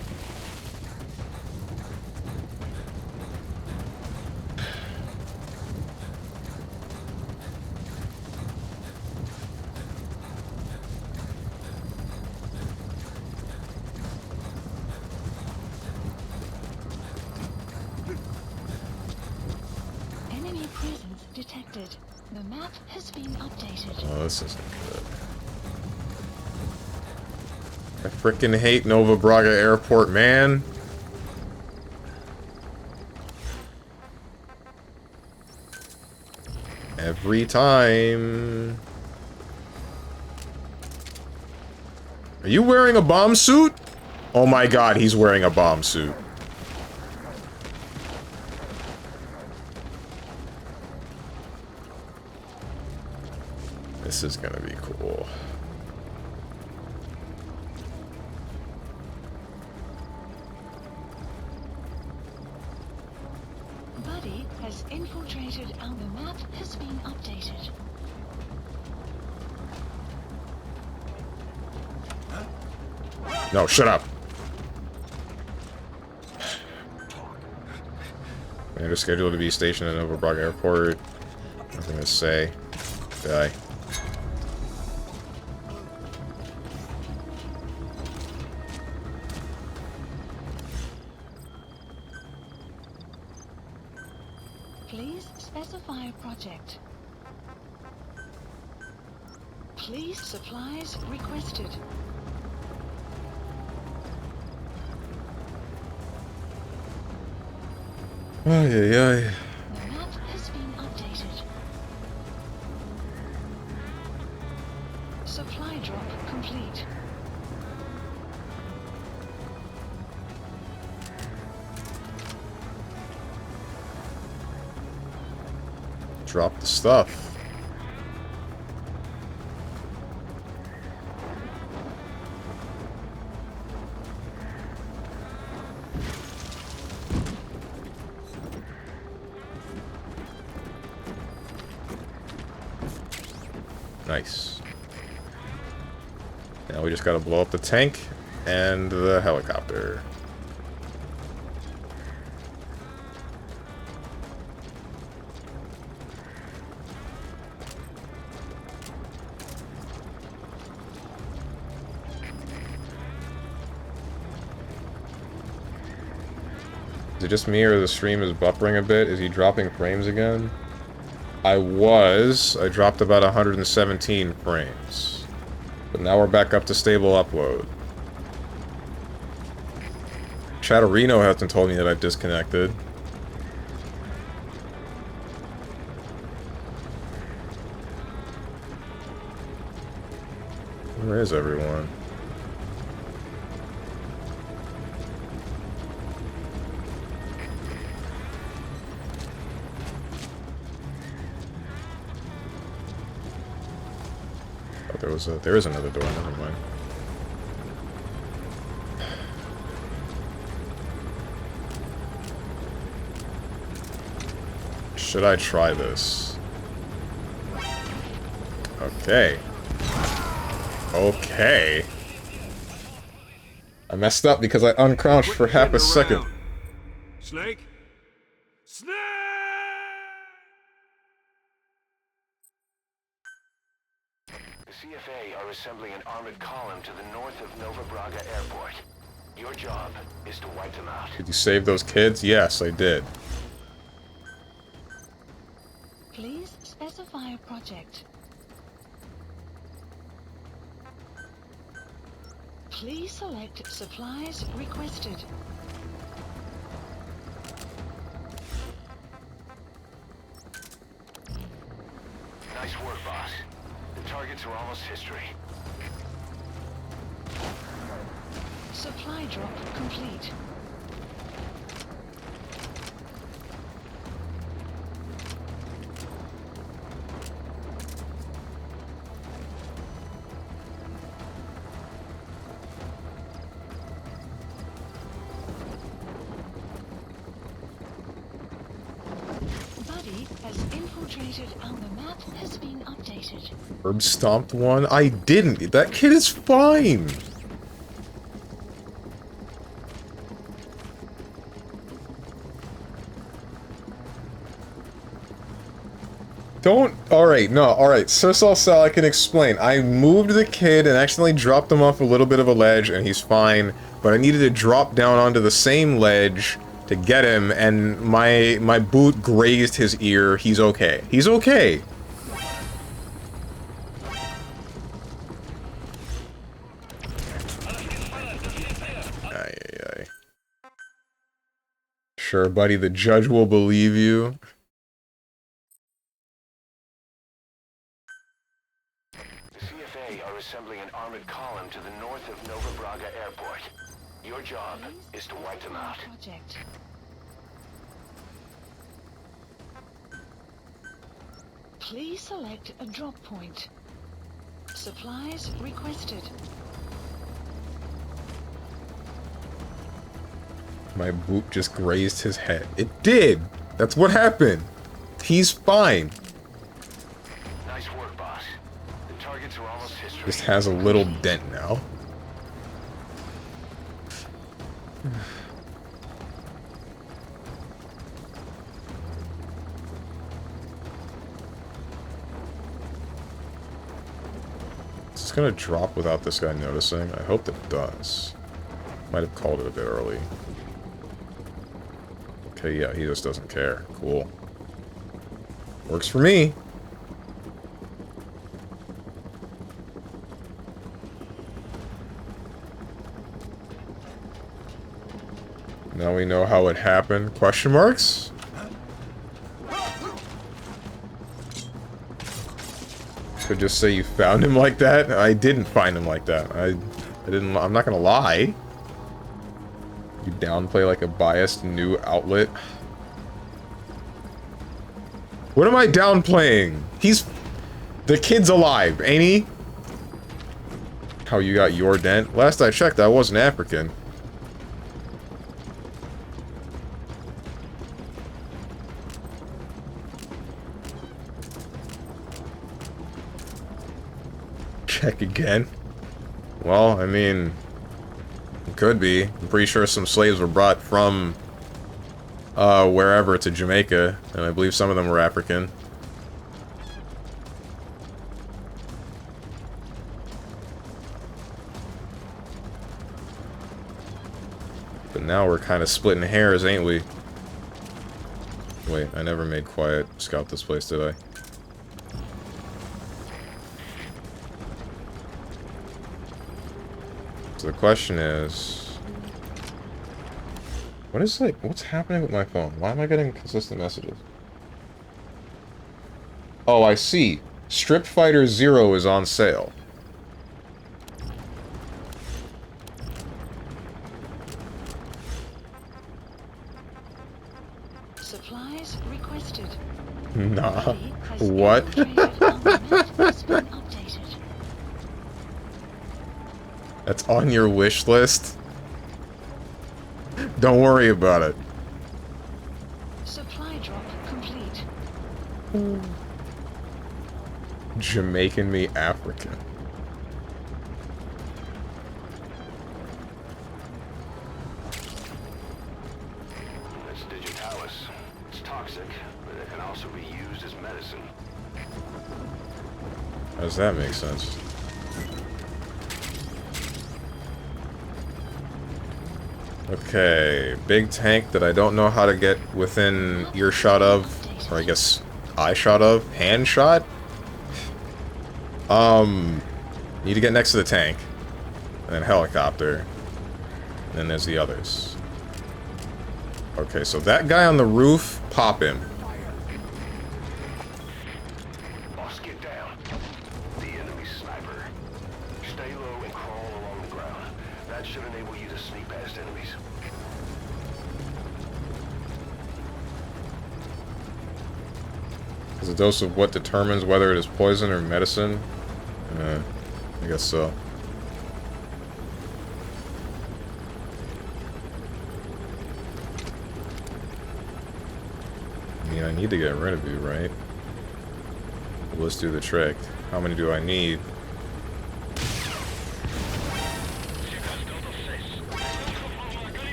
Enemy presence detected. The map has been updated. Oh, this isn't good. I frickin' hate Nova Braga Airport, man. Every time. Are you wearing a bomb suit? Oh my god, he's wearing a bomb suit. This is gonna be cool. Buddy has infiltrated and the map has been updated. No, shut up. Commander scheduled to be stationed at Nova Braga Airport. Nothing to say. Die. Please specify a project. Please supplies requested. Ay, ay, ay. The map has been updated. Supply drop complete. Drop the stuff. Nice. Now we just gotta blow up the tank and the helicopter. Is it just me or the stream is buffering a bit? Is he dropping frames again? I dropped about 117 frames. But now we're back up to stable upload. Chatterino hasn't told me that I've disconnected. Where is everyone? There is another door, never mind. Should I try this? Okay. Okay. I messed up because I uncrouched for half a second. Snake? Snake! The CFA are assembling an armored column to the north of Nova Braga Airport. Your job is to wipe them out. Did you save those kids? Yes, I did. Please specify a project. Please select supplies requested. Nice work, boss. The targets are almost history. Supply drop complete. Buddy has infiltrated our map has been updated. Herb stomped one? I didn't. That kid is fine. Don't... Alright, no, alright. Sir Sal, I can explain. I moved the kid and accidentally dropped him off a little bit of a ledge, and he's fine. But I needed to drop down onto the same ledge to get him, and my boot grazed his ear. He's okay. He's okay. Ay, ay, ay. Sure, buddy, the judge will believe you. Assembling an armored column to the north of Nova Braga Airport. Your job is to wipe them out. Project. Please select a drop point. Supplies requested. My boot just grazed his head. It did! That's what happened! He's fine. Nice work, boss. The targets are almost history. Just has a little dent now. Is this gonna drop without this guy noticing? I hope it does. Might have called it a bit early. Okay, yeah, he just doesn't care. Cool. Works for me. Now we know how it happened. Question marks? Could just say you found him like that? I didn't find him like that. I didn't. I'm not gonna lie. You downplay like a biased new outlet. What am I downplaying? The kid's alive, ain't he? How you got your dent? Last I checked, I wasn't African. Check again. Well, I mean, it could be. I'm pretty sure some slaves were brought from wherever to Jamaica, and I believe some of them were African. But now we're kind of splitting hairs, ain't we? Wait, I never made quiet scout this place, did I? So the question is... what's happening with my phone? Why am I getting consistent messages? Oh, I see. Strip Fighter Zero is on sale. Supplies requested. Nah. Buddy has What? infiltrated our map has been updated. That's on your wish list? Don't worry about it. Supply drop complete. Jamaican me African. It's digitalis. It's toxic, but it can also be used as medicine. How does that make sense? Okay, big tank that I don't know how to get within earshot of, or I guess eyeshot of, hand shot? Need to get next to the tank, and then helicopter, and then there's the others. Okay, so that guy on the roof, pop him. Boss, get down. The enemy sniper. Stay low and crawl along the ground. That should enable you to sneak past enemies. Is a dose of what determines whether it is poison or medicine? I guess so. I mean, I need to get rid of you, right? Let's do the trick. How many do I need?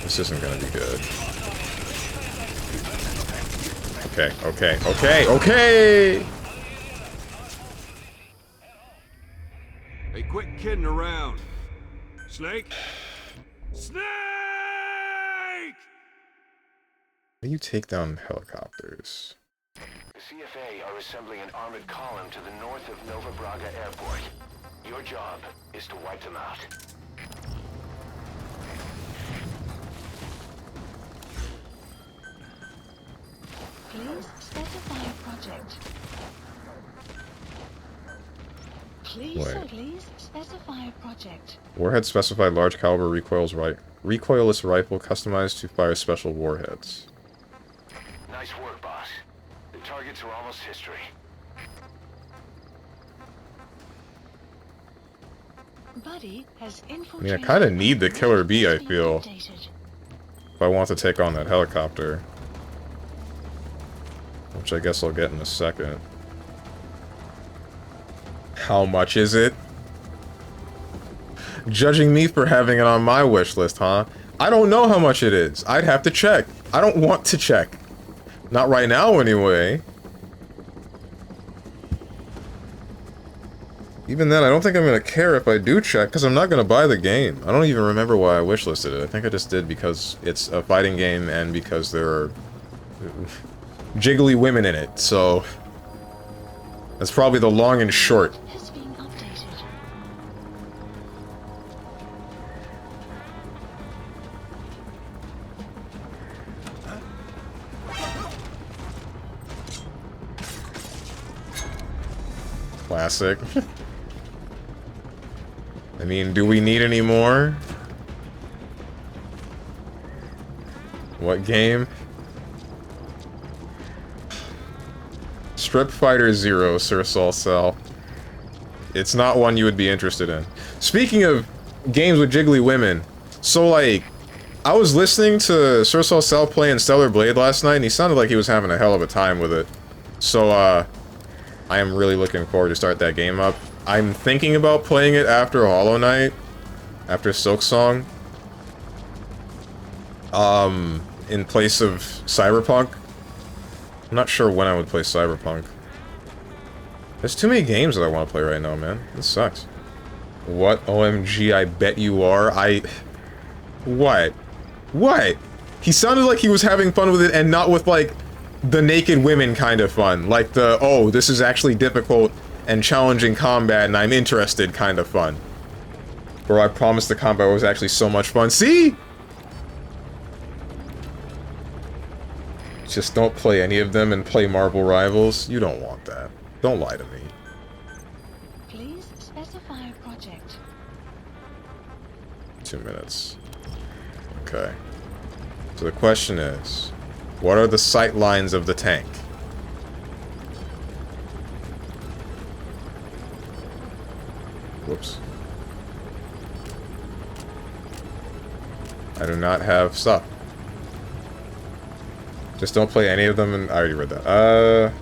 This isn't gonna be good. Okay, okay, okay, okay! Hey, quit kidding around. Snake? Snake! How do you take down helicopters? The CFA are assembling an armored column to the north of Nova Braga Airport. Your job is to wipe them out. Please specify a project. Please specify a project. Warhead specified large caliber recoilless rifle customized to fire special warheads. Nice work, boss. The targets are almost history. Buddy has I mean, I infiltrated. kind of need the killer bee, I Has been feel, updated. if I want to take on that helicopter. Which I guess I'll get in a second. How much is it? Judging me for having it on my wish list, huh? I don't know how much it is. I'd have to check. I don't want to check. Not right now, anyway. Even then, I don't think I'm going to care if I do check, because I'm not going to buy the game. I don't even remember why I wishlisted it. I think I just did because it's a fighting game and because there are jiggly women in it, so... That's probably the long and short. Has been updated. Classic. I mean, do we need any more? What game? Strip Fighter Zero, Sir Sol Cell. It's not one you would be interested in. Speaking of games with jiggly women, so like, I was listening to Sir Sol Cell playing Stellar Blade last night, and he sounded like he was having a hell of a time with it. So, I am really looking forward to start that game up. I'm thinking about playing it after Hollow Knight, after Silksong. In place of Cyberpunk. I'm not sure when I would play Cyberpunk. There's too many games that I want to play right now, man. This sucks. What? OMG, I bet you are. What? What? He sounded like he was having fun with it and not with, like, the naked women kind of fun. Like the, oh, this is actually difficult and challenging combat and I'm interested kind of fun. Bro, I promise the combat was actually so much fun. See? Just don't play any of them and play Marvel Rivals. You don't want that. Don't lie to me. Please specify a project. 2 minutes. Okay. So the question is, what are the sight lines of the tank? Whoops. I do not have stuff. Just don't play any of them, and I already read that.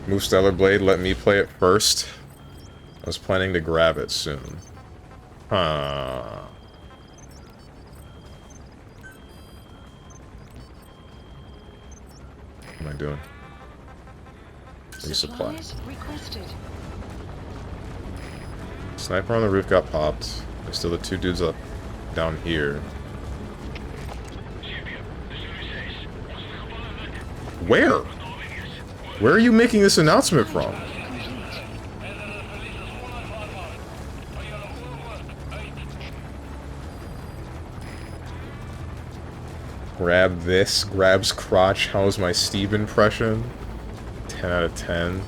Move Stellar Blade, let me play it first. I was planning to grab it soon. Huh. What am I doing? Resupply. Supplies requested. Sniper on the roof got popped. There's still the 2 dudes up down here. Where? Where are you making this announcement from? Grab this, grabs crotch. How's my Steve impression? 10 out of 10.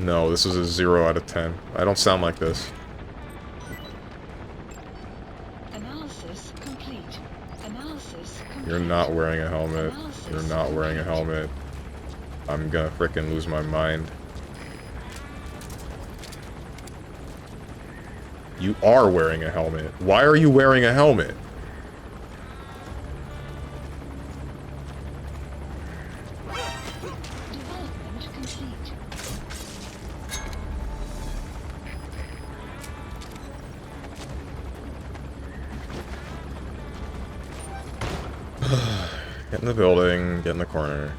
No, this is a 0 out of 10. I don't sound like this. Analysis complete. Analysis complete. You're not wearing a helmet. You're not wearing a helmet. I'm gonna frickin' lose my mind. You are wearing a helmet. Why are you wearing a helmet? Development complete. Get in the building, get in the corner.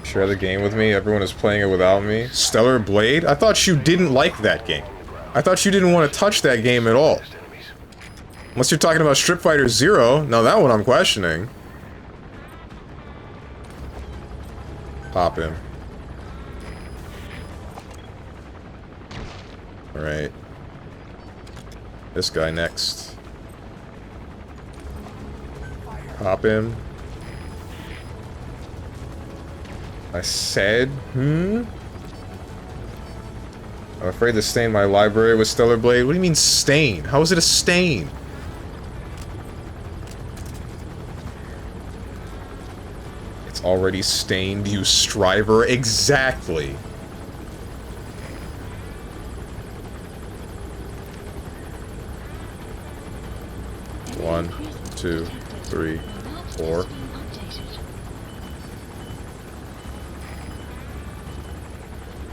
Share the game with me, everyone is playing it without me. Stellar Blade? I thought you didn't like that game. I thought you didn't want to touch that game at all. Unless you're talking about Street Fighter Zero. Now that one I'm questioning. Pop him. Alright. This guy next. Pop him. I said, I'm afraid to stain my library with Stellar Blade. What do you mean stain? How is it a stain? It's already stained, you striver. Exactly. One, 2, 3, 4.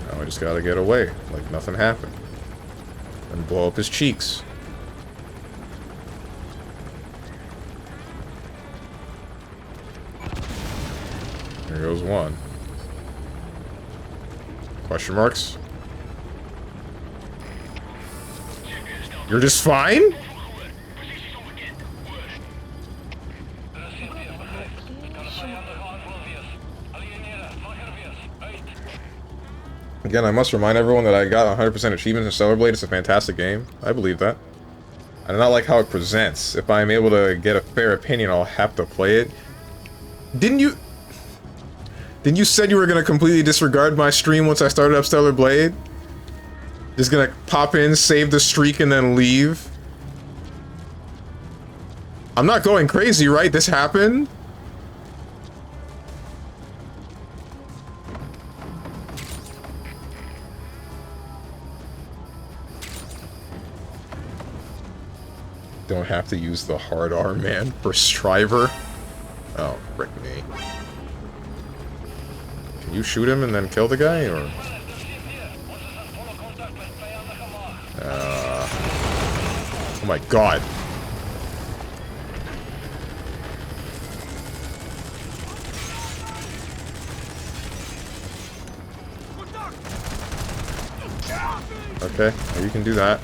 Now I just gotta get away, like nothing happened. And blow up his cheeks. There goes one. Question marks? You're just fine? Again, I must remind everyone that I got 100% achievements in Stellar Blade. It's a fantastic game. I believe that. I do not like how it presents. If I'm able to get a fair opinion, I'll have to play it. Didn't you said you were gonna completely disregard my stream once I started up Stellar Blade? Just gonna pop in, save the streak, and then leave? I'm not going crazy, right? This happened? Don't have to use the hard R, man, for Striver. Oh, frick me. Can you shoot him and then kill the guy, or...? Oh my god. Okay, well, you can do that.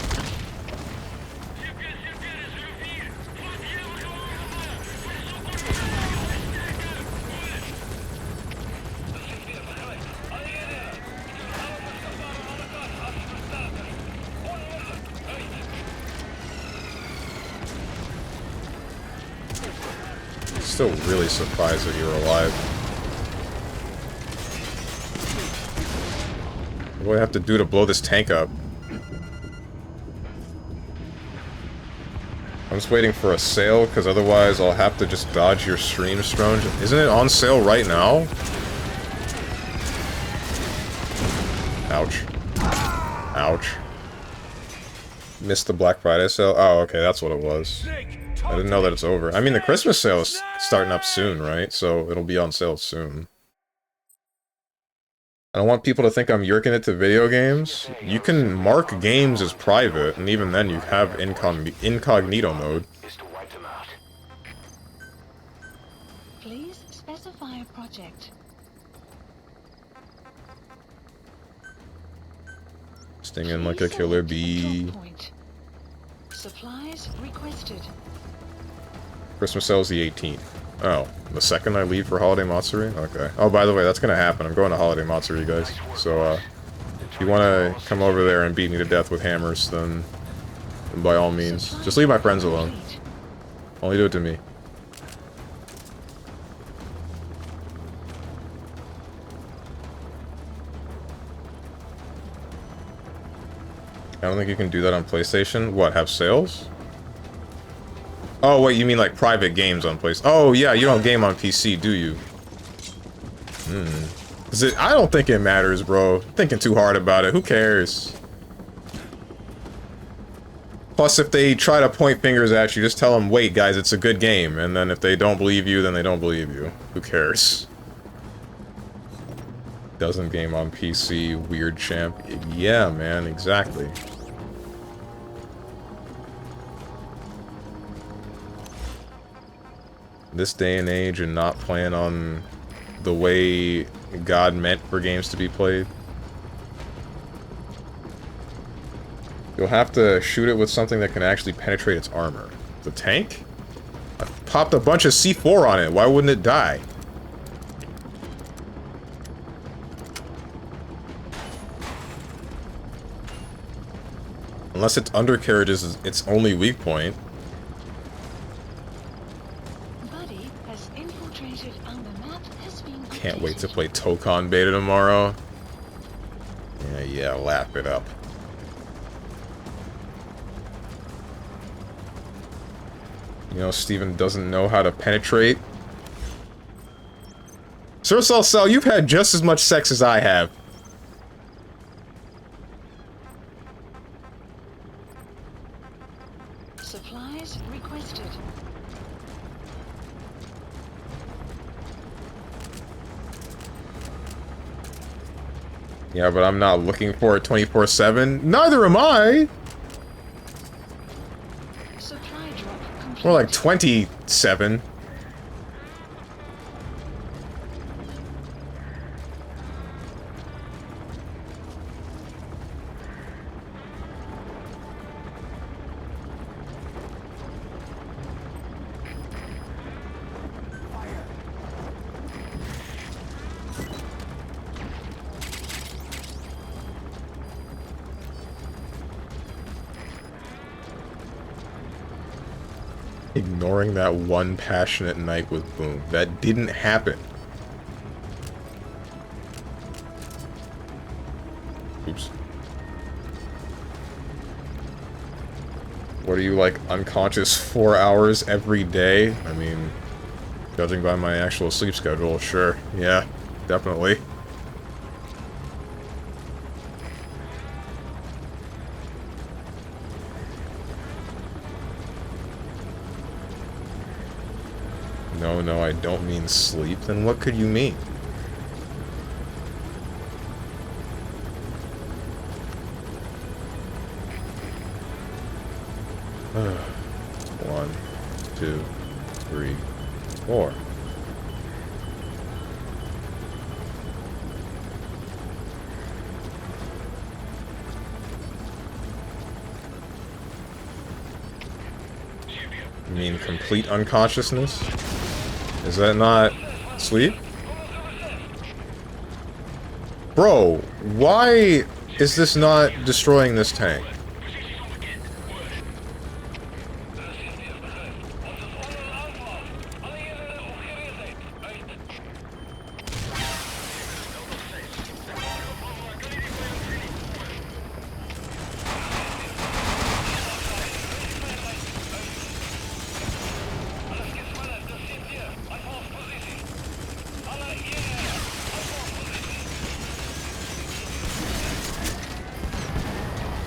Still really surprised that you're alive. What do I have to do to blow this tank up? I'm just waiting for a sale, because otherwise I'll have to just dodge your stream, Strong. Isn't it on sale right now? Ouch. Ouch. Missed the Black Friday sale? Oh, okay, that's what it was. I didn't know that it's over. I mean, the Christmas sale is starting up soon, right? So it'll be on sale soon. I don't want people to think I'm yerking it to video games. You can mark games as private, and even then you have incognito mode. Please specify a project. Stinging like a killer bee. Supplies requested. Christmas sale is the 18th. Oh, the second I leave for Holiday Matsuri? Okay. Oh, by the way, that's gonna happen. I'm going to Holiday Matsuri, guys. So, if you wanna come over there and beat me to death with hammers, then by all means. Just leave my friends alone. Only do it to me. I don't think you can do that on PlayStation. What, have sales? Oh, wait, you mean like private games on PlayStation? Oh, yeah, you don't game on PC, do you? I don't think it matters, bro. Thinking too hard about it. Who cares? Plus, if they try to point fingers at you, just tell them, wait, guys, it's a good game. And then if they don't believe you, then they don't believe you. Who cares? Doesn't game on PC, weird champ. Yeah, man, exactly. This day and age and not playing on the way God meant for games to be played. You'll have to shoot it with something that can actually penetrate its armor. The tank? I popped a bunch of C4 on it. Why wouldn't it die? Unless its undercarriage is its only weak point. Can't wait to play Tokon beta tomorrow. Yeah, lap it up. You know, Steven doesn't know how to penetrate. Sir Salsal, you've had just as much sex as I have. Supplies requested. Yeah, but I'm not looking for it 24/7. Neither am I! Supply drop complete. More like 27. Ignoring that one passionate night with Boom. That didn't happen. Oops. What are you, like, unconscious 4 hours every day? I mean, judging by my actual sleep schedule, sure. Yeah, definitely. No, no, I don't mean sleep. Then what could you mean? One, two, three, four. You mean complete unconsciousness? Is that not sleep? Bro, why is this not destroying this tank?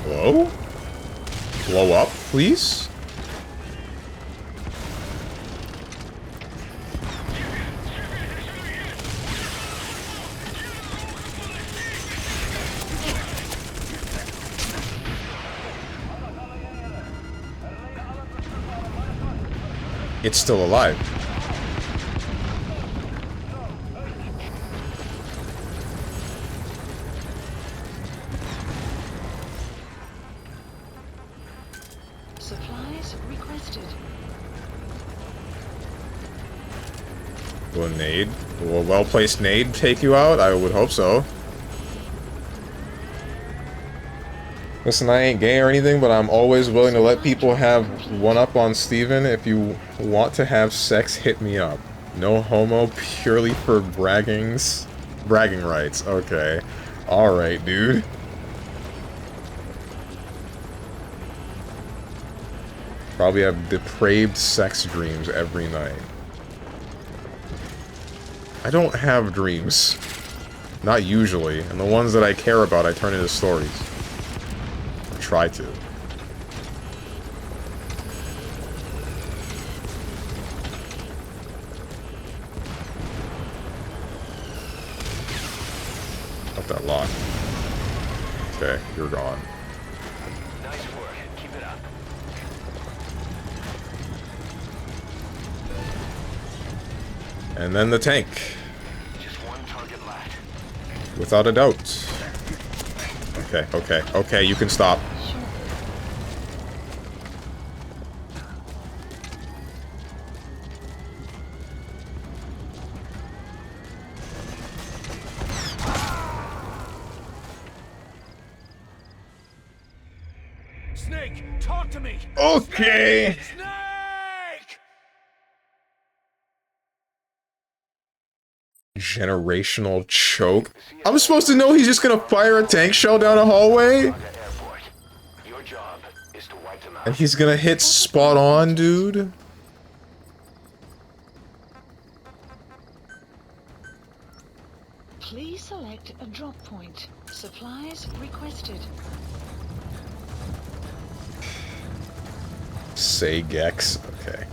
Hello? Blow up, please? It's still alive. Supplies requested. Will a nade? Will a well-placed nade take you out? I would hope so. Listen, I ain't gay or anything, but I'm always willing to let people have one up on Steven. If you want to have sex, hit me up. No homo, purely for bragging rights. Okay. Alright, dude. Probably have depraved sex dreams every night. I don't have dreams. Not usually. And the ones that I care about, I turn into stories. Or try to. Got that lock. Okay, you're gone. Nice work. Keep it up. And then the tank. Just one target left. Without a doubt. Okay, okay, okay, you can stop. Snake, talk to me! Okay. Snake! Generational choke. I'm supposed to know he's just gonna fire a tank shell down a hallway? Airport. Your job is to wipe them out. And he's gonna hit spot on, dude? Please select a drop point. Supplies requested. Say Gex. Okay.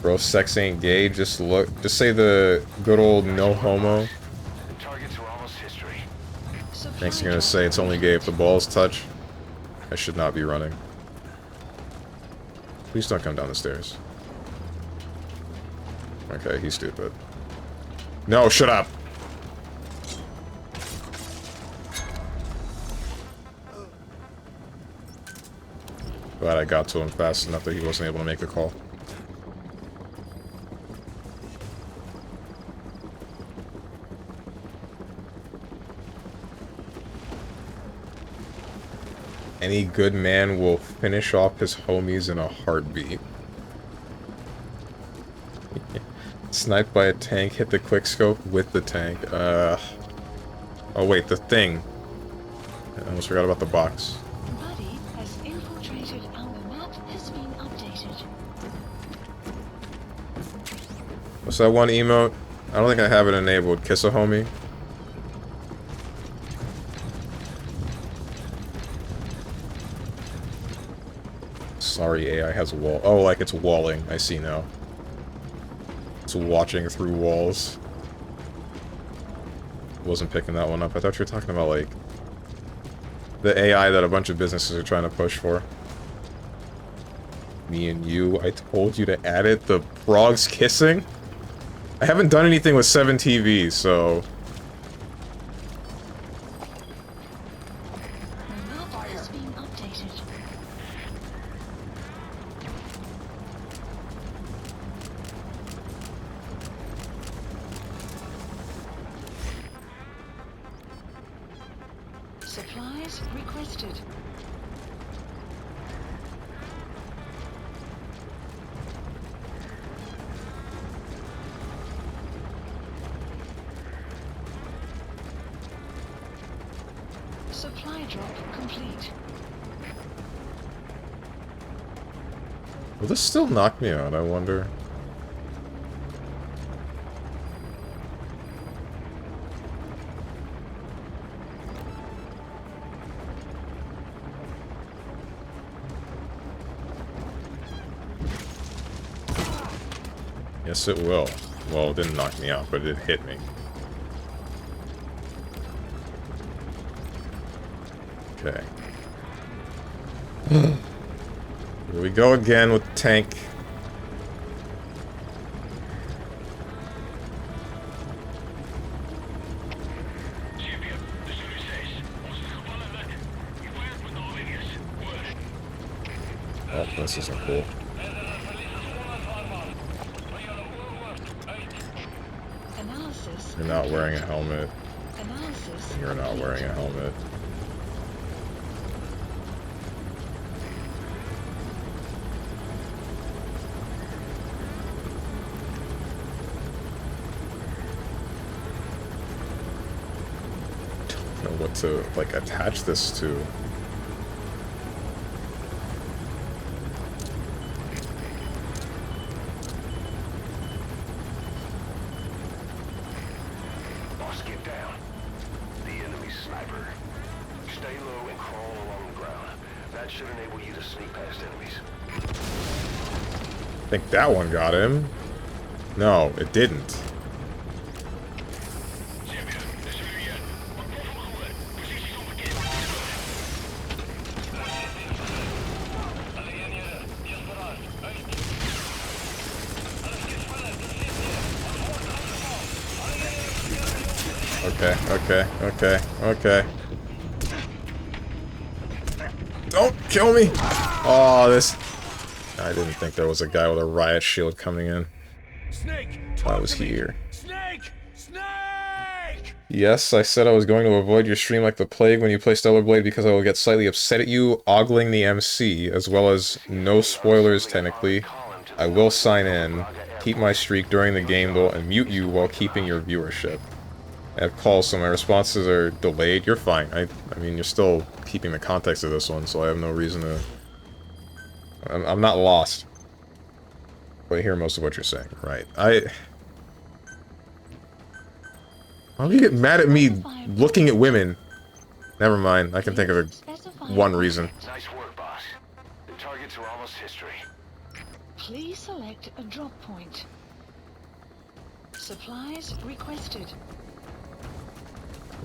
Bro, sex ain't gay. Just say the good old no homo. The targets are almost history. Thanks, you're gonna say it's only gay if the balls touch. I should not be running. Please don't come down the stairs. Okay, he's stupid. No, shut up! Glad I got to him fast enough that he wasn't able to make a call. Any good man will finish off his homies in a heartbeat. Sniped by a tank, hit the quickscope with the tank. Oh wait, the thing. I almost forgot about the box. Buddy has infiltrated our map has been updated. What's that one emote? I don't think I have it enabled. Kiss a homie. Sorry, AI has a wall. Oh, like it's walling. I see now. It's watching through walls. Wasn't picking that one up. I thought you were talking about, like, the AI that a bunch of businesses are trying to push for. Me and you, I told you to add it. The frogs kissing? I haven't done anything with 7TV, so... The map has been updated. Supplies requested. Supply drop complete. Will this still knock me out, I wonder? Yes, it will. Well, it didn't knock me out, but it hit me. Okay. Here we go again with the tank. Oh, this isn't cool. Analysis. You're not wearing a helmet. Analysis. You're not wearing a helmet. Don't know what to, like, attach this to. Boss, get down. The enemy sniper. Stay low and crawl along the ground. That should enable you to sneak past enemies. I think that one got him. No, it didn't. Okay. Don't kill me! Oh, this... I didn't think there was a guy with a riot shield coming in. Snake, I was here. Snake! Snake! Yes, I said I was going to avoid your stream like the plague when you play Stellar Blade because I will get slightly upset at you, ogling the MC, as well as no spoilers technically. I will sign in, keep my streak during the game though, and mute you while keeping your viewership. I have calls, so my responses are delayed. You're fine. I mean, you're still keeping the context of this one, so I have no reason to... I'm not lost. But I hear most of what you're saying. Right. Why do you get mad at me looking at women? Never mind. I can think of one reason. Nice work, boss. The targets are almost history. Please select a drop point. Supplies requested.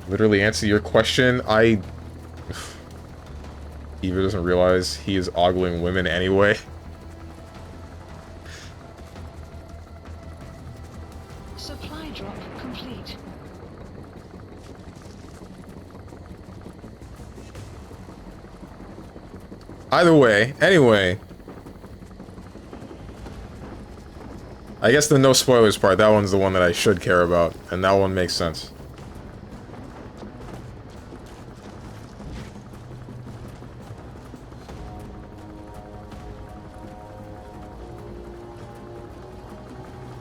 Literally answer your question. Eva doesn't realize he is ogling women anyway. Supply drop complete. Either way, anyway. I guess the no spoilers part, that one's the one that I should care about, and that one makes sense.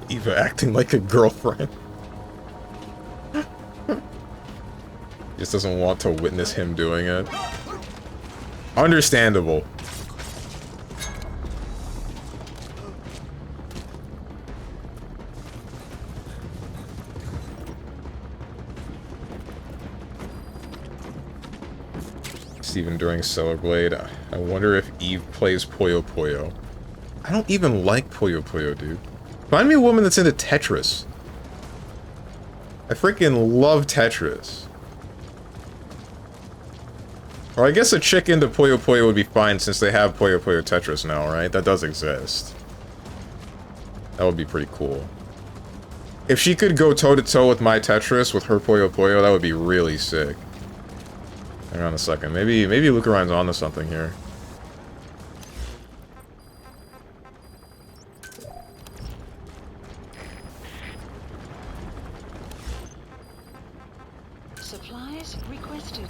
Eva acting like a girlfriend. Just doesn't want to witness him doing it. Understandable. Steven during Stellar Blade. I wonder if Eve plays Puyo Puyo. I don't even like Puyo Puyo, dude. Find me a woman that's into Tetris. I freaking love Tetris. Or I guess a chick into Puyo Puyo would be fine since they have Puyo Puyo Tetris now, right? That does exist. That would be pretty cool. If she could go toe-to-toe with my Tetris with her Puyo Puyo, that would be really sick. Hang on a second. Maybe Lucarion's onto something here. Supplies requested.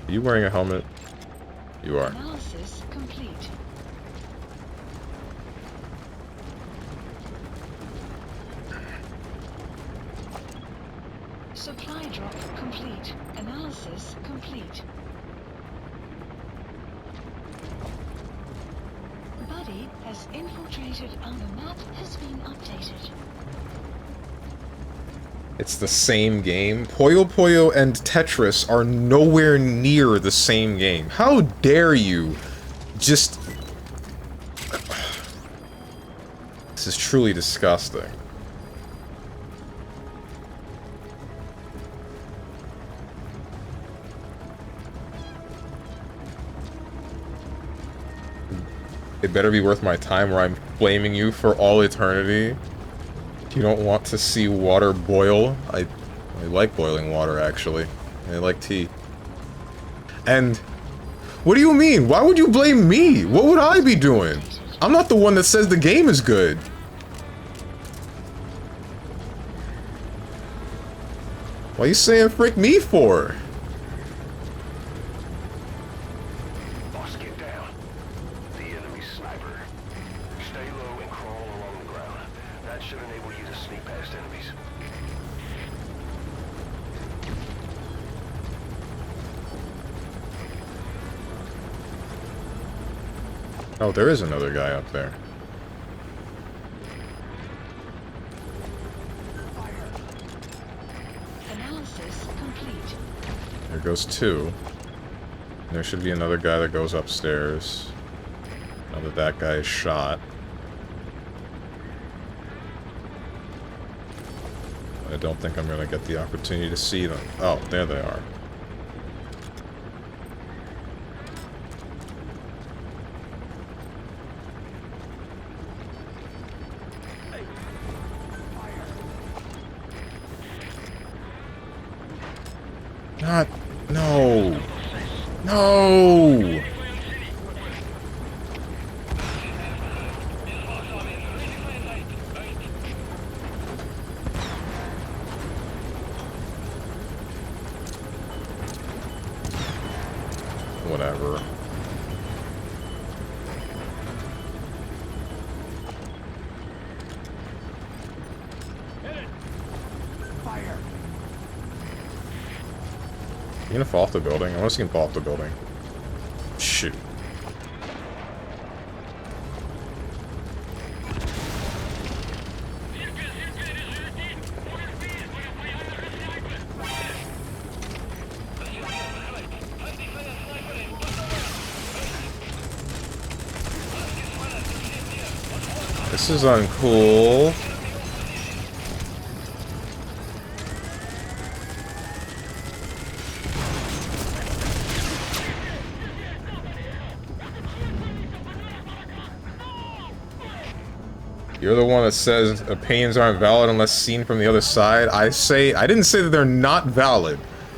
Are you wearing a helmet? You are. Analysis complete. Supply drop complete. Analysis complete. Buddy has infiltrated our map has been updated. It's the same game. Puyo Puyo and Tetris are nowhere near the same game. How dare you just... This is truly disgusting. It better be worth my time or I'm blaming you for all eternity. You don't want to see water boil? I like boiling water, actually. I like tea. And... What do you mean? Why would you blame me? What would I be doing? I'm not the one that says the game is good. What are you saying frick me for? Boss, get down. The enemy sniper. Stay low and crawl along the ground. That should enable you to sneak past enemies. Oh, there is another guy up there. Analysis complete. There goes two. There should be another guy that goes upstairs. Now that that guy is shot. I don't think I'm going to get the opportunity to see them. Oh, there they are. Not... No! No! Whatever. You gonna fall off the building? I want to see him fall off the building. Shoot. This is uncool. You're the one that says opinions aren't valid unless seen from the other side. I didn't say that they're not valid.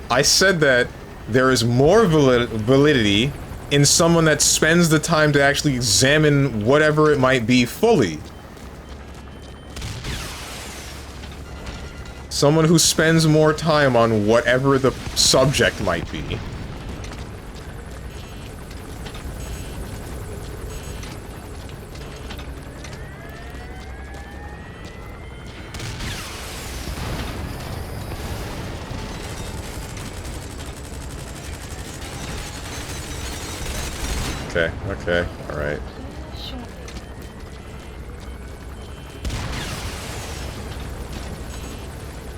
I said that there is more validity in someone that spends the time to actually examine whatever it might be fully. Someone who spends more time on whatever the subject might be. Okay, alright.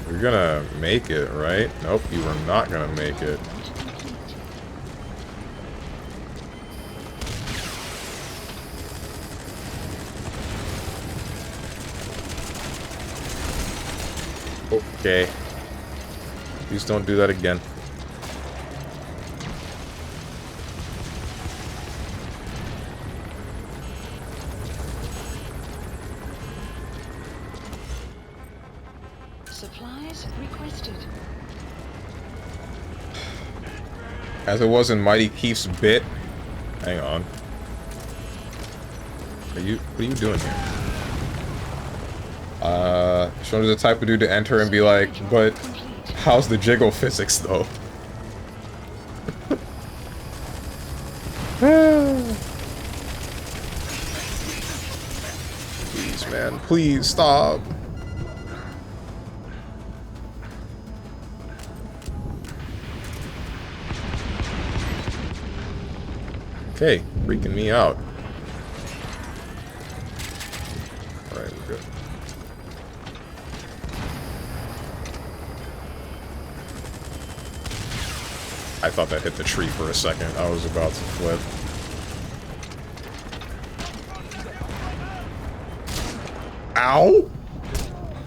You're gonna make it, right? Nope, you are not gonna make it. Okay. Please don't do that again. Supplies requested. As it was in Mighty Keith's bit. Hang on. What are you doing here? Sean is the type of dude to enter and be like, but how's the jiggle physics though? Please, man, please stop. Okay, freaking me out. Alright, we're good. I thought that hit the tree for a second. I was about to flip. Ow!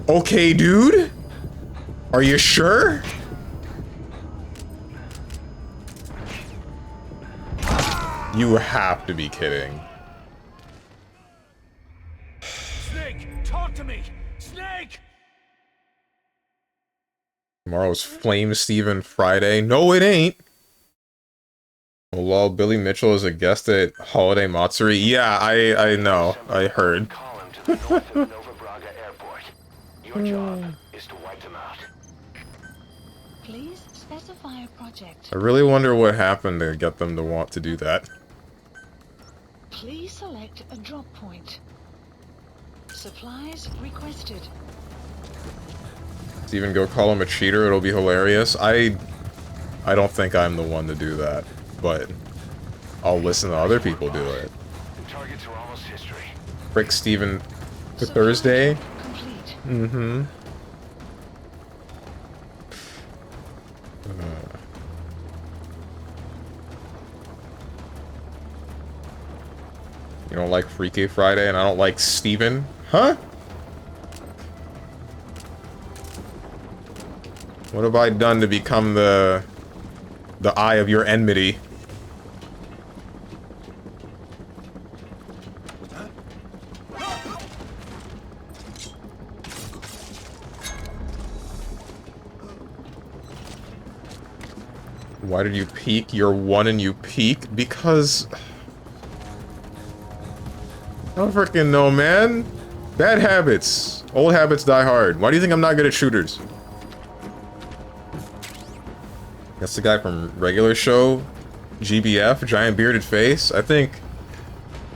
Okay, dude? Are you sure? You have to be kidding. Snake, talk to me! Snake! Tomorrow's StrongmanSteven Friday. No, it ain't. Oh, lol, Billy Mitchell is a guest at Holiday Matsuri. Yeah, I know. I heard. Call him to the north of Nova Braga Airport. Your job is to wipe them out. Please specify a project. I really wonder what happened to get them to want to do that. Please select a drop point. Supplies requested. Steven, go call him a cheater. It'll be hilarious. I don't think I'm the one to do that, but I'll listen to other people do it. The targets are almost history. Frick Steven to Supplies Thursday. drop complete. Mm-hmm. You don't like Freaky Friday, and I don't like Steven? Huh? What have I done to become the eye of your enmity? Why did you peek? You're one and you peek? Because... I don't freaking know, man. Bad habits. Old habits die hard. Why do you think I'm not good at shooters? That's the guy from regular show, GBF, Giant Bearded Face. I think,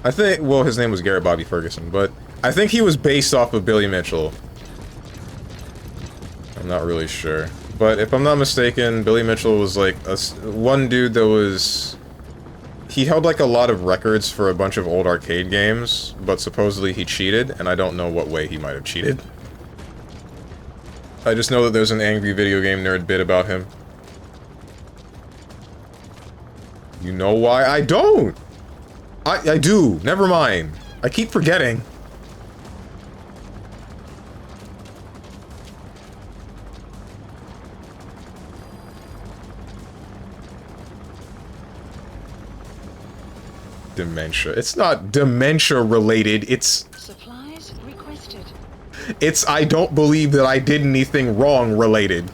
well, his name was Garrett Bobby Ferguson, but I think he was based off of Billy Mitchell. I'm not really sure. But if I'm not mistaken, Billy Mitchell was like one dude that was... He held like a lot of records for a bunch of old arcade games, but supposedly he cheated, and I don't know what way he might have cheated. I just know that there's an angry video game nerd bit about him. You know why? I don't! I do. Never mind. I keep forgetting. Dementia. It's not dementia related, it's... Supplies requested. It's I don't believe that I did anything wrong related.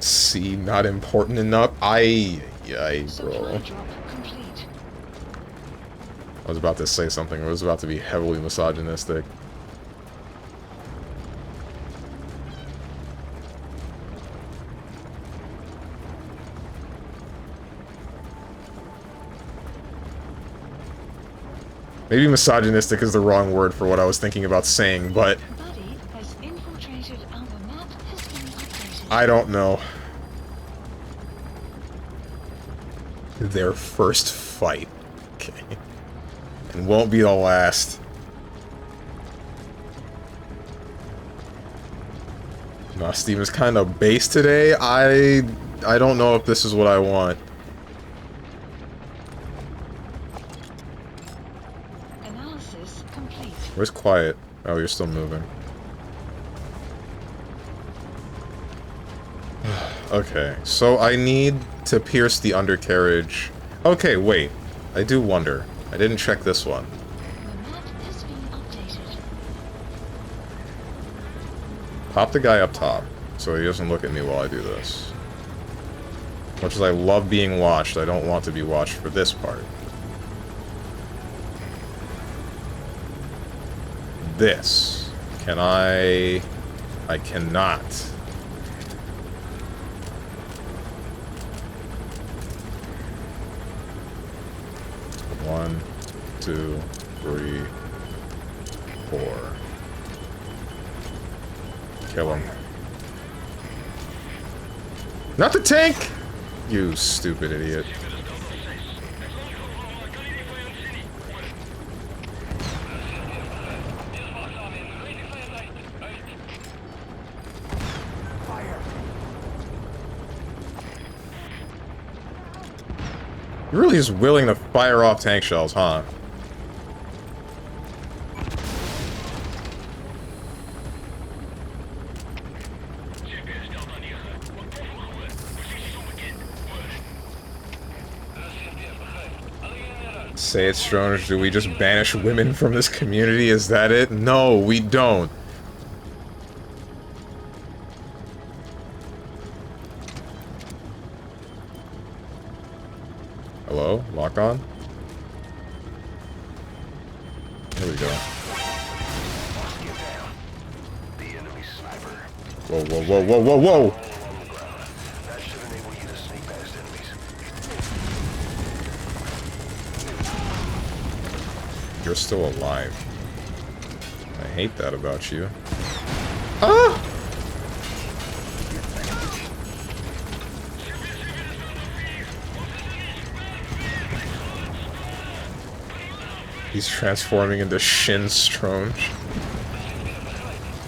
See, not important enough. Bro. Supply drop complete. I was about to say something. It was about to be heavily misogynistic. Maybe misogynistic is the wrong word for what I was thinking about saying, but... Buddy has infiltrated our map has been updated. I don't know. Their first fight. Okay. And won't be the last. Nah, Steven's kind of base today. I don't know if this is what I want. Analysis Where's Quiet? Oh, you're still moving. Okay, so I need to pierce the undercarriage. Okay, wait. I do wonder. I didn't check this one. The map has been updated. Pop the guy up top, so he doesn't look at me while I do this. Much as I love being watched, I don't want to be watched for this part. This. Can I... I cannot. One, 2, 3, 4. Kill him. Not the tank! You stupid idiot. You're really just willing to fire off tank shells, huh? Say it, Strange. Do we just banish women from this community? Is that it? No, we don't. Hello? Lock on? Here we go. Whoa, whoa, whoa, whoa, whoa, whoa! You're still alive. I hate that about you. Ah! He's transforming into Shin Stronge.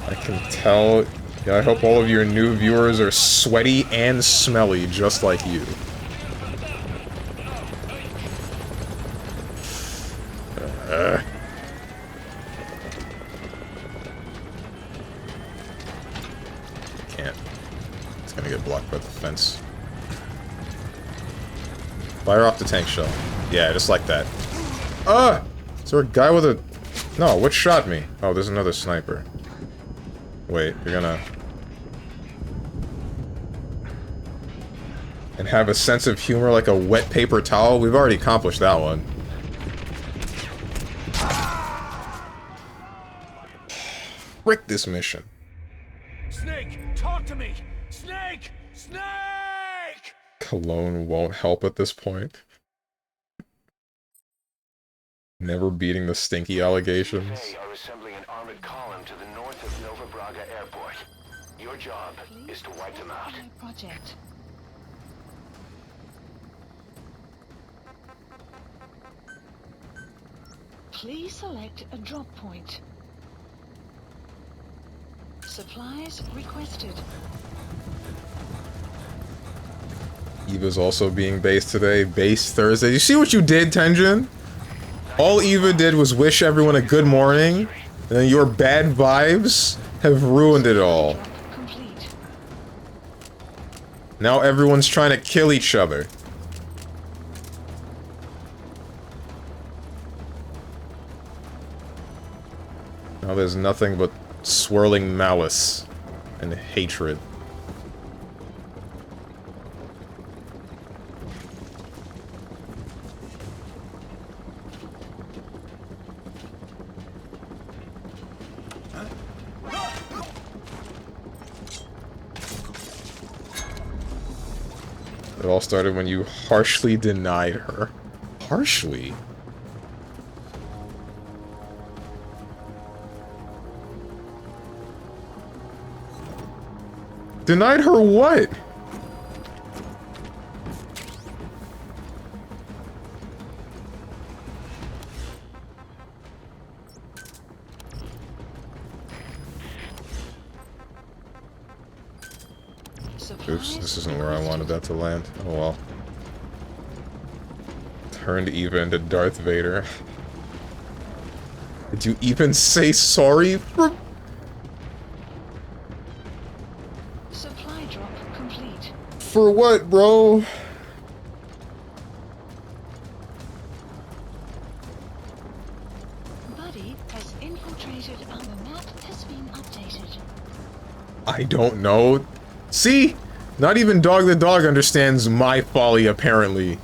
I can tell. Yeah, I hope all of your new viewers are sweaty and smelly just like you. Can't. It's gonna get blocked by the fence. Fire off the tank shell. Yeah, just like that. Ah! Is there a guy with a... No, what shot me? Oh, there's another sniper. Wait, you're gonna... And have a sense of humor like a wet paper towel? We've already accomplished that one. Frick this mission. Snake, talk to me! Snake! Snake! Cologne won't help at this point. Never beating the stinky allegations. They are assembling an armored column to the north of Nova Braga Airport. Your job is to wipe them out. Project. Please select a drop point. Supplies requested. Eva's also being based today. Base Thursday. You see what you did, Tenjin? All Eva did was wish everyone a good morning, and your bad vibes have ruined it all. Complete. Now everyone's trying to kill each other. Now there's nothing but swirling malice and hatred. It all started when you harshly denied her. Harshly? Denied her what? Oops, this isn't where I wanted that to land. Oh well. Turned Eva into Darth Vader. Did you even say sorry for... Supply drop complete. For what, bro? Buddy has infiltrated our map has been updated. I don't know. See? Not even Dog the Dog understands my folly, apparently.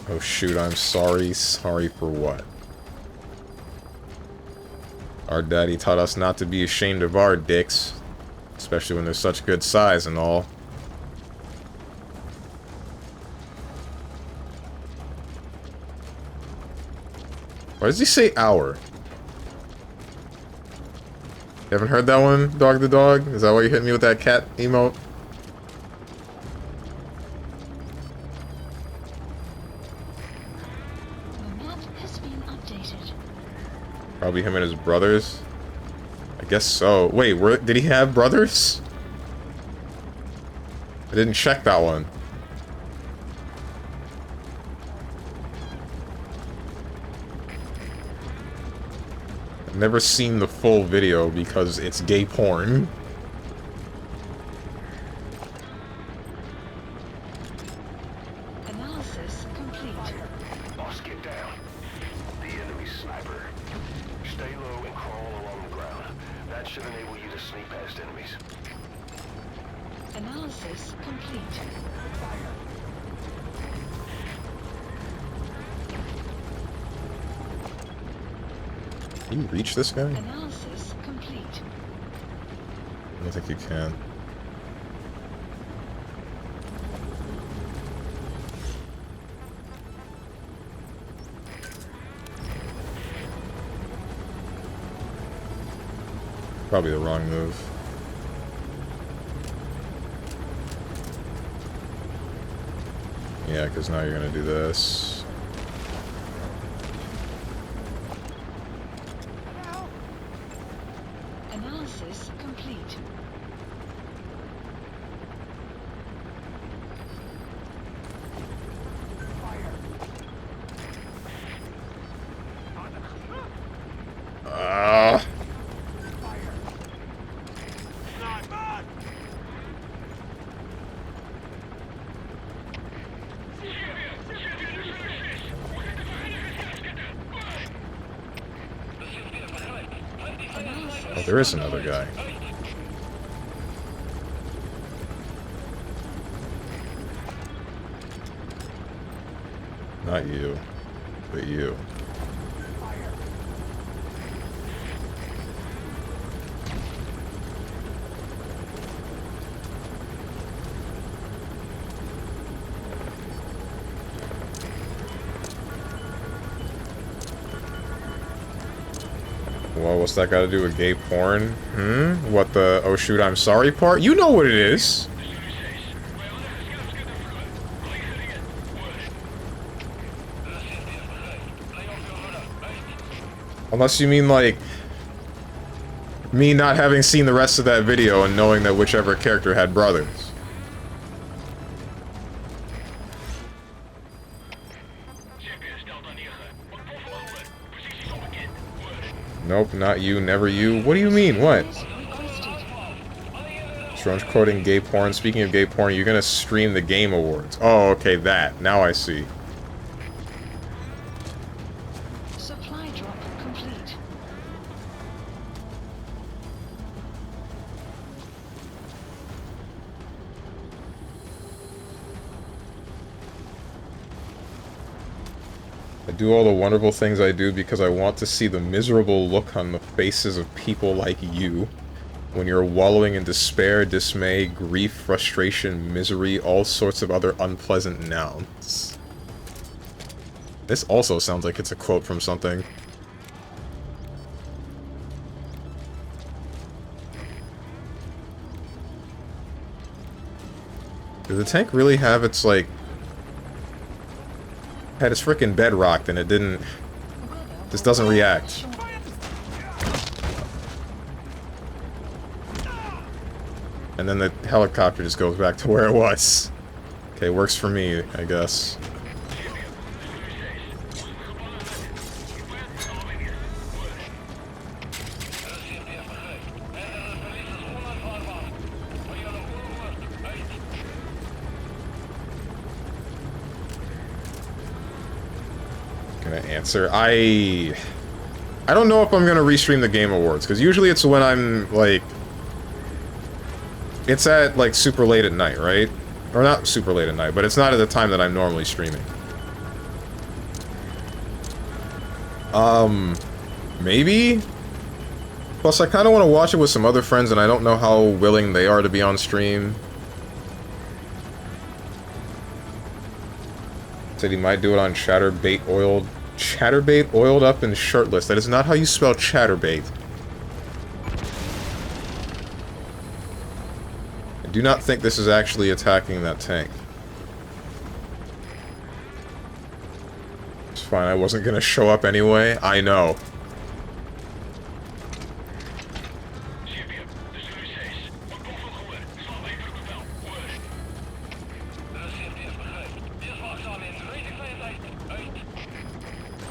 Oh shoot, I'm sorry. Sorry for what? Our daddy taught us not to be ashamed of our dicks. Especially when they're such good size and all. Why does he say our? You haven't heard that one, Dog the Dog? Is that why you hit me with that cat emote? The map has been updated. Probably him and his brothers. I guess so. Wait, did he have brothers? I didn't check that one. I've never seen the full video because it's gay porn. Analysis complete. Boss, get down. The enemy sniper. Stay low and crawl along the ground. That should enable you to sneak past enemies. Analysis complete. Can you reach this guy? Analysis complete. I don't think you can. Probably the wrong move. Yeah, because now you're gonna do this. Analysis complete. Oh, there is another guy. Not you, but you. Well, what's that got to do with gay porn? What the oh shoot I'm sorry part? You know what it is. Unless you mean like me not having seen the rest of that video and knowing that whichever character had brothers. Nope, not you, never you. What do you mean? What? Strange quoting gay porn. Speaking of gay porn, you're gonna stream the Game Awards. Oh, okay, that. Now I see. Supply drop complete. I do all the wonderful things I do because I want to see the miserable look on the faces of people like you when you're wallowing in despair, dismay, grief, frustration, misery, all sorts of other unpleasant nouns. This also sounds like it's a quote from something. Did the tank really have its, like... had its frickin' bed rocked and it didn't... This doesn't react. And then the helicopter just goes back to where it was. Okay, works for me, I guess. gonna answer. I don't know if I'm gonna restream the Game Awards, because usually it's when I'm, like... It's at, like, super late at night, right? Or not super late at night, but it's not at the time that I'm normally streaming. Maybe? Plus, I kind of want to watch it with some other friends, and I don't know how willing they are to be on stream. Said he might do it on Chatterbait oiled... Chatterbait oiled up and shirtless. That is not how you spell Chatterbait. I do not think this is actually attacking that tank. It's fine, I wasn't gonna show up anyway. I know.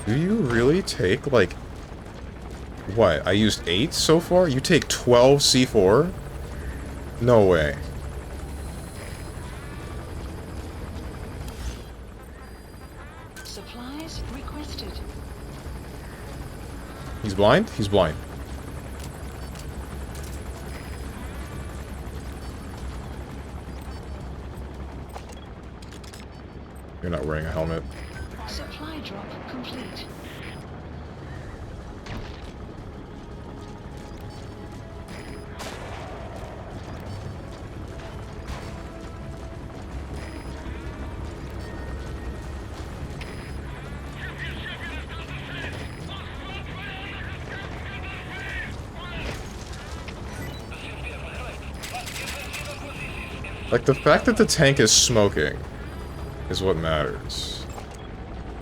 Do you really take, like... What? I used 8 so far? You take 12 C4? No way. Supplies requested. He's blind? He's blind. You're not wearing a helmet. Supply drop complete. Like, the fact that the tank is smoking is what matters.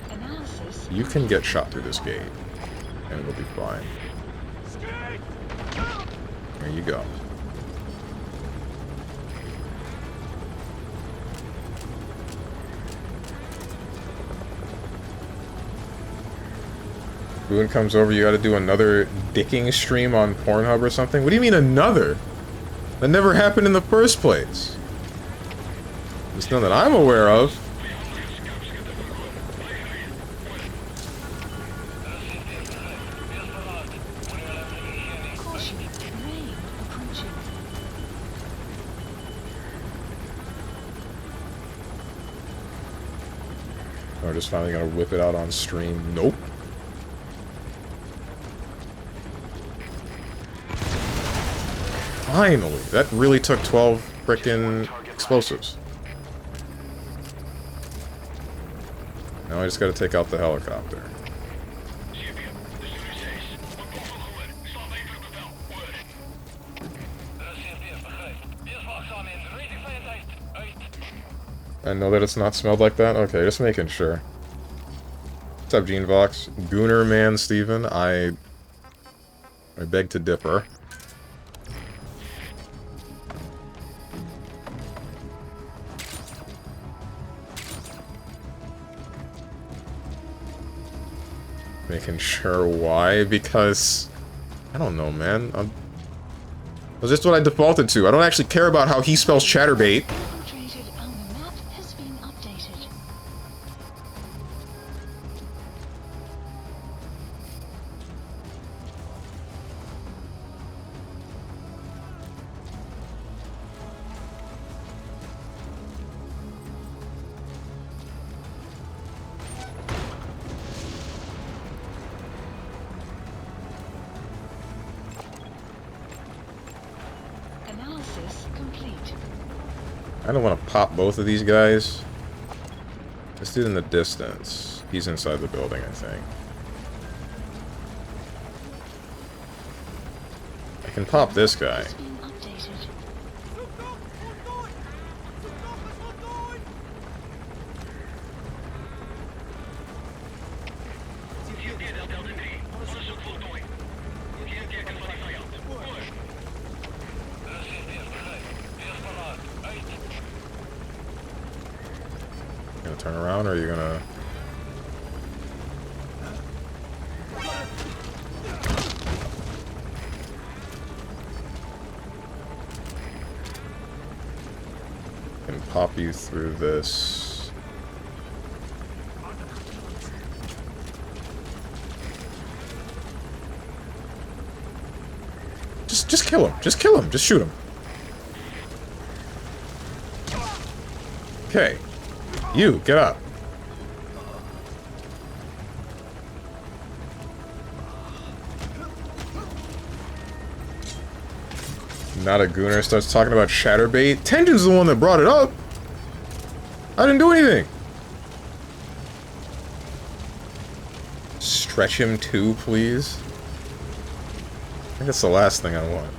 Analysis. You can get shot through this gate, and it'll be fine. There you go. Boone comes over, you gotta do another dicking stream on Pornhub or something? What do you mean another? That never happened in the first place. There's none that I'm aware of. Caution. Rain approaching. We're just finally gonna whip it out on stream. Nope. Finally! That really took 12 frickin' explosives. Now I just gotta take out the helicopter. I know that it's not smelled like that? Okay, just making sure. What's up, GeneVox? StrongmanSteven, I beg to differ. Making sure why, because... I don't know, man. That's just what I defaulted to. I don't actually care about how he spells Chatterbait. Infiltrated Alma map has been updated. Analysis complete. I don't want to pop both of these guys. This dude in the distance. He's inside the building, I think. I can pop this guy. Has been updated. Gonna turn around, or are you gonna... Can pop you through this. Just kill him. Just kill him. Just shoot him. Okay. You, get up. Not a gooner starts talking about Chatterbait. Tengen's the one that brought it up. I didn't do anything. Stretch him too, please. I think that's the last thing I want.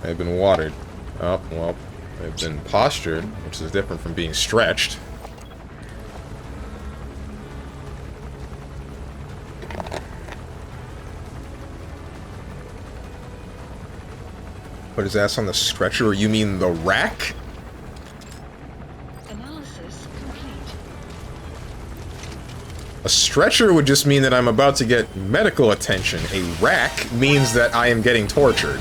They've been watered. Oh, well, they've been postured, which is different from being stretched. Put his ass on the stretcher, or you mean the rack? Analysis complete. A stretcher would just mean that I'm about to get medical attention. A rack means that I am getting tortured.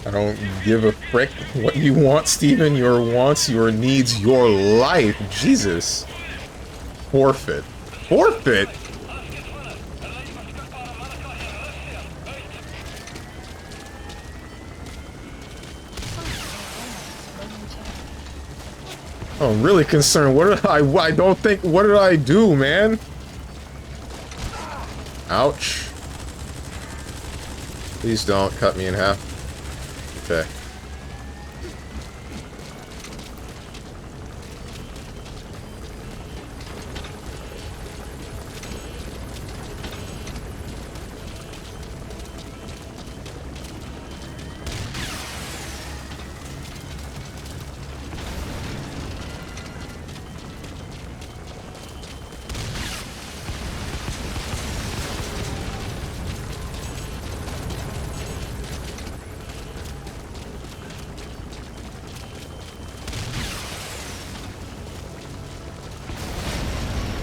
I don't give a frick what you want, Steven. Your wants, your needs, your life. Jesus. Forfeit. Forfeit? Oh, I'm really concerned. What did I don't think, what did I do, man? Ouch. Please don't cut me in half. Okay.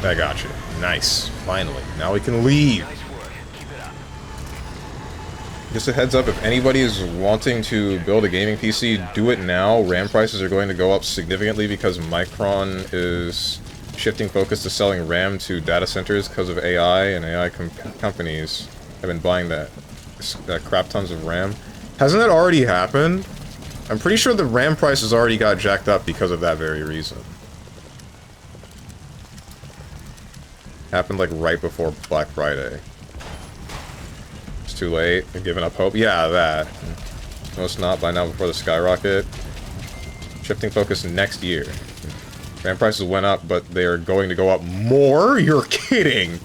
I got you. Nice. Finally. Now we can leave. Just a heads up, if anybody is wanting to build a gaming PC, do it now. RAM prices are going to go up significantly because Micron is shifting focus to selling RAM to data centers because of AI, and AI companies have been buying that crap tons of RAM. Hasn't that already happened? I'm pretty sure the RAM prices already got jacked up because of that very reason. Happened like right before Black Friday. It's too late. I've given up hope. Yeah, that. No, it's not. By now, before the skyrocket. Shifting focus next year. RAM prices went up, but they are going to go up more? You're kidding!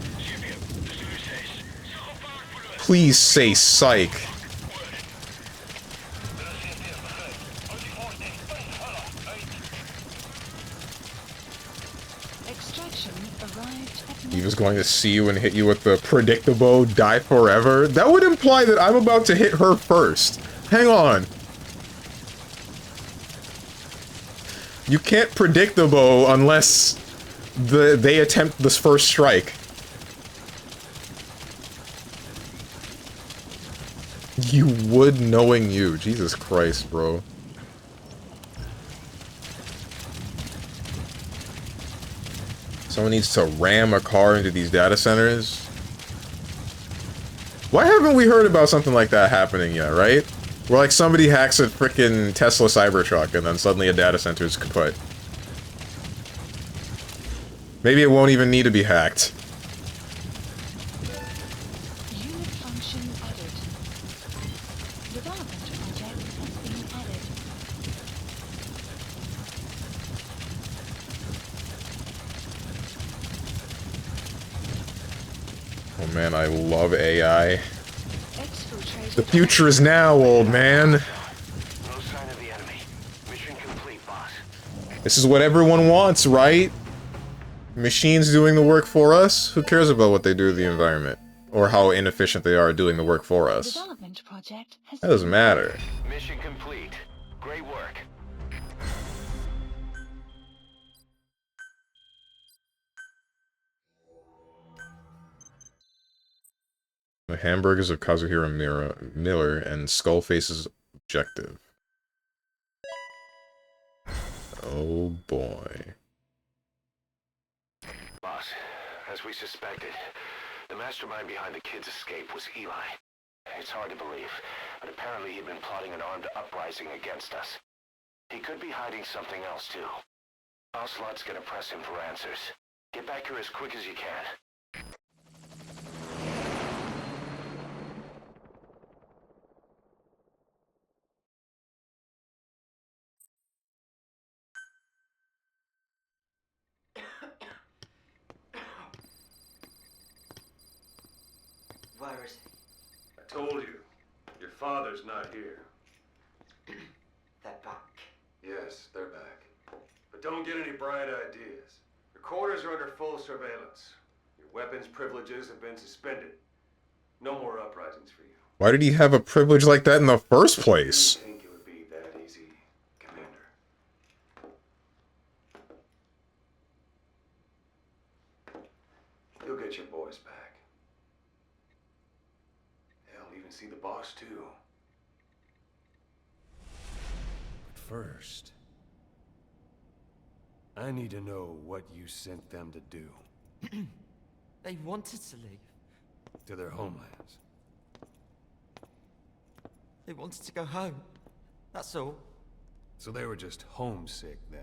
Please say psych. He was going to see you and hit you with the predictable die forever. That would imply that I'm about to hit her first. Hang on. You can't predictable unless they attempt this first strike. You would, knowing you. Jesus Christ, bro. Someone needs to ram a car into these data centers. Why haven't we heard about something like that happening yet, right? Where like somebody hacks a frickin' Tesla Cybertruck and then suddenly a data center is kaput. Maybe it won't even need to be hacked. Unit function added. Development project has been added. Oh man, I love AI. The future is now, old man. No sign of the enemy. Mission complete, boss. This is what everyone wants, right? Machines doing the work for us? Who cares about what they do to the environment? Or how inefficient they are doing the work for us? Development project has That doesn't matter. Mission complete. Great work. The hamburgers of Kazuhiro Miller and Skullface's objective. Oh boy. Boss, as we suspected, the mastermind behind the kid's escape was Eli. It's hard to believe, but apparently he'd been plotting an armed uprising against us. He could be hiding something else too. Ocelot's gonna press him for answers. Get back here as quick as you can. Where is he? I told you, your father's not here. They're back. Yes, they're back. But don't get any bright ideas. Your quarters are under full surveillance. Your weapons privileges have been suspended. No more uprisings for you. Why did he have a privilege like that in the first place? I didn't think it would be that easy, Commander. You'll get your boys back. They'll even see the boss too. But first, I need to know what you sent them to do. They wanted to leave. To their homelands. They wanted to go home. That's all. So they were just homesick then.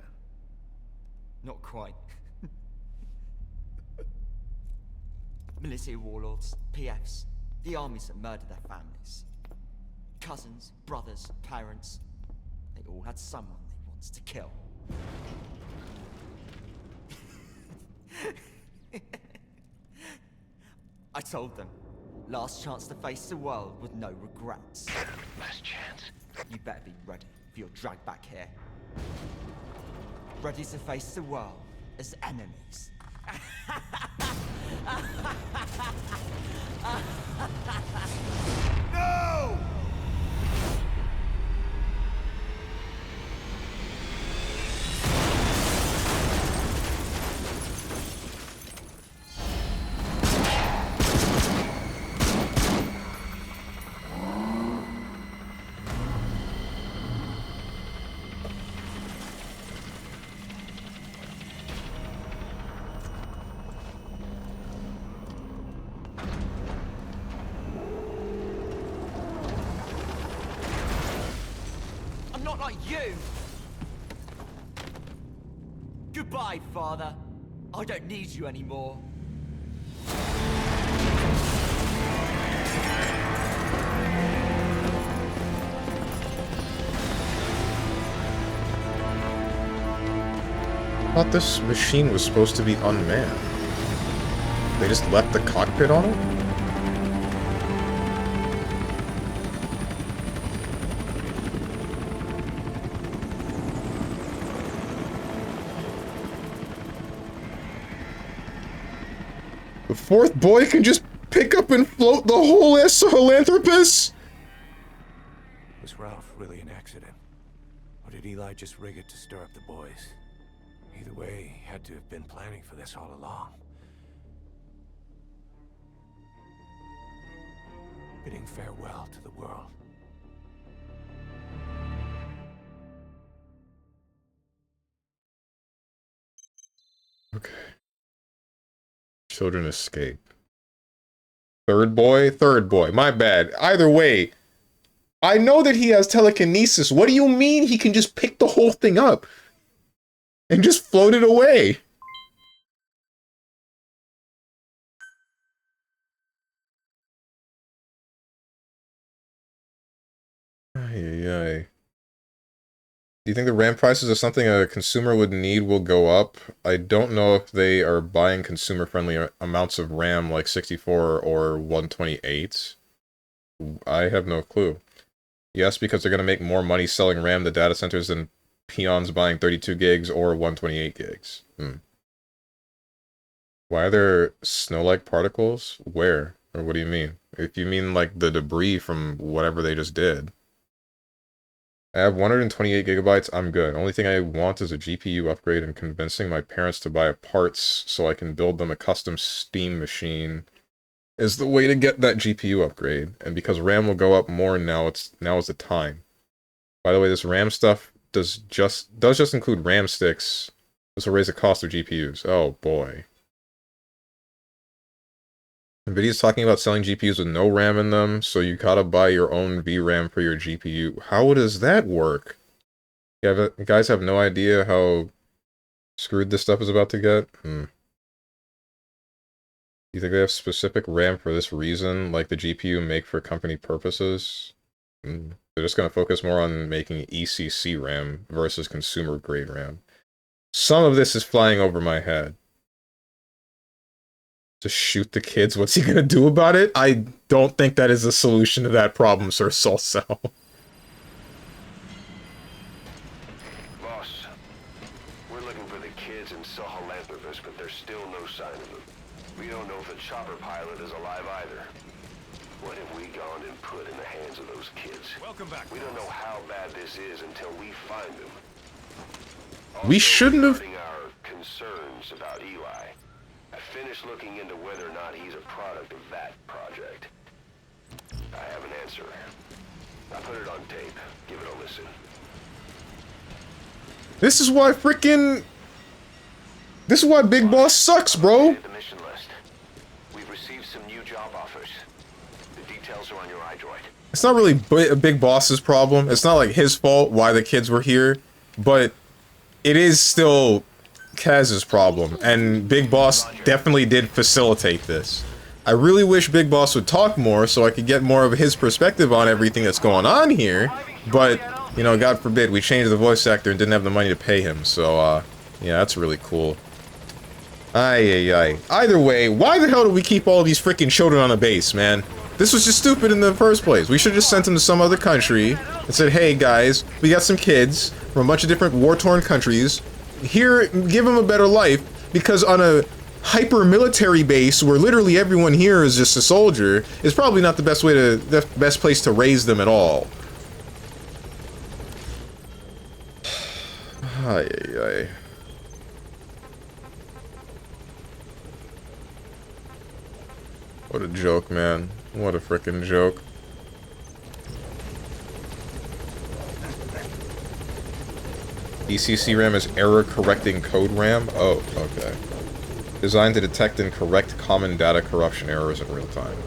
Not quite. Military warlords, PFs, the armies that murdered their families. Cousins, brothers, parents. They all had someone they wanted to kill. I told them, last chance to face the world with no regrets. Last chance. You better be ready for your drag back here. Ready to face the world as enemies. No! I'm not like you! Goodbye, Father. I don't need you anymore. I thought this machine was supposed to be unmanned. They just left the cockpit on it? The fourth boy can just pick up and float the whole ass philanthropist? Was Ralph really an accident? Or did Eli just rig it to stir up the boys? Either way, he had to have been planning for this all along. Bidding farewell to the world. Okay. Children escape. Third boy? Third boy. My bad. Either way, I know that he has telekinesis. What do you mean he can just pick the whole thing up? And just float it away? Ay, ay, ay. Do you think the RAM prices of something a consumer would need will go up? I don't know if they are buying consumer-friendly amounts of RAM like 64 or 128. I have no clue. Yes, because they're going to make more money selling RAM to data centers than peons buying 32 gigs or 128 gigs. Why are there snow-like particles? Where? Or what do you mean? If you mean like the debris from whatever they just did. I have 128 gigabytes, I'm good. Only thing I want is a GPU upgrade and convincing my parents to buy parts so I can build them a custom Steam machine is the way to get that GPU upgrade. And because RAM will go up more now, now is the time. By the way, this RAM stuff does just include RAM sticks. This will raise the cost of GPUs. Oh boy. NVIDIA's talking about selling GPUs with no RAM in them, so you gotta buy your own VRAM for your GPU. How does that work? You guys have no idea how screwed this stuff is about to get? You think they have specific RAM for this reason, like the GPU make for company purposes? They're just gonna focus more on making ECC RAM versus consumer grade RAM. Some of this is flying over my head. To shoot the kids, what's he gonna do about it? I don't think that is a solution to that problem, Sir Soulcell. Boss, we're looking for the kids in Sahalanthropus, but there's still no sign of them. We don't know if the chopper pilot is alive either. What have we gone and put in the hands of those kids? Welcome back. We don't know how bad this is until we find them. We shouldn't have... Regarding our concerns about Eli, I finished looking into whether or not he's a product of that project. I have an answer. I put it on tape. Give it a listen. This is why frickin'... This is why Big Boss sucks, bro! The mission list. We've received some new job offers. The details are on your iDroid. It's not really Big Boss's problem. It's not like his fault why the kids were here, but it is still Kaz's problem, and Big Boss definitely did facilitate this. I really wish Big Boss would talk more so I could get more of his perspective on everything that's going on here, but, you know, God forbid, we changed the voice actor and didn't have the money to pay him, so, yeah, that's really cool. Either way, why the hell do we keep all these freaking children on a base, man? This was just stupid in the first place. We should have just sent them to some other country and said, hey guys, we got some kids from a bunch of different war-torn countries. Here, give them a better life, because on a hyper-military base where literally everyone here is just a soldier, is probably not the best place to raise them at all. What a joke, man. What a frickin' joke. ECC RAM is error-correcting code RAM? Oh, okay. Designed to detect and correct common data corruption errors in real time.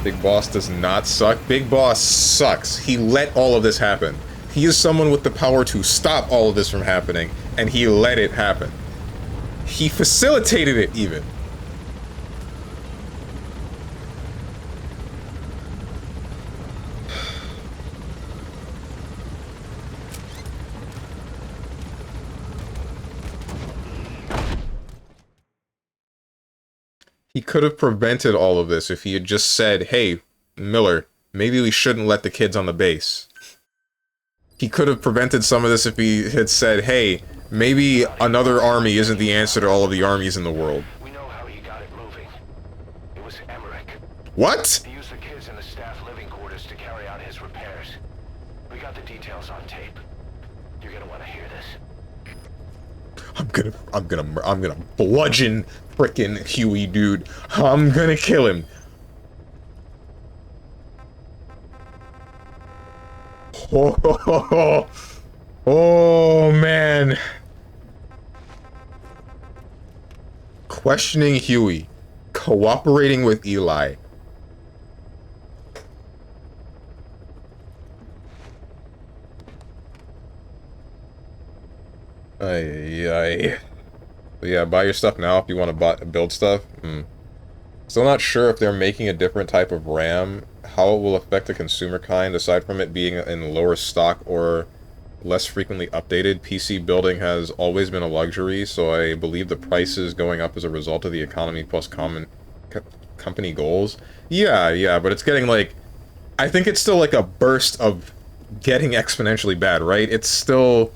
Big Boss does not suck. Big Boss sucks. He let all of this happen. He is someone with the power to stop all of this from happening, and he let it happen. He facilitated it, even. He could have prevented all of this if he had just said, hey, Miller, maybe we shouldn't let the kids on the base. He could have prevented some of this if he had said, hey, maybe another army isn't the answer to all of the armies in the world. We know how he got it moving. It was Emmerich. What? He used the kids in the staff living quarters to carry out his repairs. We got the details on tape. You're gonna want to hear this. I'm gonna bludgeon frickin' Huey, dude. I'm gonna kill him. Oh, man. Questioning Huey. Cooperating with Eli. Yeah, buy your stuff now if you want to build stuff. Still not sure if they're making a different type of RAM, how it will affect the consumer kind, aside from it being in lower stock or less frequently updated. PC building has always been a luxury, so I believe the price is going up as a result of the economy plus company goals. Yeah, but it's getting like... I think it's still like a burst of getting exponentially bad, right? It's still...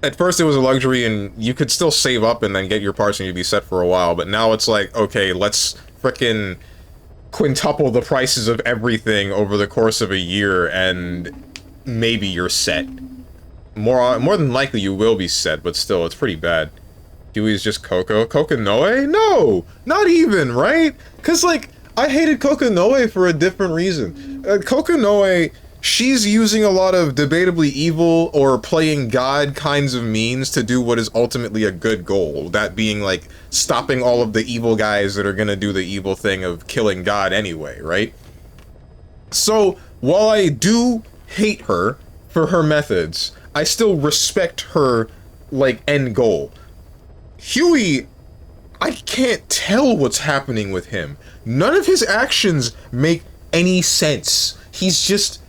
At first it was a luxury and you could still save up and then get your parts and you'd be set for a while, but now it's like, okay, let's frickin' quintuple the prices of everything over the course of a year and maybe you're set. More than likely you will be set, but still, it's pretty bad. Huey's just Coco. Kokonoe? No! Not even, right? Cause, like, I hated Kokonoe for a different reason. Kokonoe, she's using a lot of debatably evil or playing God kinds of means to do what is ultimately a good goal. That being, like, stopping all of the evil guys that are gonna do the evil thing of killing God anyway, right? So, while I do hate her for her methods, I still respect her, like, end goal. Huey, I can't tell what's happening with him. None of his actions make any sense. He's just,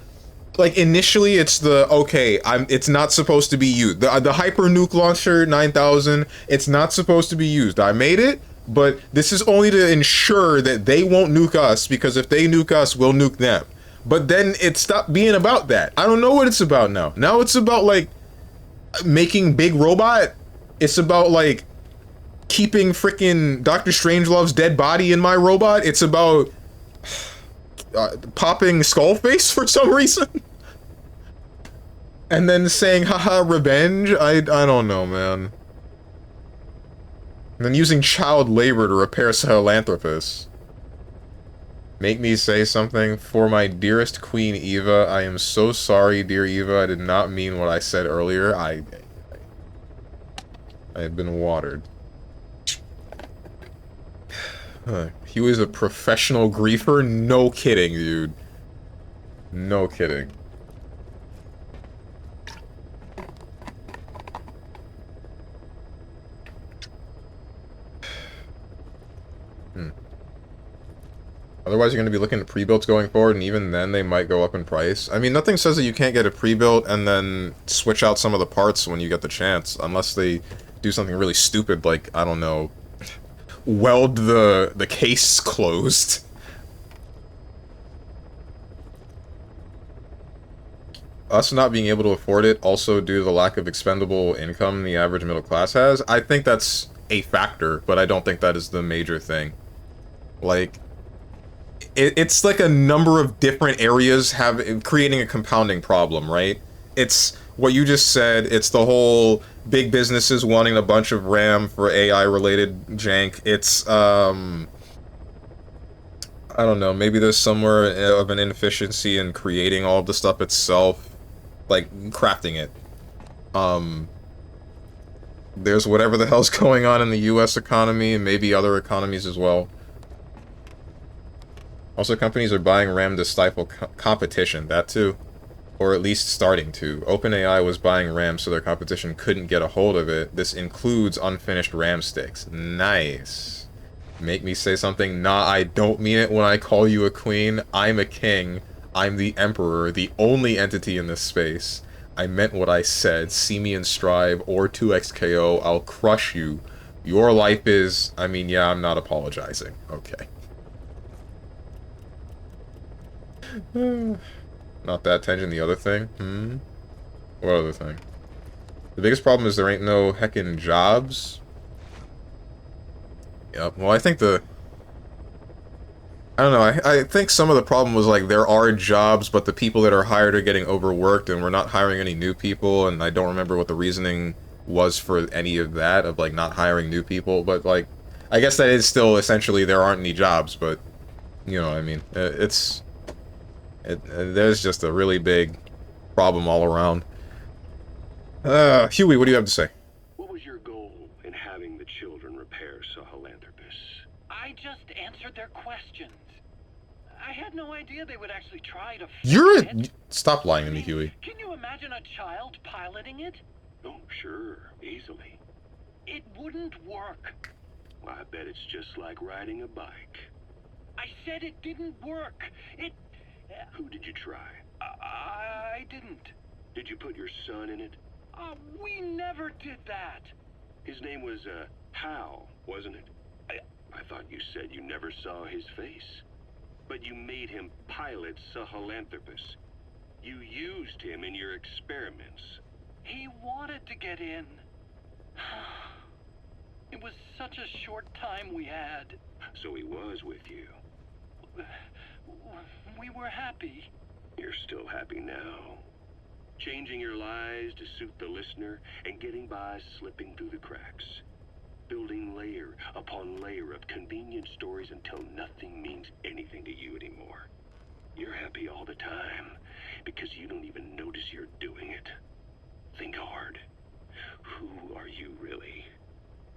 like, initially it's the, okay, it's not supposed to be used. The Hyper Nuke Launcher 9000, it's not supposed to be used. I made it, but this is only to ensure that they won't nuke us, because if they nuke us, we'll nuke them. But then it stopped being about that. I don't know what it's about now. Now it's about, like, making big robot. It's about, like, keeping freaking Dr. Strangelove's dead body in my robot. It's about popping Skullface for some reason. And then saying, haha, revenge? I don't know, man. And then using child labor to repair Sahelanthropus. Make me say something. For my dearest Queen Eva, I am so sorry, dear Eva. I did not mean what I said earlier. I had been watered. He was a professional griefer? No kidding, dude. No kidding. Otherwise, you're going to be looking at pre-builts going forward, and even then, they might go up in price. I mean, nothing says that you can't get a pre-built and then switch out some of the parts when you get the chance, unless they do something really stupid, like, I don't know, weld the case closed. Us not being able to afford it, also due to the lack of expendable income the average middle class has, I think that's a factor, but I don't think that is the major thing. Like, it's like a number of different areas creating a compounding problem, right? It's what you just said, it's the whole big businesses wanting a bunch of RAM for AI-related jank. It's, I don't know, maybe there's somewhere of an inefficiency in creating all of the stuff itself, like, crafting it. There's whatever the hell's going on in the US economy, and maybe other economies as well. Also, companies are buying RAM to stifle competition, that too. Or at least starting to. OpenAI was buying RAM so their competition couldn't get a hold of it. This includes unfinished RAM sticks. Nice. Make me say something? Nah, I don't mean it when I call you a queen. I'm a king. I'm the emperor, the only entity in this space. I meant what I said. See me in Strive or 2XKO. I'll crush you. Your life is... I mean, yeah, I'm not apologizing. Okay. Not that tension, the other thing? What other thing? The biggest problem is there ain't no heckin' jobs. Yep, well I think I don't know, I think some of the problem was like there are jobs, but the people that are hired are getting overworked and we're not hiring any new people, and I don't remember what the reasoning was for any of that, of like not hiring new people, but like, I guess that is still essentially there aren't any jobs, but you know what I mean. There's just a really big problem all around. Huey, what do you have to say? What was your goal in having the children repair Sahelanthropus? I just answered their questions. I had no idea they would actually try to fix it. Stop lying to me, Huey. Can you imagine a child piloting it? Oh, sure. Easily. It wouldn't work. I bet it's just like riding a bike. I said it didn't work. Who did you try? I didn't. Did you put your son in it? We never did that. His name was, Hal, wasn't it? I thought you said you never saw his face. But you made him pilot Sahelanthropus. You used him in your experiments. He wanted to get in. It was such a short time we had. So he was with you. We were happy. You're still happy now. Changing your lies to suit the listener and getting by slipping through the cracks. Building layer upon layer of convenient stories until nothing means anything to you anymore. You're happy all the time because you don't even notice you're doing it. Think hard. Who are you really?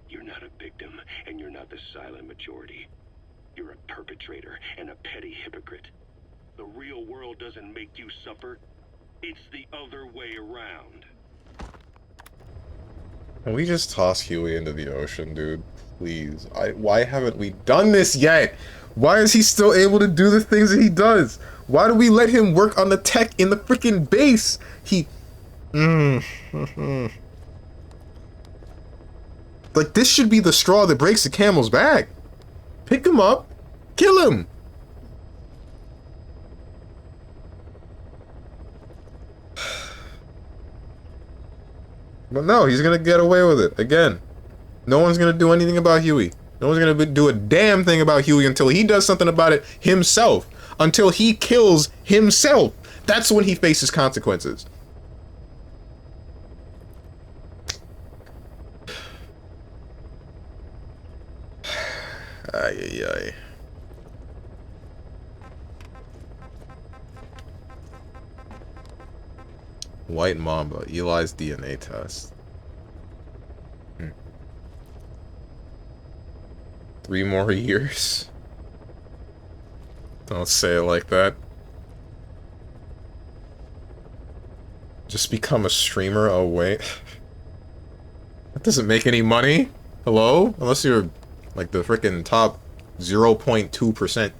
You're not a victim, and you're not the silent majority. You're a perpetrator and a petty hypocrite. The real world doesn't make you suffer. It's the other way around. Can we just toss Huey into the ocean, dude? Please. Why haven't we done this yet? Why is he still able to do the things that he does? Why do we let him work on the tech in the freaking base? Like, this should be the straw that breaks the camel's back. Pick him up. Kill him. But no, he's gonna get away with it. Again, no one's gonna do anything about Huey. No one's gonna do a damn thing about Huey until he does something about it himself. Until he kills himself. That's when he faces consequences. Ay, ay, ay. White Mamba, Eli's DNA test. 3 more years? Don't say it like that. Just become a streamer? Oh, wait. That doesn't make any money. Hello? Unless you're like the freaking top 0.2%.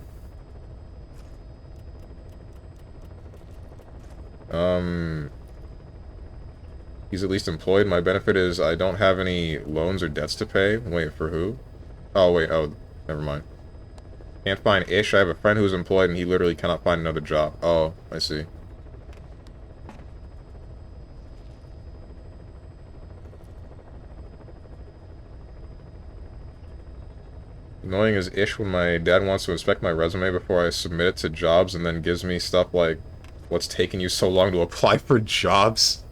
He's at least employed. My benefit is I don't have any loans or debts to pay. Wait, for who? Oh, wait. Oh, never mind. Can't find Ish. I have a friend who's employed and he literally cannot find another job. Oh, I see. Annoying as Ish when my dad wants to inspect my resume before I submit it to jobs and then gives me stuff like, what's taking you so long to apply for jobs?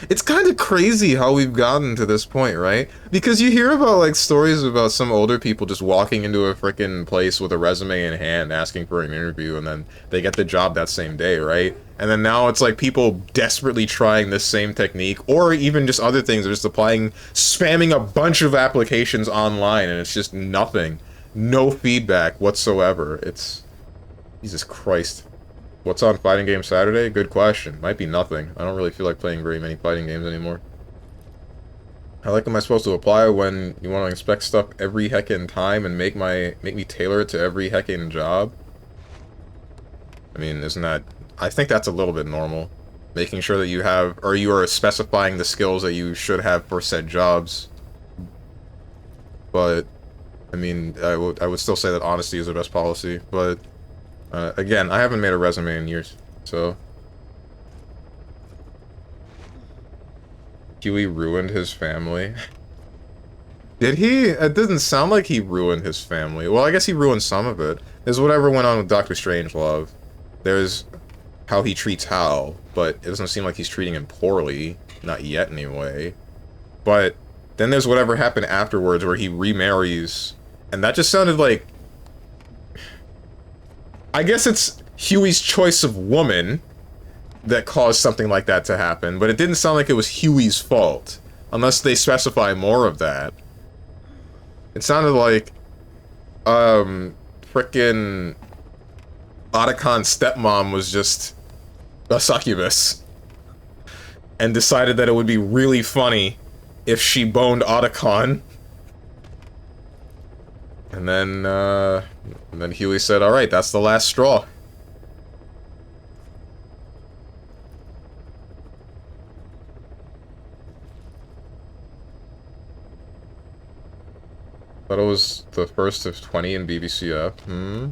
It's kind of crazy how we've gotten to this point, right? Because you hear about, like, stories about some older people just walking into a frickin' place with a resume in hand asking for an interview, and then they get the job that same day, right? And then now it's like people desperately trying this same technique, or even just other things, they're just applying, spamming a bunch of applications online, and it's just nothing. No feedback whatsoever. It's... Jesus Christ. What's on Fighting Game Saturday? Good question. Might be nothing. I don't really feel like playing very many fighting games anymore. How like am I supposed to apply when you want to inspect stuff every heckin' time and make me tailor it to every heckin' job? I mean, isn't that... I think that's a little bit normal. Making sure that you have... or you are specifying the skills that you should have for said jobs. But... I mean, I would still say that honesty is the best policy, but... again, I haven't made a resume in years, so... Huey ruined his family. Did he? It doesn't sound like he ruined his family. Well, I guess he ruined some of it. There's whatever went on with Dr. Strangelove. There's how he treats Hal, but it doesn't seem like he's treating him poorly. Not yet, anyway. But then there's whatever happened afterwards where he remarries, and that just sounded like... I guess it's Huey's choice of woman that caused something like that to happen, but it didn't sound like it was Huey's fault, unless they specify more of that. It sounded like, frickin' Otacon's stepmom was just a succubus, and decided that it would be really funny if she boned Otacon. And then Huey said, alright, that's the last straw. Thought it was the first of 20 in BBCF.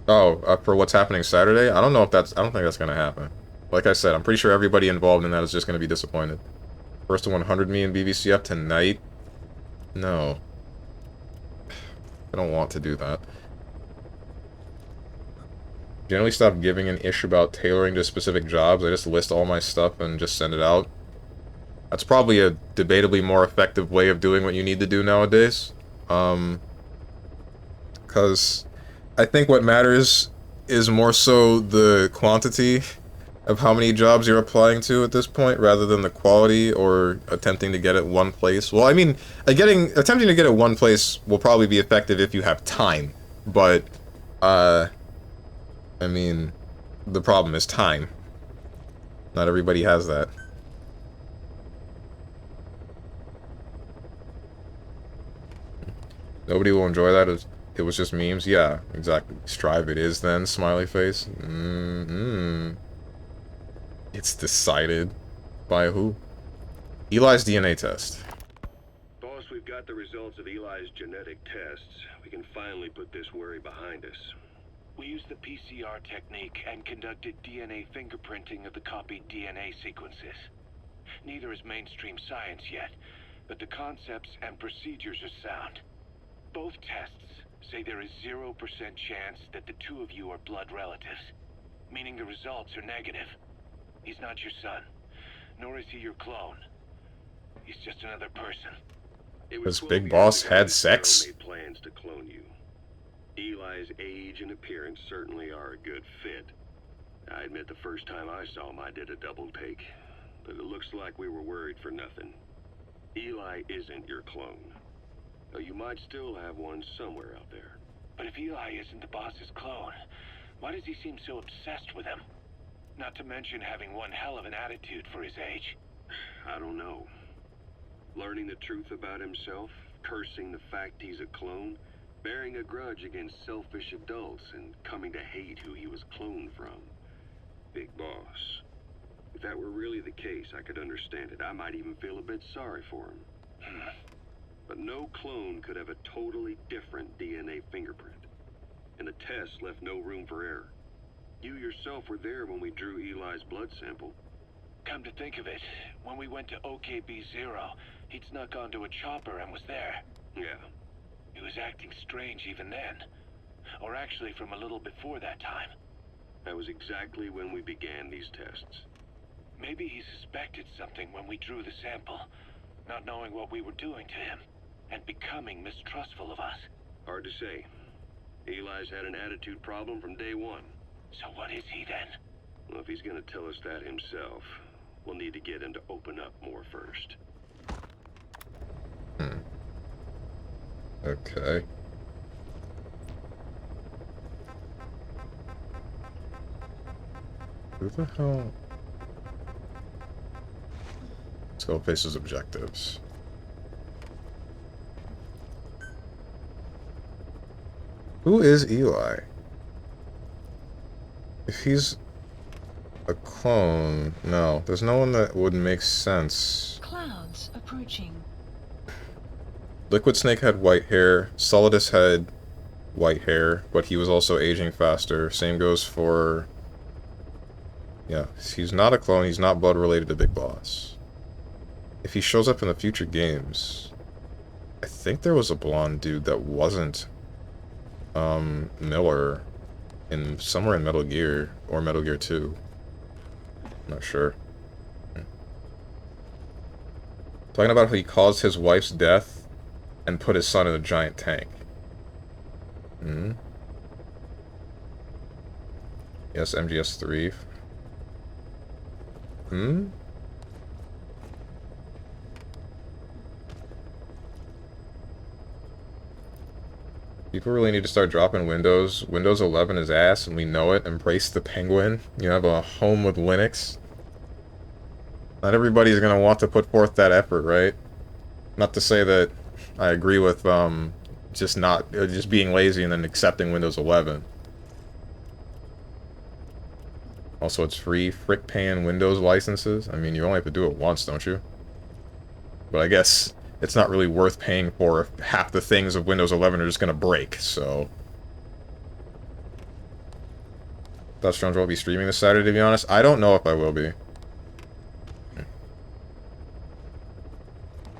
Oh, for what's happening Saturday? I don't know if that's... I don't think that's gonna happen. Like I said, I'm pretty sure everybody involved in that is just gonna be disappointed. First to 100 me in BBCF tonight? No. I don't want to do that. generally stopped giving an ish about tailoring to specific jobs. I just list all my stuff and just send it out. That's probably a debatably more effective way of doing what you need to do nowadays. Because I think what matters is more so the quantity of how many jobs you're applying to at this point, rather than the quality or attempting to get it one place. Well, I mean, attempting to get it one place will probably be effective if you have time, but, I mean, the problem is time. Not everybody has that. Nobody will enjoy that. It was just memes. Yeah, exactly. Strive it is then, smiley face. It's decided by who? Eli's DNA test. Boss, we've got the results of Eli's genetic tests. We can finally put this worry behind us. We used the PCR technique and conducted DNA fingerprinting of the copied DNA sequences. Neither is mainstream science yet, but the concepts and procedures are sound. Both tests say there is 0% chance that the two of you are blood relatives, meaning the results are negative. He's not your son, nor is he your clone. He's just another person. This big boss had sex? Made plans to clone you. Eli's age and appearance certainly are a good fit. I admit the first time I saw him I did a double take, but it looks like we were worried for nothing. Eli isn't your clone, though you might still have one somewhere out there. But if Eli isn't the boss's clone, why does he seem so obsessed with him? Not to mention having one hell of an attitude for his age. I don't know. Learning the truth about himself, cursing the fact he's a clone, bearing a grudge against selfish adults, and coming to hate who he was cloned from. Big boss. If that were really the case, I could understand it. I might even feel a bit sorry for him. But no clone could have a totally different DNA fingerprint. And the test left no room for error. You yourself were there when we drew Eli's blood sample. Come to think of it, when we went to OKB-0, he'd snuck onto a chopper and was there. Yeah. He was acting strange even then. Or actually from a little before that time. That was exactly when we began these tests. Maybe he suspected something when we drew the sample, not knowing what we were doing to him, and becoming mistrustful of us. Hard to say. Eli's had an attitude problem from day one. So what is he then? Well, if he's gonna tell us that himself, we'll need to get him to open up more first. Okay. Who the hell? Let's go face his objectives. Who is Eli? If he's a clone, no. There's no one that would make sense. Clouds approaching. Liquid Snake had white hair. Solidus had white hair, but he was also aging faster. Same goes for... Yeah, he's not a clone. He's not blood related to Big Boss. If he shows up in the future games... I think there was a blonde dude that wasn't... Miller... somewhere in Metal Gear, or Metal Gear 2. Not sure. Talking about how he caused his wife's death and put his son in a giant tank. Yes, MGS3. People really need to start dropping Windows. Windows 11 is ass, and we know it. Embrace the penguin. You have a home with Linux. Not everybody's gonna want to put forth that effort, right? Not to say that I agree with just being lazy and then accepting Windows 11. Also, it's free. Frick paying Windows licenses. I mean, you only have to do it once, don't you? But I guess it's not really worth paying for if half the things of Windows 11 are just gonna break, so... Thought Strong will be streaming this Saturday, to be honest. I don't know if I will be.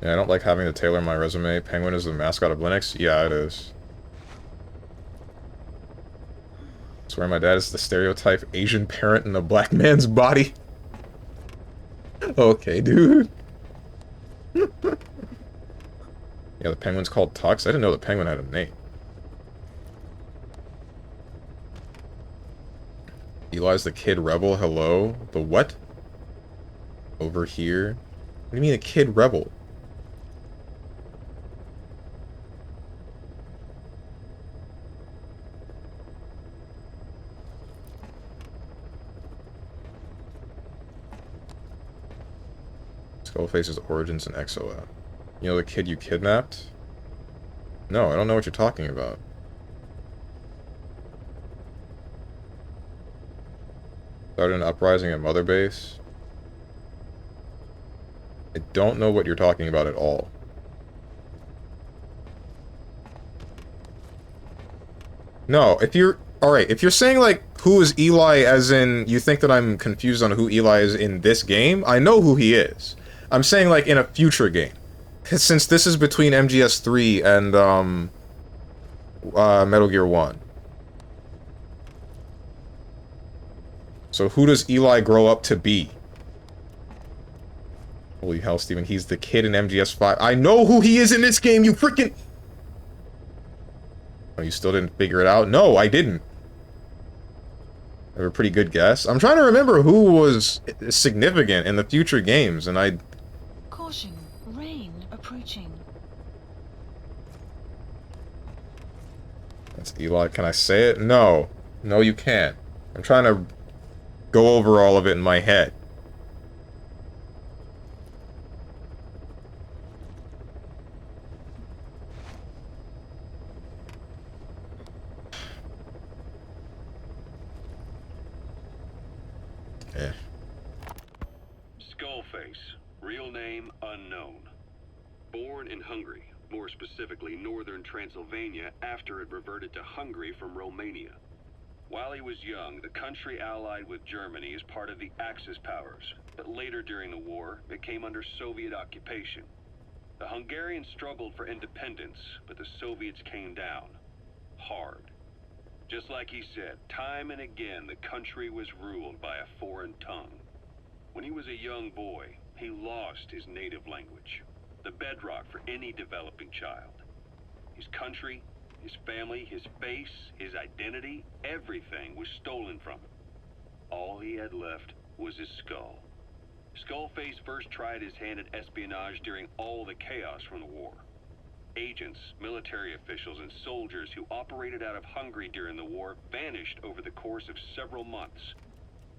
Yeah, I don't like having to tailor my resume. Penguin is the mascot of Linux? Yeah, it is. Swear my dad is the stereotype Asian parent in a black man's body. Okay, dude. Yeah, the penguin's called Tux. I didn't know the penguin had a name. Eli's the kid rebel. Hello? The what? Over here? What do you mean a kid rebel? Skullface's origins in XOF. You know the kid you kidnapped? No, I don't know what you're talking about. Started an uprising at Mother Base. I don't know what you're talking about at all. No, if you're... Alright, if you're saying, like, who is Eli as in you think that I'm confused on who Eli is in this game, I know who he is. I'm saying, like, in a future game. Since this is between MGS3 and, Metal Gear 1. So who does Eli grow up to be? Holy hell, Steven, he's the kid in MGS5. I know who he is in this game, you freaking... Oh, you still didn't figure it out? No, I didn't. I have a pretty good guess. I'm trying to remember who was significant in the future games, and I... Caution, rain approaching. That's Eli. Can I say it? No. No, you can't. I'm trying to go over all of it in my head. Eh. Skullface, real name unknown. Born in Hungary, more specifically northern Transylvania after it reverted to Hungary from Romania. While he was young, the country allied with Germany as part of the Axis powers, but later during the war, it came under Soviet occupation. The Hungarians struggled for independence, but the Soviets came down. Hard. Just like he said, time and again the country was ruled by a foreign tongue. When he was a young boy, he lost his native language, the bedrock for any developing child. His country, his family, his face, his identity, everything was stolen from him. All he had left was his skull. Skullface first tried his hand at espionage during all the chaos from the war. Agents, military officials, and soldiers who operated out of Hungary during the war vanished over the course of several months.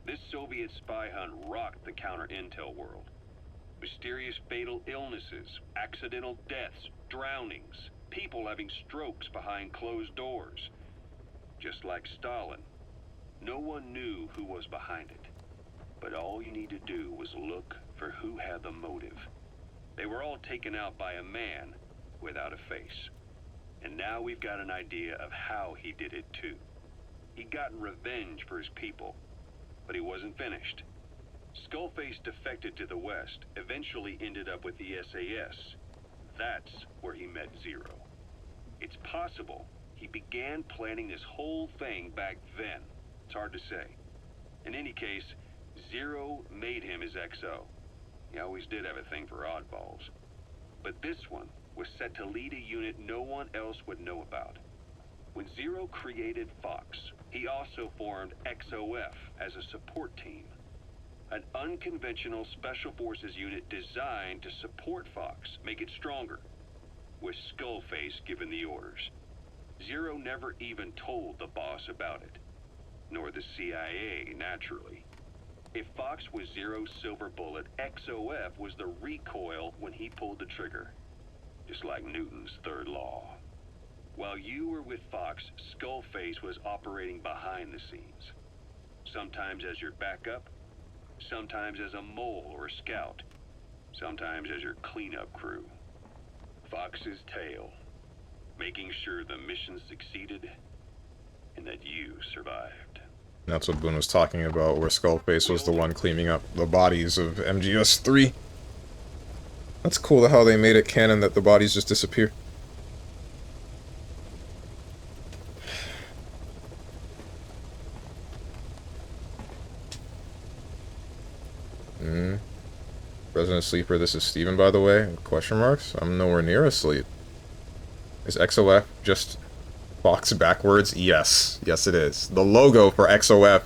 This Soviet spy hunt rocked the counter-intel world. Mysterious fatal illnesses, accidental deaths, drownings, people having strokes behind closed doors. Just like Stalin, no one knew who was behind it. But all you need to do was look for who had the motive. They were all taken out by a man without a face. And now we've got an idea of how he did it too. He'd gotten revenge for his people, but he wasn't finished. Skullface defected to the West, eventually ended up with the SAS. That's where he met Zero. It's possible he began planning this whole thing back then. It's hard to say. In any case, Zero made him his XO. He always did have a thing for oddballs. But this one was set to lead a unit no one else would know about. When Zero created Fox, he also formed XOF as a support team. An unconventional special forces unit designed to support Fox, make it stronger, with Skullface given the orders. Zero never even told the boss about it, nor the CIA, naturally. If Fox was Zero's silver bullet, XOF was the recoil when he pulled the trigger. Just like Newton's third law. While you were with Fox, Skullface was operating behind the scenes. Sometimes as your backup, sometimes as a mole or a scout, sometimes as your cleanup crew. Fox's tail, making sure the mission succeeded and that you survived. That's what Boone was talking about, where Skullface was the one cleaning up the bodies of MGS3. That's cool how they made it canon that the bodies just disappear. sleeper. This is Steven, by the way. Question marks? I'm nowhere near asleep. Is XOF just Fox backwards? Yes. Yes, it is. The logo for XOF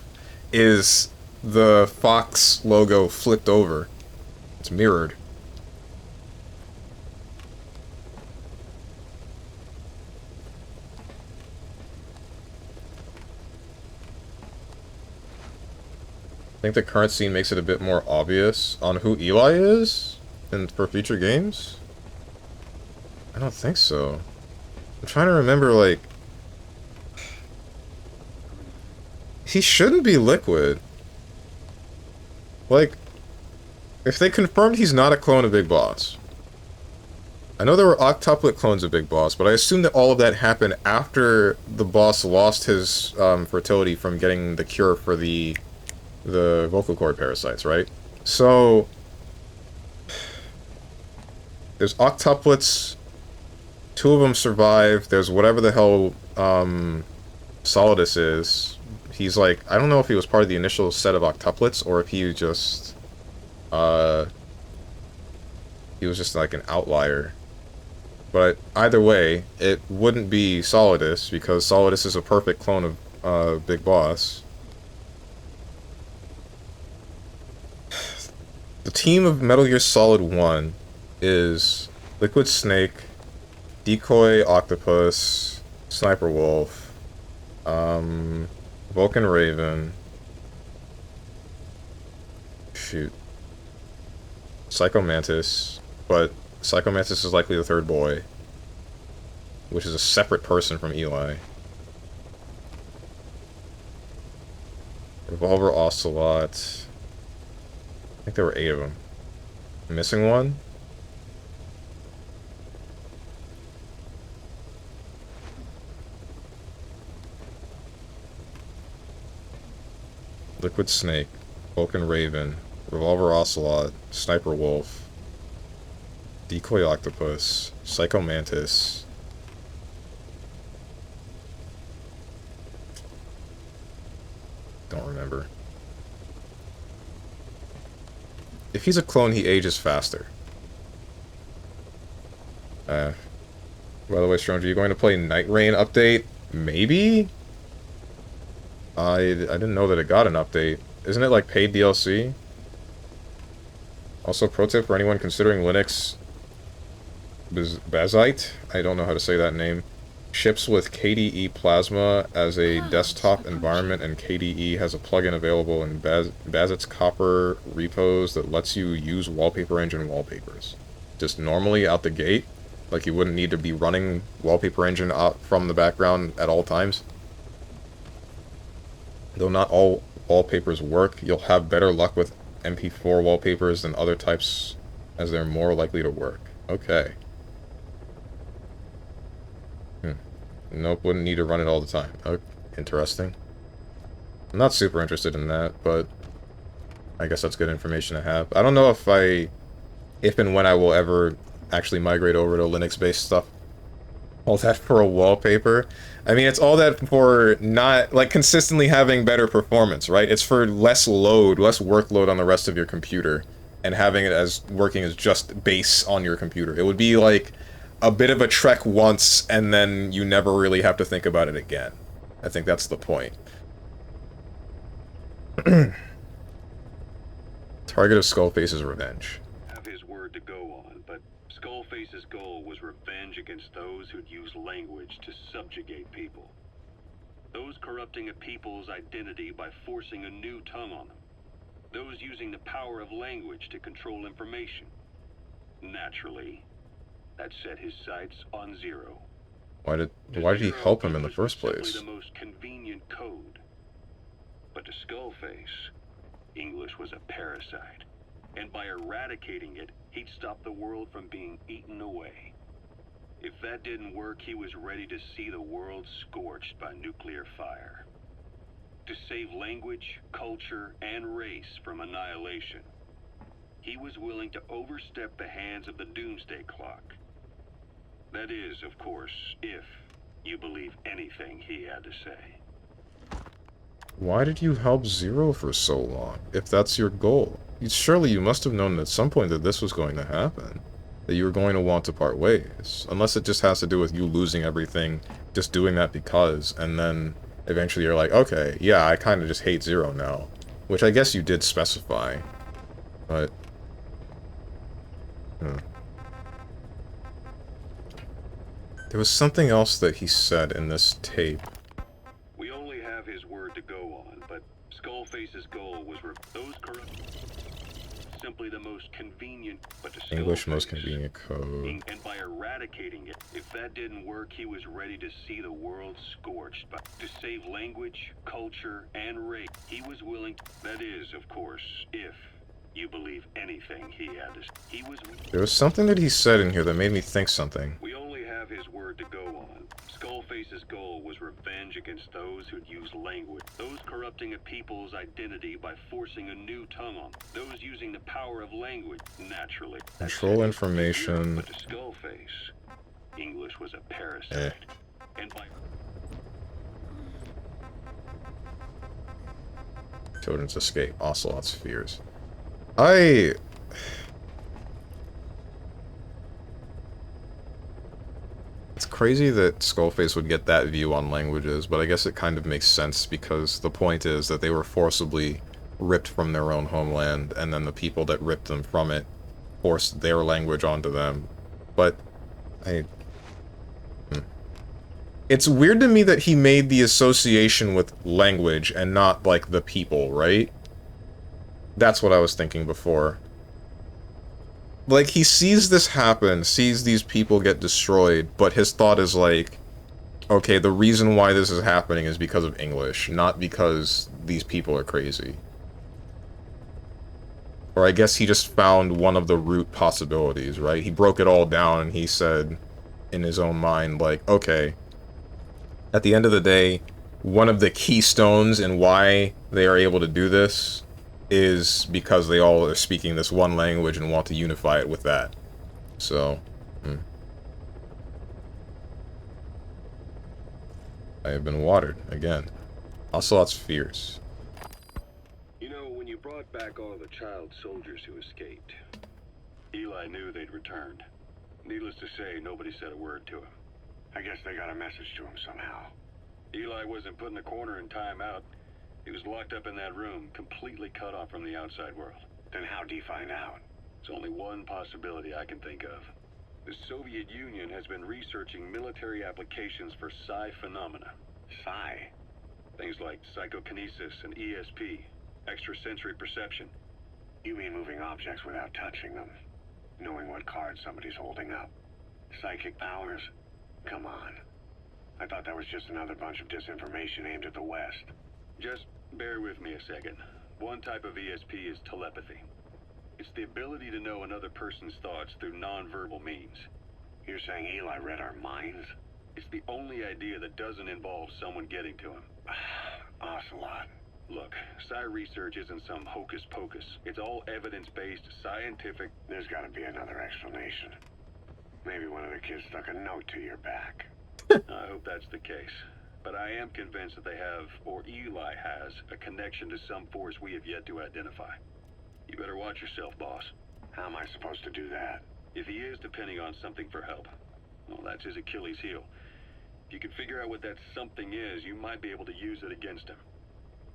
is the Fox logo flipped over. It's mirrored. I think the current scene makes it a bit more obvious on who Eli is and for future games. I don't think so. I'm trying to remember, like... He shouldn't be Liquid. Like, if they confirmed he's not a clone of Big Boss. I know there were octuplet clones of Big Boss, but I assume that all of that happened after the boss lost his fertility from getting the cure for the vocal cord parasites, right? So... There's octuplets... 2 of them survive. There's whatever the hell Solidus is. He's like, I don't know if he was part of the initial set of octuplets or if he just he was just like an outlier. But either way, it wouldn't be Solidus because Solidus is a perfect clone of Big Boss. The team of Metal Gear Solid 1 is Liquid Snake, Decoy Octopus, Sniper Wolf, Vulcan Raven, shoot, Psycho Mantis, but Psycho Mantis is likely the third boy, which is a separate person from Eli. Revolver Ocelot. I think there were 8 of them. Missing one? Liquid Snake, Vulcan Raven, Revolver Ocelot, Sniper Wolf, Decoy Octopus, Psycho Mantis. Don't remember. If he's a clone, he ages faster. By the way, Stranger, are you going to play Night Rain update? Maybe? I didn't know that it got an update. Isn't it like paid DLC? Also, pro tip for anyone considering Linux Bazite, I don't know how to say that name, ships with KDE Plasma as a desktop environment, and KDE has a plugin available in Bazit's Copper repos that lets you use Wallpaper Engine wallpapers. Just normally out the gate, like you wouldn't need to be running Wallpaper Engine out from the background at all times. Though not all wallpapers work, you'll have better luck with MP4 wallpapers than other types, as they're more likely to work. Okay. Nope, wouldn't need to run it all the time. Oh, interesting. I'm not super interested in that, but I guess that's good information to have. I don't know if and when I will ever actually migrate over to Linux-based stuff. All that for a wallpaper. I mean, it's all that for not, like, consistently having better performance, right? It's for less load, less workload on the rest of your computer, and having it as working as just base on your computer. It would be like a bit of a trek once, and then you never really have to think about it again. I think that's the point. Target of Skullface's revenge. Have his word to go on, but Skullface's goal was revenge against those who'd use language to subjugate people. Those corrupting a people's identity by forcing a new tongue on them. Those using the power of language to control information. Naturally, that set his sights on Zero. Why did he help him in the first place? The most convenient code. But to Skullface, English was a parasite. And by eradicating it, he'd stop the world from being eaten away. If that didn't work, he was ready to see the world scorched by nuclear fire. To save language, culture, and race from annihilation, he was willing to overstep the hands of the doomsday clock. That is, of course, if you believe anything he had to say. Why did you help Zero for so long, if that's your goal? Surely you must have known at some point that this was going to happen. That you were going to want to part ways. Unless it just has to do with you losing everything, just doing that because, and then eventually you're like, okay, yeah, I kind of just hate Zero now. Which I guess you did specify. But... There was something else that he said in this tape. We only have his word to go on, but Skullface's goal was those corrupt. Simply the most convenient, but to English most Skullface, convenient code. and by eradicating it, if that didn't work, he was ready to see the world scorched. But to save language, culture, and race, he was willing. That is, of course, if you believe anything he had to. He was. There was something that he said in here that made me think something. We only have his word to go on. Skullface's goal was revenge against those who'd used language, those corrupting a people's identity by forcing a new tongue on them, those using the power of language naturally. Control information. But to Skullface, English was a parasite. And by Children's escape. Ocelot's fears. It's crazy that Skullface would get that view on languages, but I guess it kind of makes sense because the point is that they were forcibly ripped from their own homeland, and then the people that ripped them from it forced their language onto them. But, It's weird to me that he made the association with language and not, like, the people, right? That's what I was thinking before. Like, he sees this happen, sees these people get destroyed, but his thought is like, okay, the reason why this is happening is because of English, not because these people are crazy. Or I guess he just found one of the root possibilities, right? He broke it all down and he said, in his own mind, like, okay, at the end of the day, one of the keystones in why they are able to do this is because they all are speaking this one language and want to unify it with that. So, I have been watered, again. Ocelot's fierce. You know, when you brought back all the child soldiers who escaped, Eli knew they'd returned. Needless to say, nobody said a word to him. I guess they got a message to him somehow. Eli wasn't put in a corner in timeout. He was locked up in that room, completely cut off from the outside world. Then how'd he find out? There's only one possibility I can think of. The Soviet Union has been researching military applications for psi phenomena. Psi? Things like psychokinesis and ESP, extrasensory perception. You mean moving objects without touching them? Knowing what cards somebody's holding up? Psychic powers? Come on. I thought that was just another bunch of disinformation aimed at the West. Just bear with me a second. One type of ESP is telepathy. It's the ability to know another person's thoughts through nonverbal means. You're saying Eli read our minds? It's the only idea that doesn't involve someone getting to him. Ocelot. Look, psi research isn't some hocus pocus. It's all evidence-based, scientific. There's gotta be another explanation. Maybe one of the kids stuck a note to your back. I hope that's the case. But I am convinced that they have, or Eli has, a connection to some force we have yet to identify. You better watch yourself, boss. How am I supposed to do that? If he is depending on something for help, well, that's his Achilles heel. If you can figure out what that something is, you might be able to use it against him.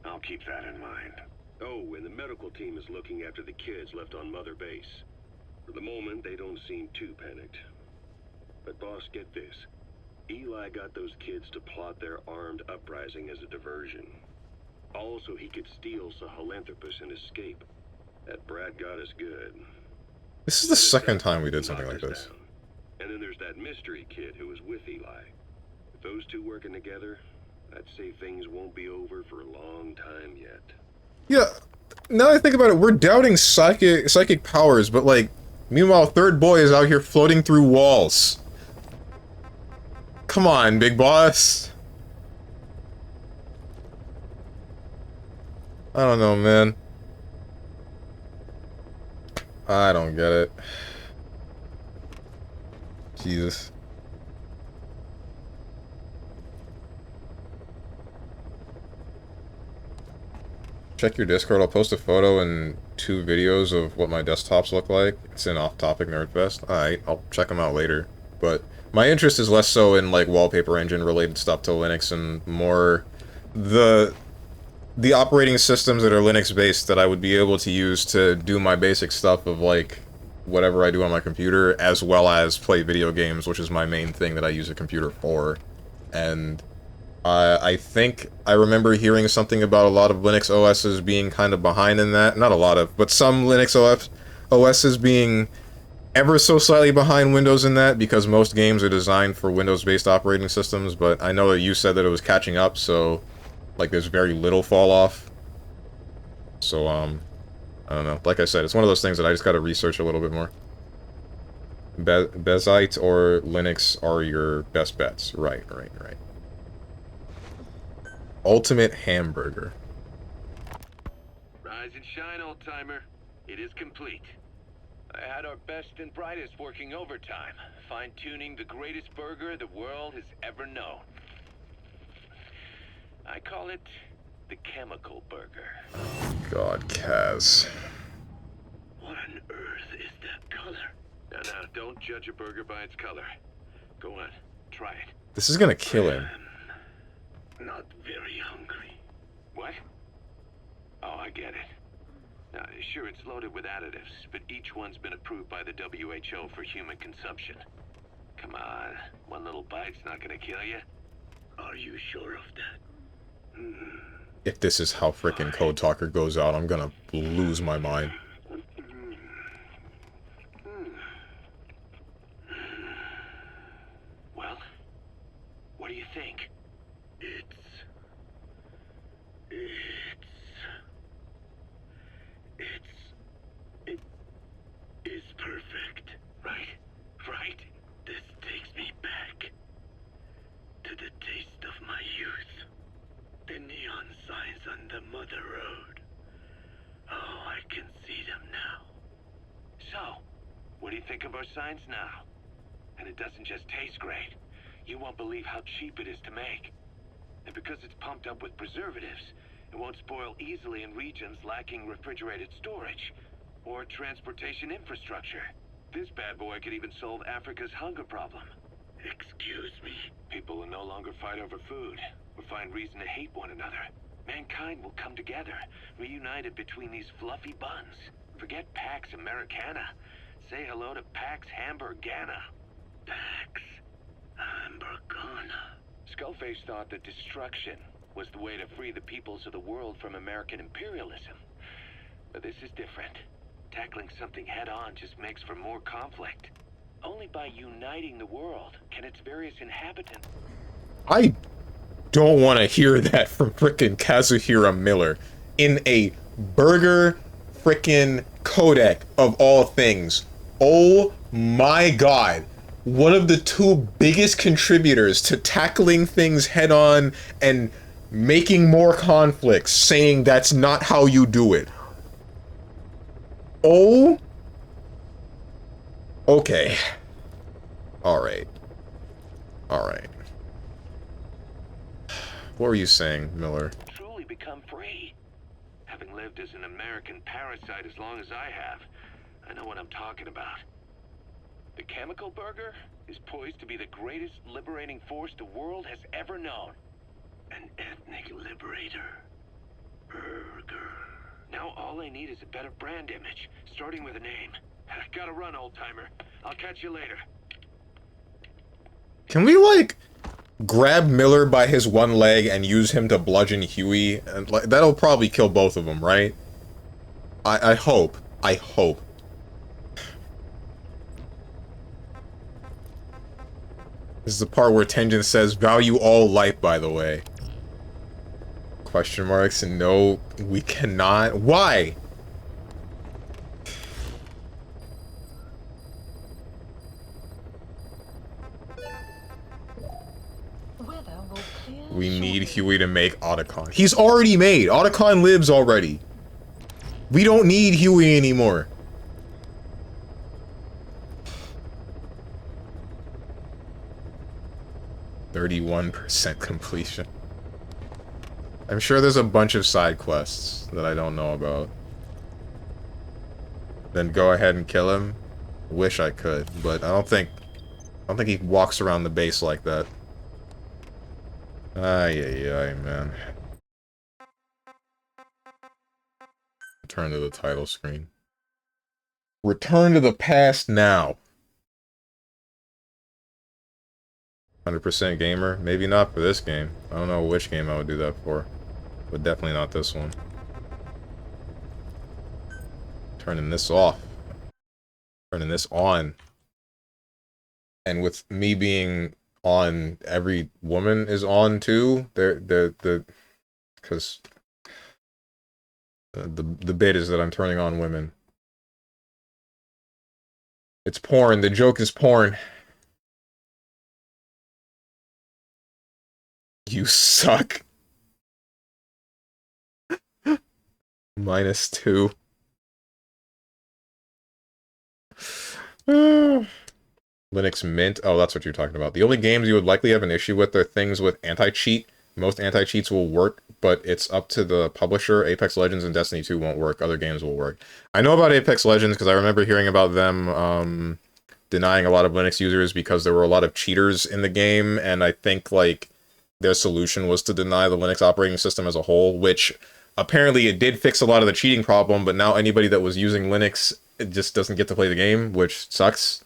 I'll keep that in mind. Oh, and the medical team is looking after the kids left on Mother Base. For the moment, they don't seem too panicked. But boss, get this. Eli got those kids to plot their armed uprising as a diversion. Also, he could steal Sahelanthropus and escape. That brat got us good. This is the second time we did something like this. Down. And then there's that mystery kid who was with Eli. With those two working together, I'd say things won't be over for a long time yet. Yeah, now that I think about it, we're doubting psychic powers, but like, meanwhile, Third Boy is out here floating through walls. Come on, big boss. I don't know, man. I don't get it. Jesus. Check your Discord. I'll post a photo and 2 videos of what my desktops look like. It's in Off-Topic Nerdfest. Alright, I'll check them out later. But my interest is less so in, like, wallpaper engine related stuff to Linux and more the operating systems that are Linux-based that I would be able to use to do my basic stuff of, like, whatever I do on my computer, as well as play video games, which is my main thing that I use a computer for. And I think I remember hearing something about a lot of Linux OSs being kind of behind in that. Not a lot of, but some Linux OSs being ever so slightly behind Windows in that, because most games are designed for Windows-based operating systems, but I know that you said that it was catching up, so, like, there's very little fall-off. So, I don't know. Like I said, it's one of those things that I just gotta research a little bit more. Bezite or Linux are your best bets. Right. Ultimate hamburger. Rise and shine, old-timer. It is complete. I had our best and brightest working overtime, fine-tuning the greatest burger the world has ever known. I call it the chemical burger. God, Kaz. What on earth is that color? Now, don't judge a burger by its color. Go on, try it. This is gonna kill him. Not very hungry. What? Oh, I get it. Now, sure, it's loaded with additives, but each one's been approved by the WHO for human consumption. Come on, one little bite's not gonna kill you. Are you sure of that? If this is how frickin' Code Talker goes out, I'm gonna lose my mind. Well, what do you think? It's perfect. Right? This takes me back to the taste of my youth. The neon signs on the Mother Road. Oh, I can see them now. So, what do you think of our signs now? And it doesn't just taste great. You won't believe how cheap it is to make. And because it's pumped up with preservatives, it won't spoil easily in regions lacking refrigerated storage or transportation infrastructure. This bad boy could even solve Africa's hunger problem. Excuse me? People will no longer fight over food or find reason to hate one another. Mankind will come together, reunited between these fluffy buns. Forget Pax Americana. Say hello to Pax Hamburgana. Pax Hamburgana. Skullface thought that destruction was the way to free the peoples of the world from American imperialism. But this is different. Tackling something head-on just makes for more conflict. Only by uniting the world can its various inhabitants... I don't want to hear that from frickin' Kazuhira Miller in a burger frickin' codec of all things. Oh my god. One of the 2 biggest contributors to tackling things head-on and making more conflicts, saying that's not how you do it. Oh. Okay. Alright. What were you saying, Miller? Truly become free. Having lived as an American parasite as long as I have, I know what I'm talking about. The chemical burger is poised to be the greatest liberating force the world has ever known. An ethnic liberator. Burger. Now all I need is a better brand image, starting with a name. Gotta run, old-timer. I'll catch you later. Can we, like, grab Miller by his one leg and use him to bludgeon Huey? And, like, that'll probably kill both of them, right? I hope. I hope. This is the part where Tenjin says, value all life, by the way. Question marks, and no, we cannot. Why? We need Huey to make Otacon. He's already made! Otacon lives already. We don't need Huey anymore. %31 completion. I'm sure there's a bunch of side quests that I don't know about. Then go ahead and kill him. Wish I could, but I don't think he walks around the base like that. Ay, man. Return to the title screen. Return to the past now. 100% gamer? Maybe not for this game. I don't know which game I would do that for. But definitely not this one. Turning this off. Turning this on. And with me being on, every woman is on too. Because the bit is that I'm turning on women. It's porn. The joke is porn. You suck. -2. Linux Mint. Oh, that's what you're talking about. The only games you would likely have an issue with are things with anti-cheat. Most anti-cheats will work, but it's up to the publisher. Apex Legends and Destiny 2 won't work. Other games will work. I know about Apex Legends because I remember hearing about them denying a lot of Linux users because there were a lot of cheaters in the game, and I think, like, their solution was to deny the Linux operating system as a whole, which apparently it did fix a lot of the cheating problem, but now anybody that was using Linux just doesn't get to play the game, which sucks.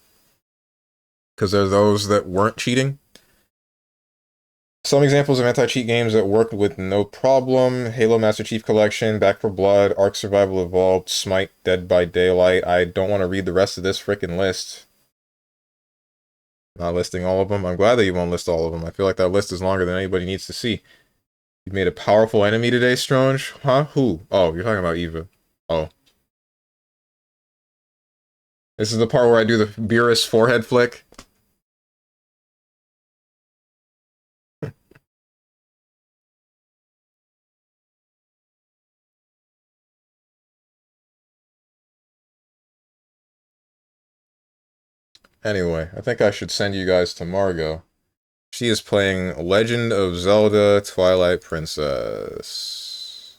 Because there are those that weren't cheating. Some examples of anti-cheat games that worked with no problem: Halo Master Chief Collection, Back 4 Blood, Ark Survival Evolved, Smite, Dead by Daylight. I don't want to read the rest of this frickin' list. Not listing all of them. I'm glad that you won't list all of them. I feel like that list is longer than anybody needs to see. You made a powerful enemy today, Stronge? Huh? Who? Oh, you're talking about Eva. Oh. This is the part where I do the Beerus forehead flick. Anyway, I think I should send you guys to Margot. She is playing Legend of Zelda Twilight Princess.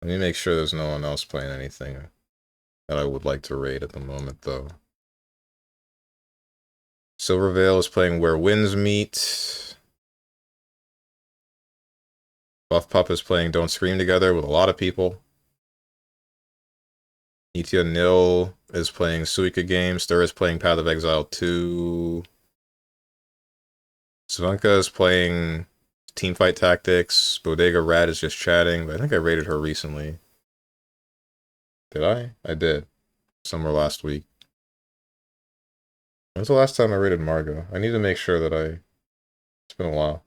Let me make sure there's no one else playing anything that I would like to raid at the moment, though. Silvervale is playing Where Winds Meet. Buff Pup is playing Don't Scream Together with a lot of people. Nitya Nil is playing Suika Game. Stir is playing Path of Exile 2. Svanka is playing Teamfight Tactics. Bodega Rat is just chatting, but I think I raided her recently. Did I? I did. Somewhere last week. When's the last time I raided Margot? I need to make sure that I... It's been a while.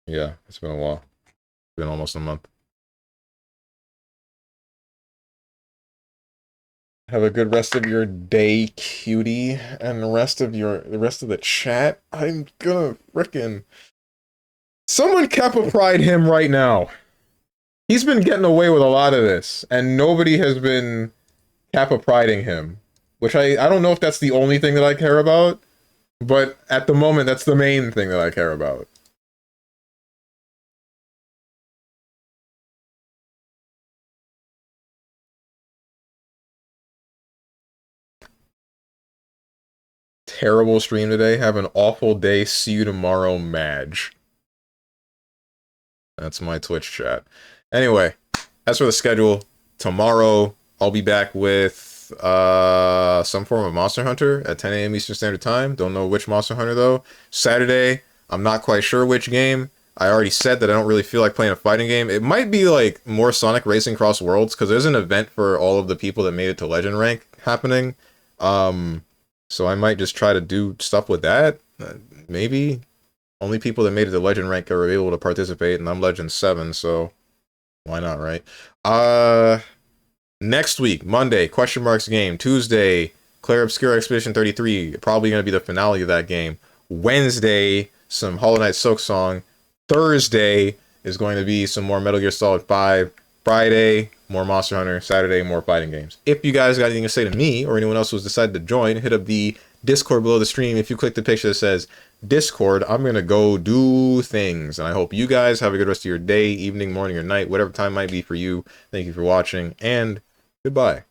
Yeah, it's been a while. It's been almost a month. Have a good rest of your day, cutie, and the rest of the chat. I'm gonna frickin' someone Kappa Pride him right now. He's been getting away with a lot of this, and nobody has been Kappa Priding him. Which I don't know if that's the only thing that I care about, but at the moment that's the main thing that I care about. Terrible stream today. Have an awful day. See you tomorrow, Madge. That's my Twitch chat. Anyway, as for the schedule, tomorrow I'll be back with some form of Monster Hunter at 10 a.m. Eastern Standard Time. Don't know which Monster Hunter, though. Saturday, I'm not quite sure which game. I already said that I don't really feel like playing a fighting game. It might be, like, more Sonic Racing Cross Worlds, because there's an event for all of the people that made it to Legend Rank happening. So I might just try to do stuff with that. Maybe. Only people that made it to Legend Rank are able to participate, and I'm Legend 7, so why not, right? Next week, Monday, Question Marks game. Tuesday, Clair Obscura Expedition 33. Probably going to be the finale of that game. Wednesday, some Hollow Knight Silk Song. Thursday is going to be some more Metal Gear Solid 5. Friday, more Monster Hunter. Saturday, more fighting games. If you guys got anything to say to me or anyone else who's decided to join, hit up the Discord below the stream. If you click the picture that says Discord, I'm going to go do things. And I hope you guys have a good rest of your day, evening, morning, or night, whatever time might be for you. Thank you for watching, and goodbye.